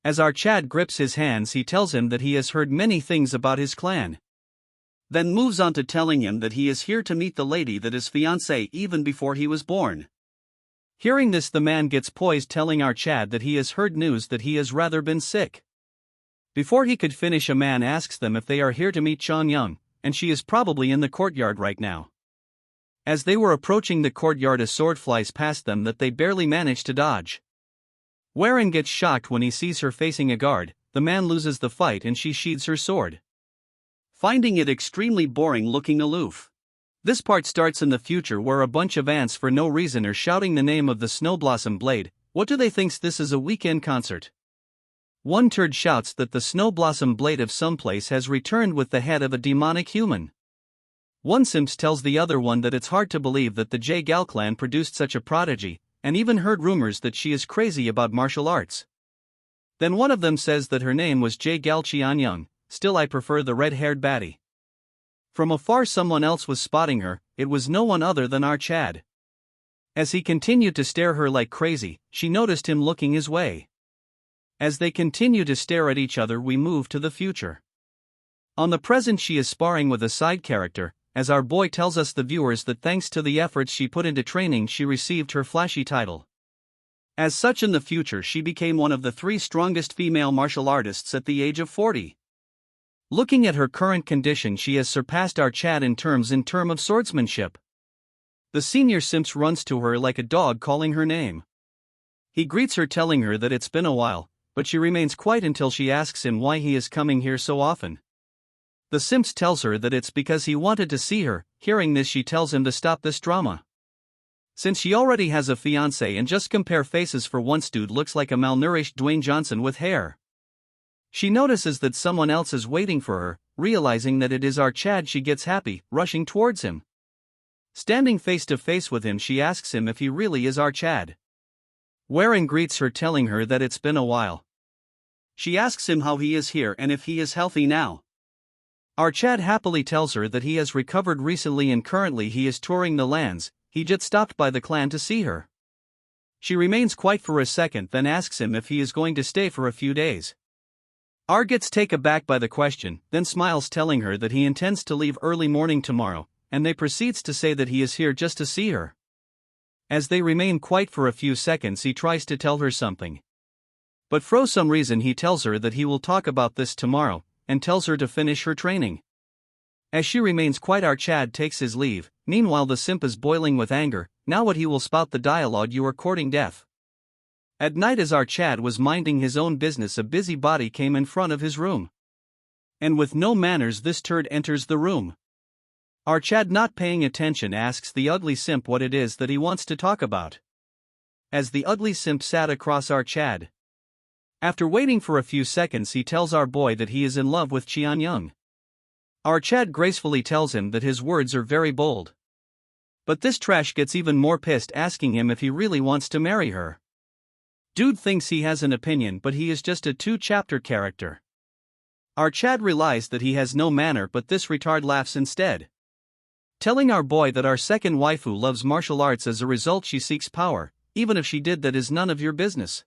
As our Chad grips his hands, he tells him that he has heard many things about his clan. Then moves on to telling him that he is here to meet the lady that is fiancée even before he was born. Hearing this, the man gets poised, telling our Chad that he has heard news that he has rather been sick. Before he could finish, a man asks them if they are here to meet Chong Young, and she is probably in the courtyard right now. As they were approaching the courtyard, a sword flies past them that they barely manage to dodge. Warren gets shocked when he sees her facing a guard. The man loses the fight and she sheathes her sword, finding it extremely boring, looking aloof. This part starts in the future, where a bunch of ants for no reason are shouting the name of the Snowblossom Blade. What do they think this is, a weekend concert? One turd shouts that the Snowblossom Blade of someplace has returned with the head of a demonic human. One simps tells the other one that it's hard to believe that the Jagal clan produced such a prodigy, and even heard rumors that she is crazy about martial arts. Then one of them says that her name was Jagal Young. Still, I prefer the red-haired baddie. From afar, someone else was spotting her. It was no one other than our Chad. As he continued to stare her like crazy, she noticed him looking his way. As they continue to stare at each other, we move to the future. On the present, she is sparring with a side character, as our boy tells us, the viewers, that thanks to the efforts she put into training, she received her flashy title. As such, in the future, she became one of the 3 strongest female martial artists at the age of 40. Looking at her current condition, she has surpassed our Chad in term of swordsmanship. The senior simps runs to her like a dog, calling her name. He greets her, telling her that it's been a while, but she remains quiet until she asks him why he is coming here so often. The simps tells her that it's because he wanted to see her. Hearing this, she tells him to stop this drama, since she already has a fiancé, and just compare faces for once, dude looks like a malnourished Dwayne Johnson with hair. She notices that someone else is waiting for her. Realizing that it is our Chad, she gets happy, rushing towards him. Standing face to face with him, she asks him if he really is our Chad. Warren greets her, telling her that it's been a while. She asks him how he is here and if he is healthy now. Our Chad happily tells her that he has recovered recently and currently he is touring the lands. He just stopped by the clan to see her. She remains quiet for a second, then asks him if he is going to stay for a few days. R gets taken aback by the question, then smiles, telling her that he intends to leave early morning tomorrow, and they proceeds to say that he is here just to see her. As they remain quiet for a few seconds, he tries to tell her something, but for some reason he tells her that he will talk about this tomorrow, and tells her to finish her training. As she remains quiet, our Chad takes his leave. Meanwhile, the simp is boiling with anger. Now what he will spout the dialogue, you are courting death. At night, as our Chad was minding his own business, a busybody came in front of his room. And with no manners, this turd enters the room. Our Chad, not paying attention, asks the ugly simp what it is that he wants to talk about. As the ugly simp sat across our Chad. After waiting for a few seconds, he tells our boy that he is in love with Yong. Our Chad gracefully tells him that his words are very bold. But this trash gets even more pissed, asking him if he really wants to marry her. Dude thinks he has an opinion, but he is just a 2-chapter character. Our Chad realized that he has no manner, but this retard laughs instead, telling our boy that our second waifu loves martial arts. As a result, she seeks power. Even if she did, that is none of your business.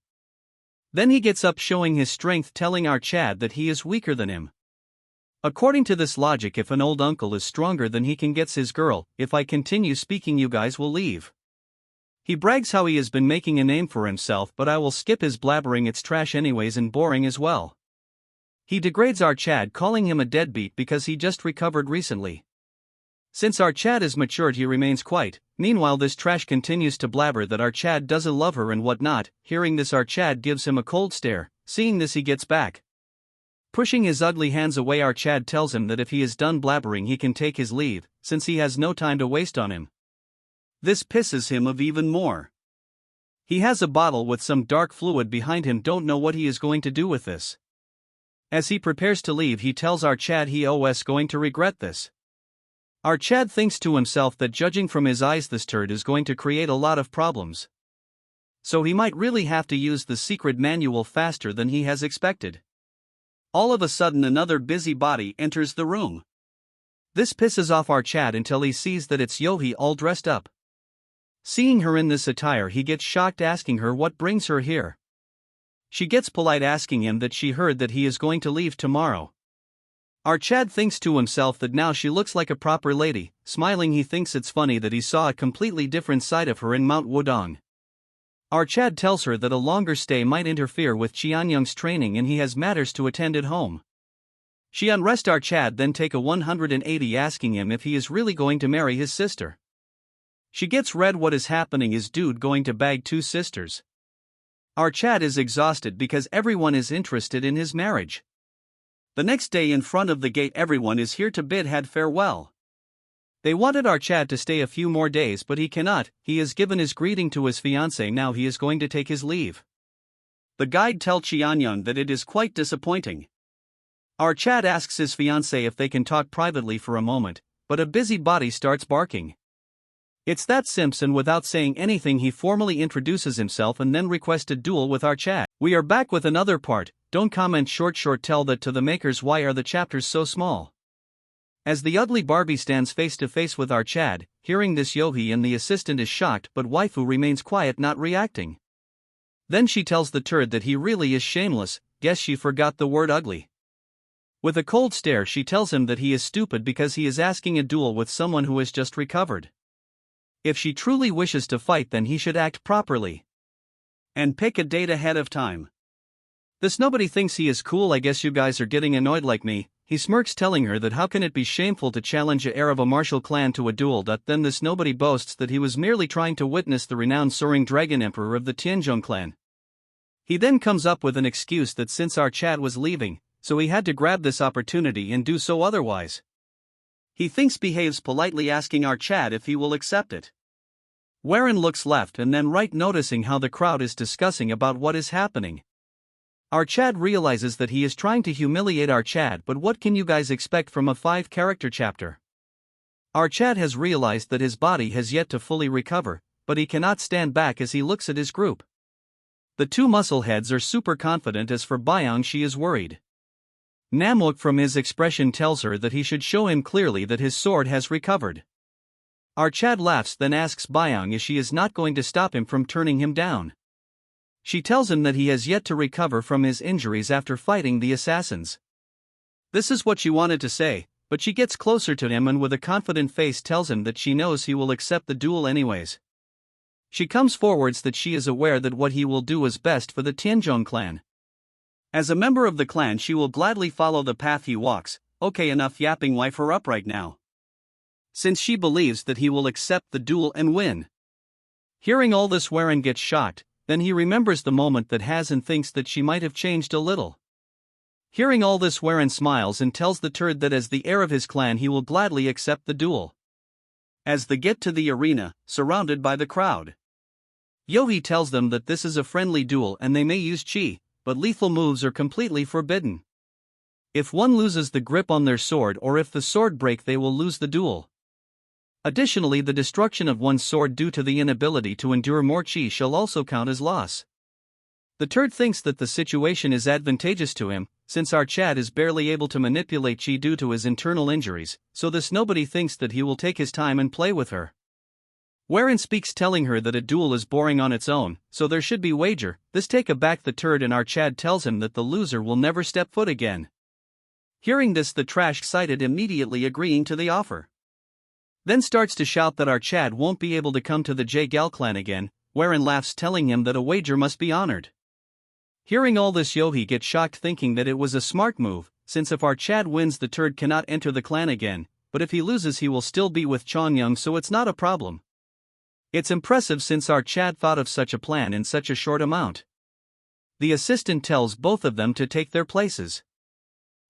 Then he gets up, showing his strength, telling our Chad that he is weaker than him. According to this logic, if an old uncle is stronger than he can get his girl, if I continue speaking you guys will leave. He brags how he has been making a name for himself, but I will skip his blabbering, it's trash anyways and boring as well. He degrades our Chad, calling him a deadbeat because he just recovered recently. Since our Chad is matured, he remains quiet. Meanwhile, this trash continues to blabber that our Chad doesn't love her and whatnot. Hearing this, our Chad gives him a cold stare. Seeing this, he gets back. Pushing his ugly hands away, our Chad tells him that if he is done blabbering, he can take his leave, since he has no time to waste on him. This pisses him off even more. He has a bottle with some dark fluid behind him, don't know what he is going to do with this. As he prepares to leave, he tells our Chad he is going to regret this. Our Chad thinks to himself that judging from his eyes, this turd is going to create a lot of problems. So he might really have to use the secret manual faster than he has expected. All of a sudden, another busybody enters the room. This pisses off our Chad until he sees that it's Yohi all dressed up. Seeing her in this attire, he gets shocked, asking her what brings her here. She gets polite, asking him that she heard that he is going to leave tomorrow. Our Chad thinks to himself that now she looks like a proper lady. Smiling, he thinks it's funny that he saw a completely different side of her in Mount Wudong. Our Chad tells her that a longer stay might interfere with Yong's training and he has matters to attend at home. She unrests our Chad, then take a 180, asking him if he is really going to marry his sister. She gets red. What is happening? Is dude going to bag 2 sisters? Our Chad is exhausted because everyone is interested in his marriage. The next day, in front of the gate, everyone is here to bid had farewell. They wanted our Chad to stay a few more days, but he cannot. He has given his greeting to his fiancée, now he is going to take his leave. The guide tells Yong that it is quite disappointing. Our Chad asks his fiancée if they can talk privately for a moment, but a busybody starts barking. It's that Simpson. Without saying anything, he formally introduces himself and then requests a duel with our Chad. We are back with another part. Don't comment short, tell that to the makers. Why are the chapters so small? As the ugly Barbie stands face to face with our Chad, hearing this, Yohi and the assistant is shocked, but waifu remains quiet, not reacting. Then she tells the turd that he really is shameless. Guess she forgot the word ugly. With a cold stare, she tells him that he is stupid because he is asking a duel with someone who has just recovered. If she truly wishes to fight, then he should act properly and pick a date ahead of time. This nobody thinks he is cool. I guess you guys are getting annoyed like me. He smirks, telling her that how can it be shameful to challenge a heir of a martial clan to a duel. Then this nobody boasts that he was merely trying to witness the renowned soaring dragon emperor of the Tianzhong clan. He then comes up with an excuse that since our Chad was leaving, so he had to grab this opportunity and do so, otherwise. He thinks, behaves politely, asking our Chad if he will accept it. Warren looks left and then right, noticing how the crowd is discussing about what is happening. Our Chad realizes that he is trying to humiliate our Chad, but what can you guys expect from a 5-character chapter? Our Chad has realized that his body has yet to fully recover, but he cannot stand back as he looks at his group. The 2 muscleheads are super confident. As for Byung, she is worried. Namwook, from his expression, tells her that he should show him clearly that his sword has recovered. Our Chad laughs, then asks Byung if she is not going to stop him from turning him down. She tells him that he has yet to recover from his injuries after fighting the assassins. This is what she wanted to say, but she gets closer to him and with a confident face tells him that she knows he will accept the duel anyways. She comes forwards that she is aware that what he will do is best for the Tianzhong clan. As a member of the clan, she will gladly follow the path he walks. Okay, enough yapping, wife her up right now, since she believes that he will accept the duel and win. Hearing all this, Warren gets shocked. then he remembers the moment that has and thinks that she might have changed a little. Hearing all this, Warren smiles and tells the turd that as the heir of his clan he will gladly accept the duel. As they get to the arena, surrounded by the crowd, Yohi tells them that this is a friendly duel and they may use chi, but lethal moves are completely forbidden. If one loses the grip on their sword or if the sword break, they will lose the duel. Additionally, the destruction of one's sword due to the inability to endure more chi shall also count as loss. The turd thinks that the situation is advantageous to him, since our Chad is barely able to manipulate chi due to his internal injuries, so this nobody thinks that he will take his time and play with her. Warren speaks, telling her that a duel is boring on its own, so there should be wager. This take aback the turd, and our Chad tells him that the loser will never step foot again. Hearing this, the trash excited immediately agreeing to the offer. Then starts to shout that our Chad won't be able to come to the J Gal clan again. Warren laughs, telling him that a wager must be honored. Hearing all this, Yohi gets shocked, thinking that it was a smart move, since if our Chad wins, the turd cannot enter the clan again, but if he loses he will still be with Yong, so it's not a problem. It's impressive since our Chad thought of such a plan in such a short amount. The assistant tells both of them to take their places.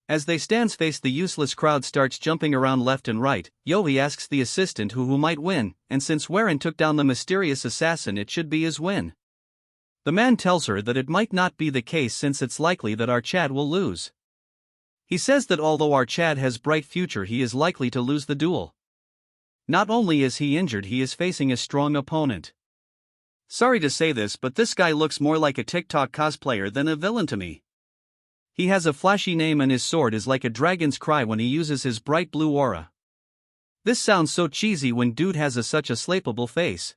As they stands face the useless crowd starts jumping around left and right, Yohi asks the assistant who might win, and since Warren took down the mysterious assassin, it should be his win. The man tells her that it might not be the case since it's likely that our Chad will lose. He says that although our Chad has bright future, he is likely to lose the duel. Not only is he injured, he is facing a strong opponent. Sorry to say this, but this guy looks more like a TikTok cosplayer than a villain to me. He has a flashy name and his sword is like a dragon's cry when he uses his bright blue aura. This sounds so cheesy when dude has such a slappable face.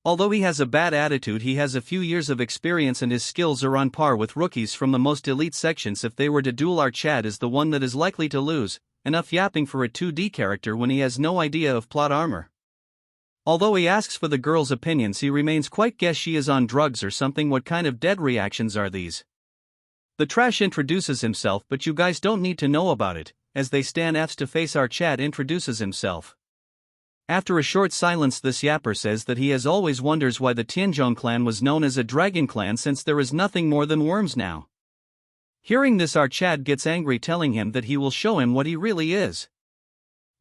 Although he has a bad attitude, he has a few years of experience and his skills are on par with rookies from the most elite sections. If they were to duel, our Chad is the one that is likely to lose. Enough yapping for a 2D character when he has no idea of plot armor. Although he asks for the girl's opinions, he remains quite guess she is on drugs or something. What kind of dead reactions are these? The trash introduces himself, but you guys don't need to know about it. As they stand face to face, our Chad introduces himself. After a short silence, this yapper says that he has always wonders why the Tianzhong clan was known as a dragon clan, since there is nothing more than worms now. Hearing this, our Chad gets angry, telling him that he will show him what he really is.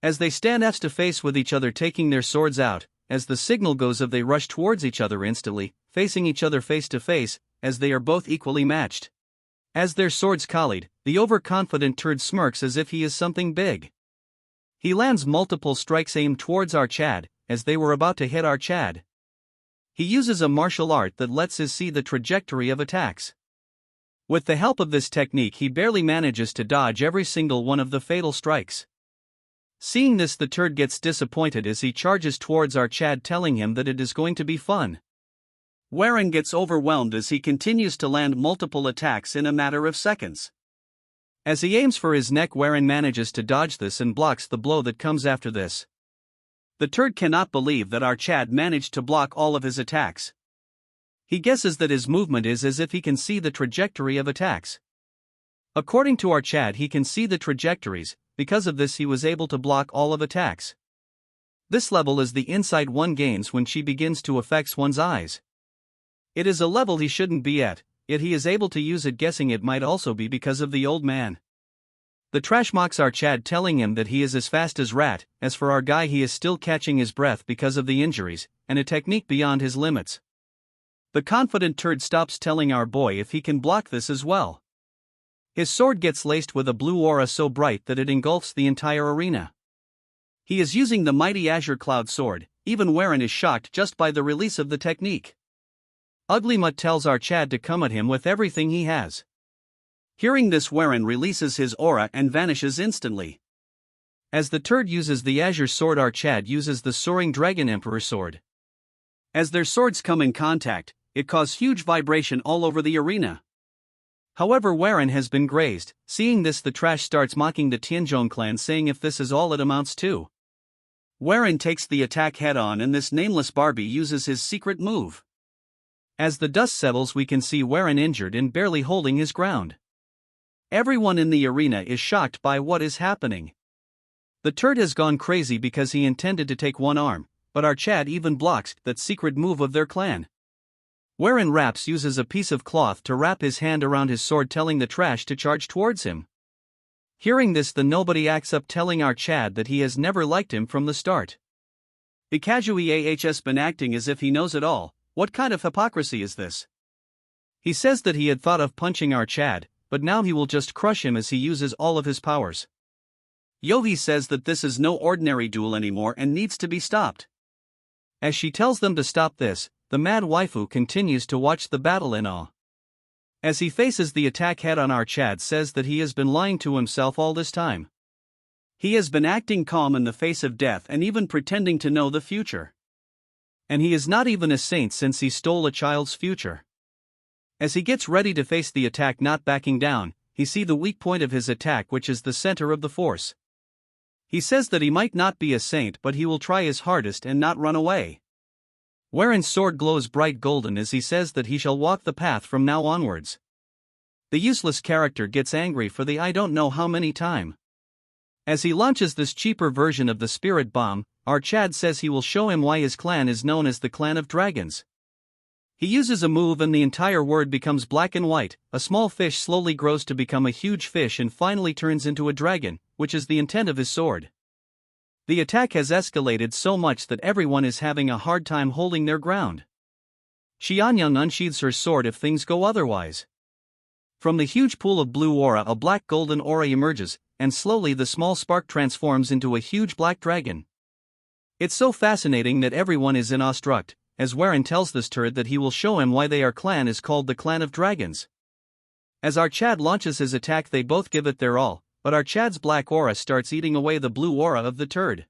As they stand face to face with each other, taking their swords out, as the signal goes of, they rush towards each other instantly, facing each other face to face, as they are both equally matched. As their swords collide, the overconfident turd smirks as if he is something big. He lands multiple strikes aimed towards our Chad, as they were about to hit our Chad. He uses a martial art that lets us see the trajectory of attacks. With the help of this technique, he barely manages to dodge every single one of the fatal strikes. Seeing this, the turd gets disappointed as he charges towards our Chad, telling him that it is going to be fun. Warren gets overwhelmed as he continues to land multiple attacks in a matter of seconds. As he aims for his neck, Warren manages to dodge this and blocks the blow that comes after this. The turd cannot believe that our Chad managed to block all of his attacks. He guesses that his movement is as if he can see the trajectory of attacks. According to our Chad, he can see the trajectories. Because of this, he was able to block all of attacks. This level is the insight one gains when she begins to affect one's eyes. It is a level he shouldn't be at, yet he is able to use it, guessing it might also be because of the old man. The trash mocks our Chad, telling him that he is as fast as rat. As for our guy, he is still catching his breath because of the injuries, and a technique beyond his limits. The confident turd stops, telling our boy if he can block this as well. His sword gets laced with a blue aura so bright that it engulfs the entire arena. He is using the mighty Azure Cloud sword. Even Warren is shocked just by the release of the technique. Ugly Mutt tells our Chad to come at him with everything he has. Hearing this, Warren releases his aura and vanishes instantly. As the turd uses the Azure sword, our Chad uses the Soaring Dragon Emperor sword. As their swords come in contact, it causes huge vibration all over the arena. However, Warren has been grazed. Seeing this, the trash starts mocking the Tianzhong clan, saying if this is all it amounts to. Warren takes the attack head on, and this nameless Barbie uses his secret move. As the dust settles, we can see Warren injured and barely holding his ground. Everyone in the arena is shocked by what is happening. The turd has gone crazy because he intended to take one arm, but our Chad even blocks that secret move of their clan. wherein Raps uses a piece of cloth to wrap his hand around his sword, telling the trash to charge towards him. Hearing this, the nobody acts up, telling our Chad that he has never liked him from the start. Because he has been acting as if he knows it all. What kind of hypocrisy is this? He says that he had thought of punching our Chad, but now he will just crush him as he uses all of his powers. Yohi says that this is no ordinary duel anymore and needs to be stopped. As she tells them to stop this, the mad waifu continues to watch the battle in awe. As he faces the attack head on, our Chad says that he has been lying to himself all this time. He has been acting calm in the face of death and even pretending to know the future. And he is not even a saint since he stole a child's future. As he gets ready to face the attack, not backing down, he sees the weak point of his attack, which is the center of the force. He says that he might not be a saint, but he will try his hardest and not run away. Wherein sword glows bright golden as he says that he shall walk the path from now onwards. The useless character gets angry for the I don't know how many time. As he launches this cheaper version of the spirit bomb, our Chad says he will show him why his clan is known as the Clan of Dragons. He uses a move and the entire word becomes black and white. A small fish slowly grows to become a huge fish and finally turns into a dragon, which is the intent of his sword. The attack has escalated so much that everyone is having a hard time holding their ground. Xianyang unsheathes her sword if things go otherwise. From the huge pool of blue aura, a black golden aura emerges, and slowly the small spark transforms into a huge black dragon. It's so fascinating that everyone is in awestruck, as Warren tells this turd that he will show him why their clan is called the Clan of Dragons. As our Chad launches his attack, they both give it their all, but our Chad's black aura starts eating away the blue aura of the turd.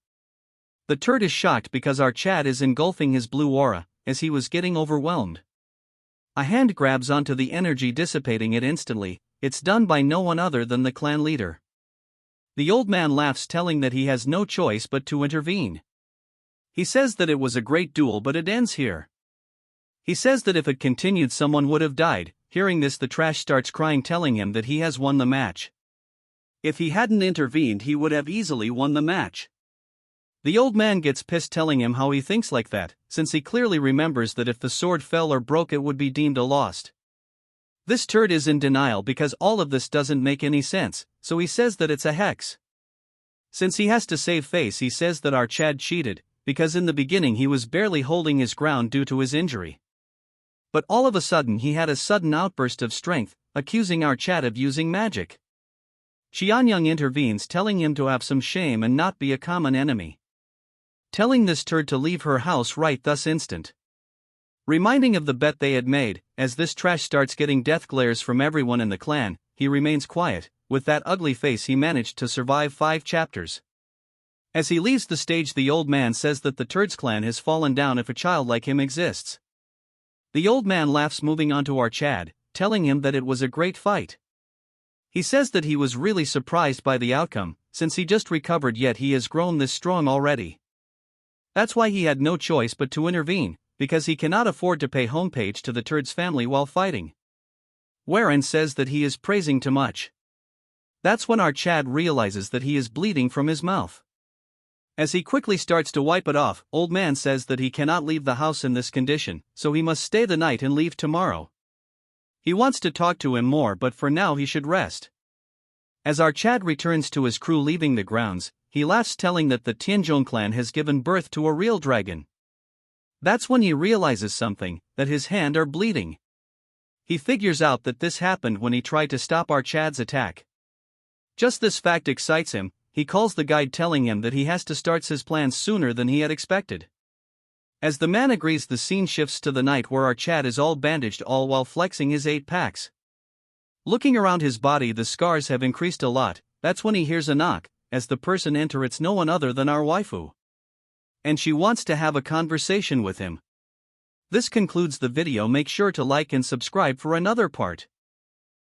The turd is shocked because our Chad is engulfing his blue aura, as he was getting overwhelmed. A hand grabs onto the energy, dissipating it instantly. It's done by no one other than the clan leader. The old man laughs, telling that he has no choice but to intervene. He says that it was a great duel, but it ends here. He says that if it continued, someone would have died. Hearing this, the trash starts crying, telling him that he has won the match. If he hadn't intervened, he would have easily won the match. The old man gets pissed, telling him how he thinks like that, since he clearly remembers that if the sword fell or broke, it would be deemed a loss. This turd is in denial because all of this doesn't make any sense, so he says that it's a hex. Since he has to save face, he says that our Chad cheated, because in the beginning he was barely holding his ground due to his injury. But all of a sudden he had a sudden outburst of strength, accusing our Chad of using magic. Xianyang intervenes, telling him to have some shame and not be a common enemy. Telling this turd to leave her house right thus instant. Reminding of the bet they had made, as this trash starts getting death glares from everyone in the clan, he remains quiet. With that ugly face, he managed to survive 5 chapters. As he leaves the stage, the old man says that the turd's clan has fallen down if a child like him exists. The old man laughs, moving on to our Chad, telling him that it was a great fight. He says that he was really surprised by the outcome, since he just recovered, yet he has grown this strong already. That's why he had no choice but to intervene, because he cannot afford to pay homepage to the turd's family while fighting. Warren says that he is praising too much. That's when our Chad realizes that he is bleeding from his mouth. As he quickly starts to wipe it off, old man says that he cannot leave the house in this condition, so he must stay the night and leave tomorrow. He wants to talk to him more, but for now he should rest. As our Chad returns to his crew leaving the grounds, he laughs, telling that the Tianzhong clan has given birth to a real dragon. That's when he realizes something, that his hands are bleeding. He figures out that this happened when he tried to stop our Chad's attack. Just this fact excites him. He calls the guide, telling him that he has to start his plans sooner than he had expected. As the man agrees, the scene shifts to the night where our Chad is all bandaged, all while flexing his 8 packs. Looking around his body, the scars have increased a lot. That's when he hears a knock. As the person enters, it's no one other than our waifu. And she wants to have a conversation with him. This concludes the video. Make sure to like and subscribe for another part.